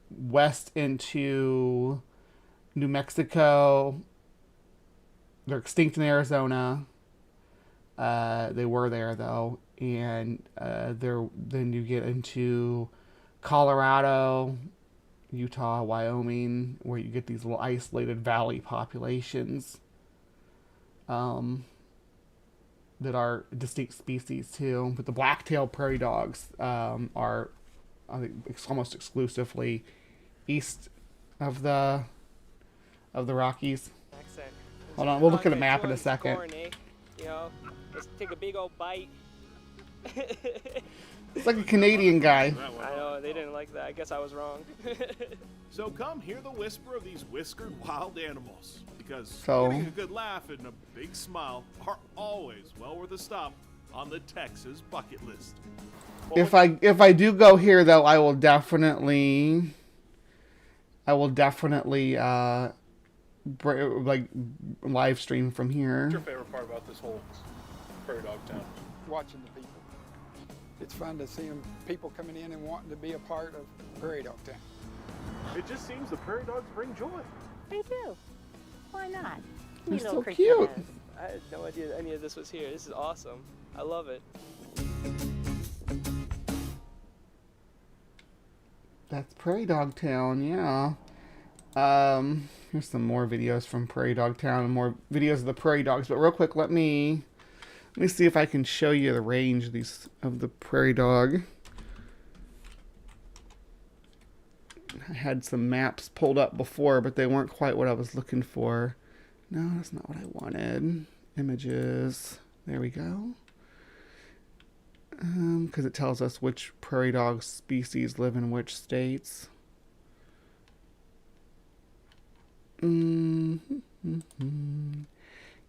west into New Mexico. They're extinct in Arizona. They were there though, and then you get into Colorado, Utah, Wyoming, where you get these little isolated valley populations. That are distinct species too, but the black-tailed prairie dogs are, I think, almost exclusively east of the Rockies. Accent. Hold on, we'll look at a map in a second. Corn, eh? You know, let's take a big old bite. It's like a Canadian guy. I know, they didn't like that. I guess I was wrong. So come hear the whisper of these whiskered wild animals, because getting a good laugh and a big smile are always well worth a stop on the Texas bucket list. If I do go here though, I will definitely like live stream from here. What's your favorite part about this whole prairie dog town? Watching the people. It's fun to see people coming in and wanting to be a part of prairie dog town. It just seems the prairie dogs bring joy. They do. Why not? They're You little so cute. I had no idea any of this was here. This is awesome. I love it. That's Prairie Dog Town, yeah. Here's some more videos from Prairie Dog Town and more videos of the prairie dogs. But real quick, let me see if I can show you the range of the prairie dog. I had some maps pulled up before, but they weren't quite what I was looking for. No, that's not what I wanted. Images. There we go. Because it tells us which prairie dog species live in which states. Give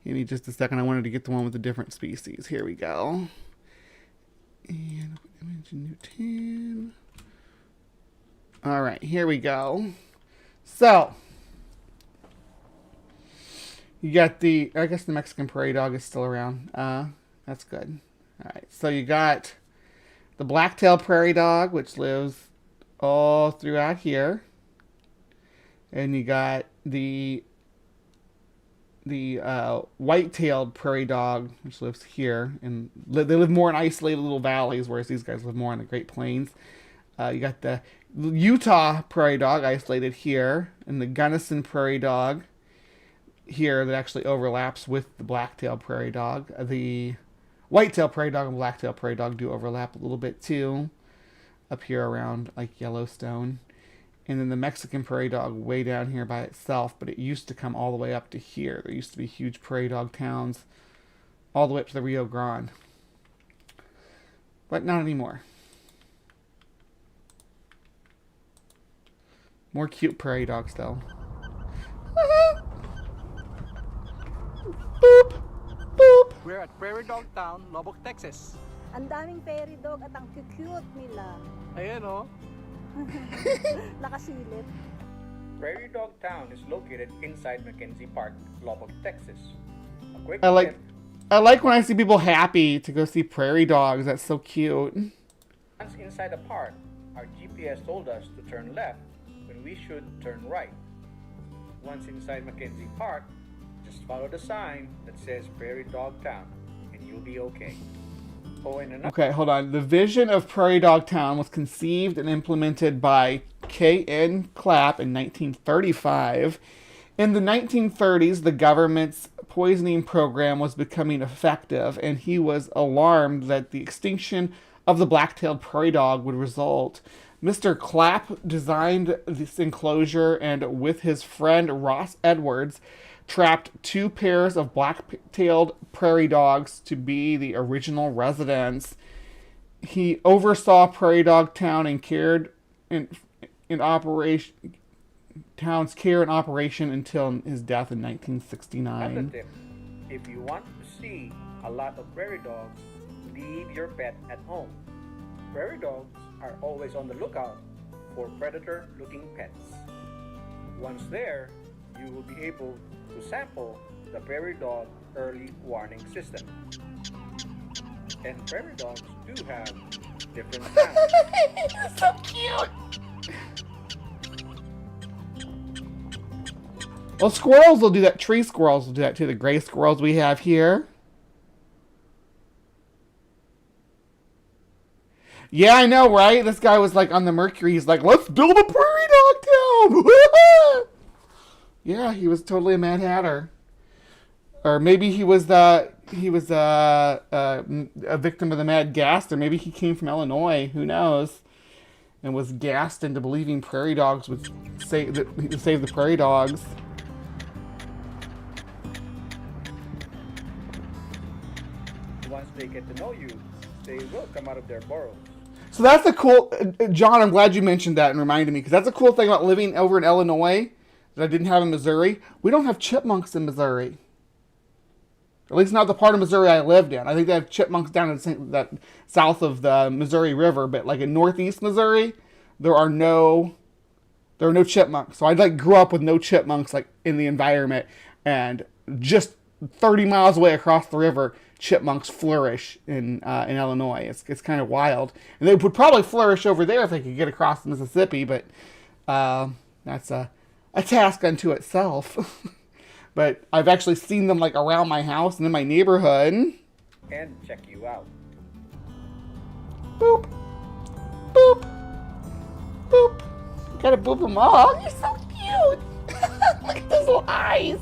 me just a second. I wanted to get the one with the different species. Here we go. And image new tab. All right, here we go. So you got I guess the Mexican prairie dog is still around. That's good. All right, so you got the black-tailed prairie dog, which lives all throughout here. And you got the white-tailed prairie dog, which lives here. And they live more in isolated little valleys, whereas these guys live more on the Great Plains. You got the Utah prairie dog isolated here, and the Gunnison prairie dog here that actually overlaps with the black-tailed prairie dog. The White-tailed prairie dog and black-tailed prairie dog do overlap a little bit too, up here around like Yellowstone. And then the Mexican prairie dog way down here by itself, but it used to come all the way up to here. There used to be huge prairie dog towns all the way up to the Rio Grande. But not anymore. More cute prairie dogs though. Boop! Boop! We're at Prairie Dog Town, Lubbock, Texas. Ang daming fairy dog at ang cute nila. Ayan oh. Nakasilip. Prairie Dog Town is located inside Mackenzie Park, Lubbock, Texas. A quick I like when I see people happy to go see prairie dogs. That's so cute. Once inside the park, our GPS told us to turn left when we should turn right. Once inside Mackenzie Park, just follow the sign that says Prairie Dog Town and you'll be okay. Okay, hold on. The vision of Prairie Dog Town was conceived and implemented by K.N. Clapp in 1935. In the 1930s, the government's poisoning program was becoming effective, and he was alarmed that the extinction of the black-tailed prairie dog would result. Mr. Clapp designed this enclosure, and with his friend Ross Edwards, trapped 2 pairs of black-tailed prairie dogs to be the original residents. He oversaw Prairie Dog Town and cared in operation. Town's care and operation until his death in 1969. Another tip: if you want to see a lot of prairie dogs, leave your pet at home. Prairie dogs are always on the lookout for predator-looking pets. Once there, you will be able to sample the prairie dog early warning system. And prairie dogs do have different sounds. So cute! Well, squirrels will do that. Tree squirrels will do that too. The gray squirrels we have here. Yeah, I know, right? This guy was like on the Mercury. He's like, let's build a prairie dog town. Yeah, he was totally a Mad Hatter. Or maybe he was a victim of the Mad Gas, or maybe he came from Illinois. Who knows? And was gassed into believing prairie dogs would save the prairie dogs. Once they get to know you, they will come out of their burrows. So that's a cool... John, I'm glad you mentioned that and reminded me, because that's a cool thing about living over in Illinois that I didn't have in Missouri. We don't have chipmunks in Missouri. At least not the part of Missouri I lived in. I think they have chipmunks down in that south of the Missouri River, but like in northeast Missouri, there are no chipmunks. So I grew up with no chipmunks like in the environment, and just 30 miles away across the river, chipmunks flourish in Illinois. It's kind of wild, and they would probably flourish over there if they could get across the Mississippi, but that's a task unto itself. But I've actually seen them like around my house and in my neighborhood. And check you out. Boop. Boop. Boop. Gotta boop them all. You're so cute. Look at those little eyes.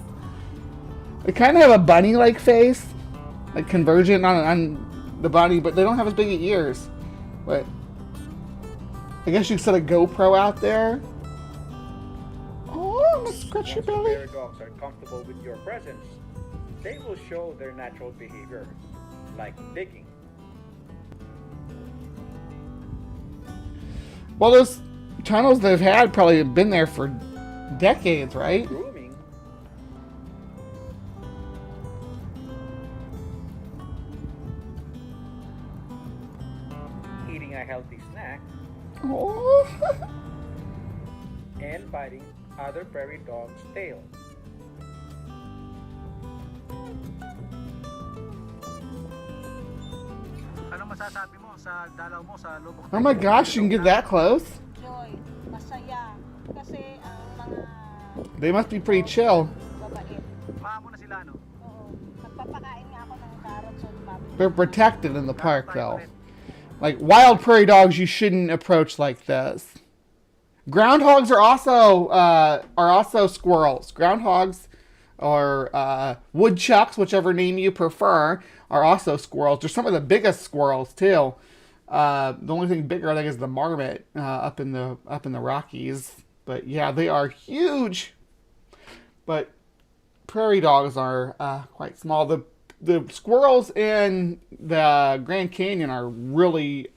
They kind of have a bunny-like face. Like convergent on the body, but they don't have as big ears. But I guess you could set a GoPro out there. Oh, I'm gonna scratch your belly. Once dogs are comfortable with your presence, they will show their natural behavior, like digging. Well, those tunnels they've had probably have been there for decades, right? Grooming. Eating a healthy snack. Oh. And biting other prairie dog's tail. Oh my gosh, you can get that close? Joy, masaya. Kasi ang mga They must be pretty chill. babait. Oo. Nagpapakain nga ako ng carrots o lumapit. They're protected in the park, though. Like, wild prairie dogs you shouldn't approach like this. Groundhogs are also squirrels. Groundhogs or woodchucks, whichever name you prefer, are also squirrels. They're some of the biggest squirrels too. The only thing bigger, I think, is the marmot up in the Rockies. But yeah, they are huge. But prairie dogs are quite small. The squirrels in the Grand Canyon are really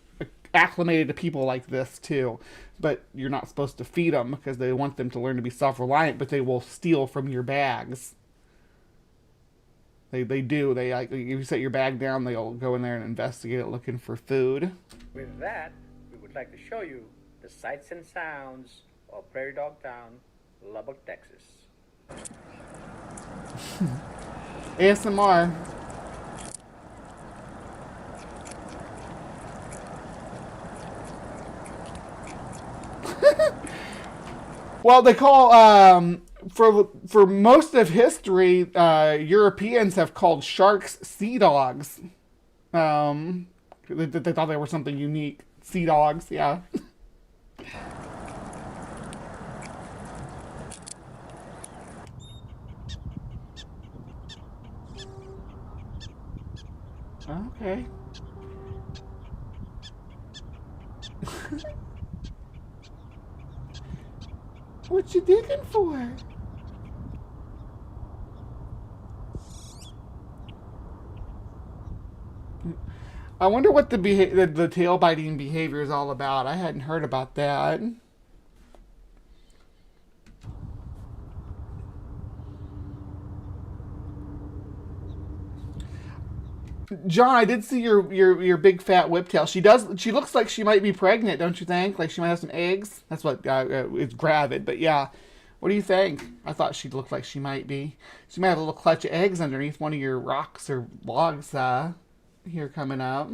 acclimated to people like this too. But you're not supposed to feed them because they want them to learn to be self-reliant, but they will steal from your bags. They do. They like, if you set your bag down, they'll go in there and investigate it looking for food. With that, we would like to show you the sights and sounds of Prairie Dog Town, Lubbock, Texas. ASMR. Well, they call for most of history, Europeans have called sharks sea dogs. They thought they were something unique. Sea dogs, yeah. Okay. What you digging for? I wonder what the tail biting behavior is all about. I hadn't heard about that. John, I did see your big fat whiptail. She looks like she might be pregnant, don't you think? Like she might have some eggs. That's what it's gravid, but yeah. What do you think? I thought she looked like she might be. She might have a little clutch of eggs underneath one of your rocks or logs here coming up.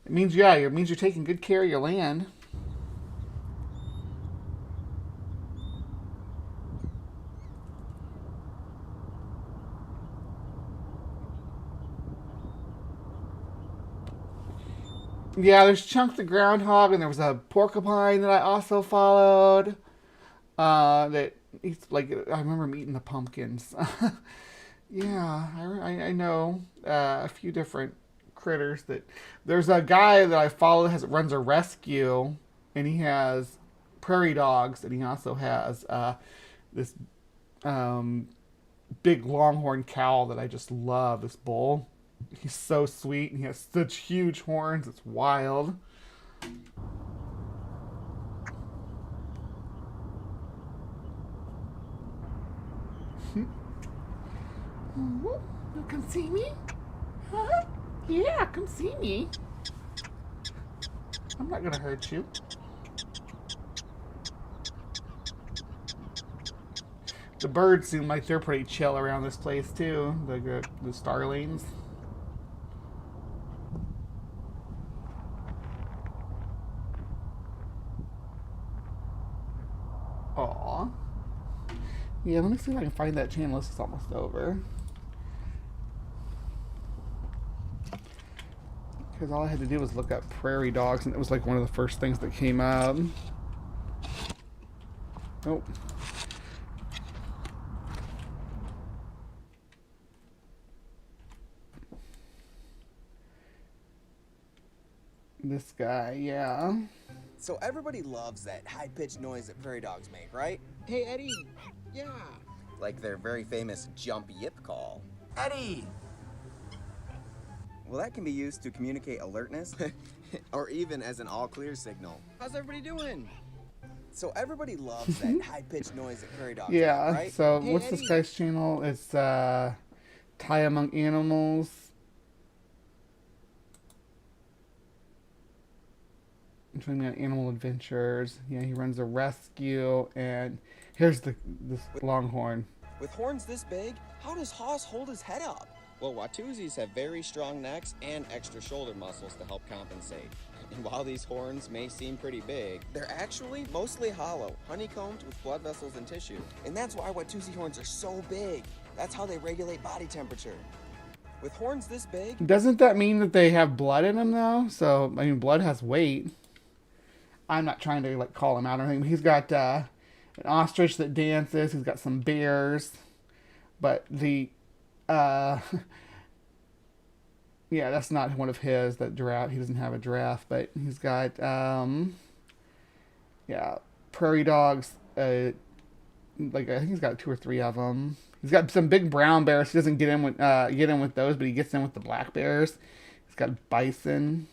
It means you're taking good care of your land. Yeah, there's Chunk the groundhog, and there was a porcupine that I also followed. That eats, like, I remember him eating the pumpkins. Yeah, I know a few different critters. There's a guy that I follow that runs a rescue, and he has prairie dogs, and he also has this big longhorn cow that I just love. This bull. He's so sweet, and he has such huge horns. It's wild. You come see me? Huh? Yeah, come see me. I'm not gonna hurt you. The birds seem like they're pretty chill around this place too. The starlings. Aw. Yeah, let me see if I can find that channel. This is almost over. Because all I had to do was look up prairie dogs, and it was like one of the first things that came up. Oh. This guy, yeah. So everybody loves that high-pitched noise that prairie dogs make, right? Hey, Eddie. Yeah. Like their very famous jump yip call. Eddie! Well, that can be used to communicate alertness or even as an all-clear signal. How's everybody doing? So everybody loves that high-pitched noise that prairie dogs make, right? So hey, what's Eddie. this guy's channel? It's Tie Among Animals. Joining me on animal adventures. Yeah, he runs a rescue, and here's this longhorn. With horns this big, how does Hoss hold his head up? Well, Watusis have very strong necks and extra shoulder muscles to help compensate. And while these horns may seem pretty big, they're actually mostly hollow, honeycombed with blood vessels and tissue. And that's why Watusi horns are so big. That's how they regulate body temperature. With horns this big... Doesn't that mean that they have blood in them, though? So, I mean, blood has weight. I'm not trying to, like, call him out or anything, but he's got an ostrich that dances. He's got some bears. But the, yeah, that's not one of his, that giraffe. He doesn't have a giraffe, but he's got, yeah, prairie dogs. Like, I think he's got 2 or 3 of them. He's got some big brown bears. He doesn't get in with those, but he gets in with the black bears. He's got bison.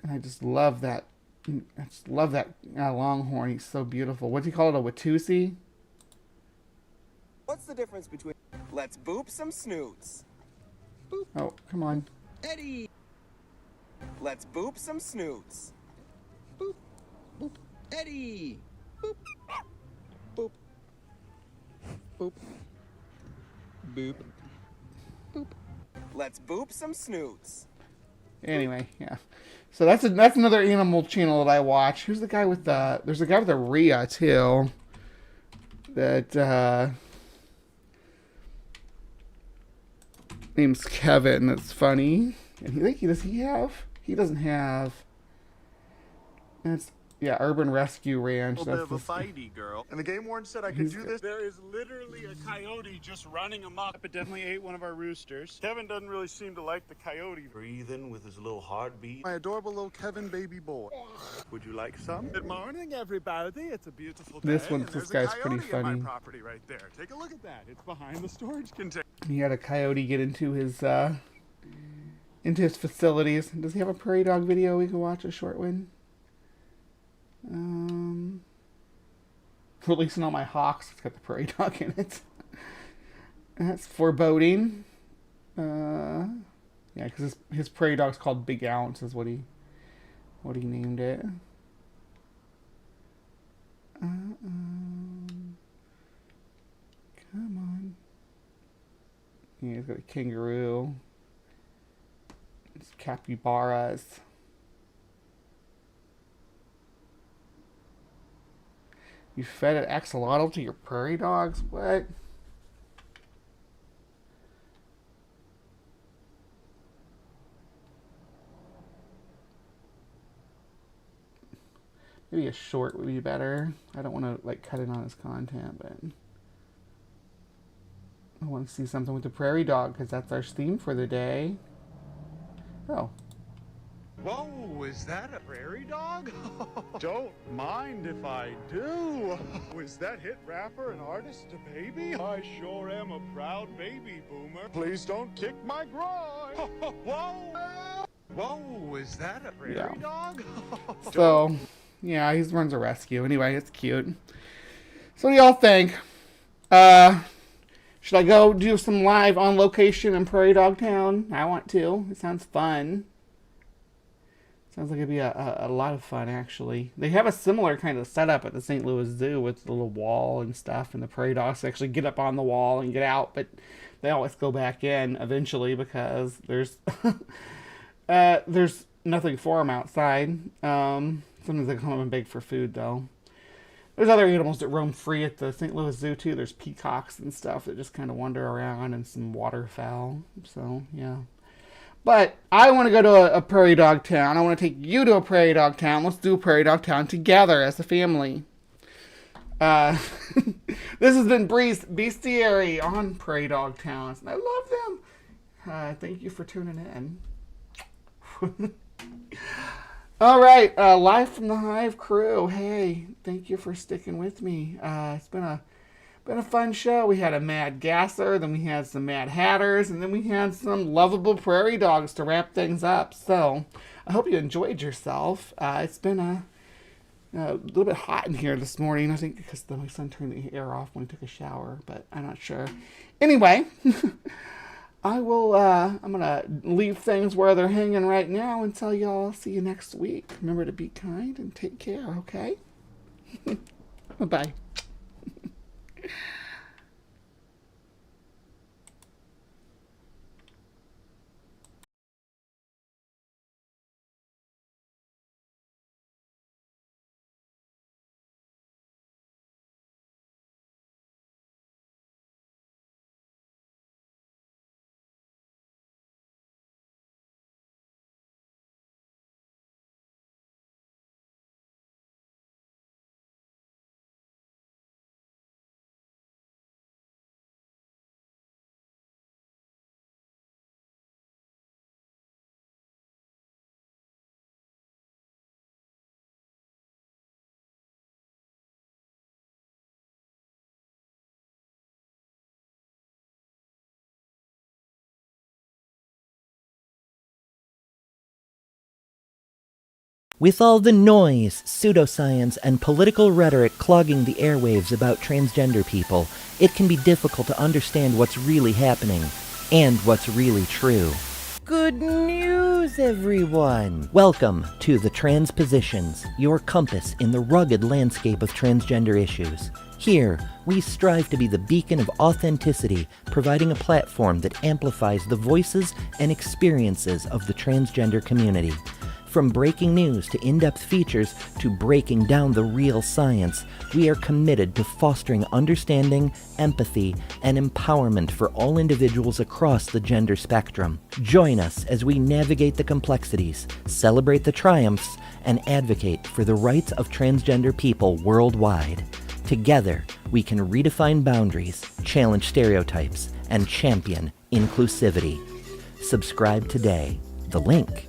And I just love that. I just love that longhorn. He's so beautiful. What's he call it? A Watusi? What's the difference between... Let's boop some snoots. Boop. Oh, come on. Eddie! Let's boop some snoots. Boop. Boop. Eddie! Boop. Boop. Boop. Boop. Boop. Let's boop some snoots. Anyway, yeah. So that's another animal channel that I watch. Who's the guy with the... There's a guy with a Rhea, too. That, name's Kevin. That's funny. And does he have... He doesn't have... That's... Yeah, Urban Rescue Ranch. A bit of a fighty girl. And the game warden said I could do this. There is literally a coyote just running amok. It definitely ate one of our roosters. Kevin doesn't really seem to like the coyote. Breathing with his little heartbeat. My adorable little Kevin baby boy. Would you like some? Good morning, everybody. It's a beautiful day. This guy's pretty funny. In my property right there. Take a look at that. It's behind the storage container. He had a coyote get into his facilities. Does he have a prairie dog video we can watch? A short one? Releasing all my hawks. It's got the prairie dog in it. That's foreboding. Yeah, because his prairie dog's called Big Ounce, is what he named it. Come on. Yeah, he's got a kangaroo. It's capybaras. You fed an axolotl to your prairie dogs? What? Maybe a short would be better. I don't want to like cut in on his content, but I want to see something with the prairie dog because that's our theme for the day. Oh. Whoa, is that a prairie dog? Don't mind if I do. Was that hit rapper and artist a baby? I sure am a proud baby boomer. Please don't kick my groin. Whoa! Whoa, is that a prairie dog? So, yeah, he runs a rescue. Anyway, it's cute. So what do y'all think? Should I go do some live on location in Prairie Dog Town? I want to. It sounds fun. Sounds like it'd be a lot of fun, actually. They have a similar kind of setup at the St. Louis Zoo with the little wall and stuff, and the prairie dogs actually get up on the wall and get out, but they always go back in eventually because there's nothing for them outside. Sometimes they come up and beg for food, though. There's other animals that roam free at the St. Louis Zoo, too. There's peacocks and stuff that just kind of wander around, and some waterfowl. So, yeah. But I want to go to a prairie dog town. I want to take you to a prairie dog town. Let's do a prairie dog town together as a family. This has been Bree's Bestiary on Prairie Dog Towns. I love them. Thank you for tuning in. All right, live from the Hive crew. Hey, thank you for sticking with me. It's been a fun show. We had a Mad Gasser, then we had some Mad Hatters, and then we had some lovable prairie dogs to wrap things up. So I hope you enjoyed yourself. It's been a little bit hot in here this morning, I think because my son turned the air off when he took a shower, but I'm not sure. Anyway, I'm going to leave things where they're hanging right now and tell y'all I'll see you next week. Remember to be kind and take care, okay? Bye-bye. With all the noise, pseudoscience, and political rhetoric clogging the airwaves about transgender people, it can be difficult to understand what's really happening and what's really true. Good news, everyone! Welcome to The Transpositions, your compass in the rugged landscape of transgender issues. Here, we strive to be the beacon of authenticity, providing a platform that amplifies the voices and experiences of the transgender community. From breaking news to in-depth features to breaking down the real science, we are committed to fostering understanding, empathy, and empowerment for all individuals across the gender spectrum. Join us as we navigate the complexities, celebrate the triumphs, and advocate for the rights of transgender people worldwide. Together, we can redefine boundaries, challenge stereotypes, and champion inclusivity. Subscribe today. The link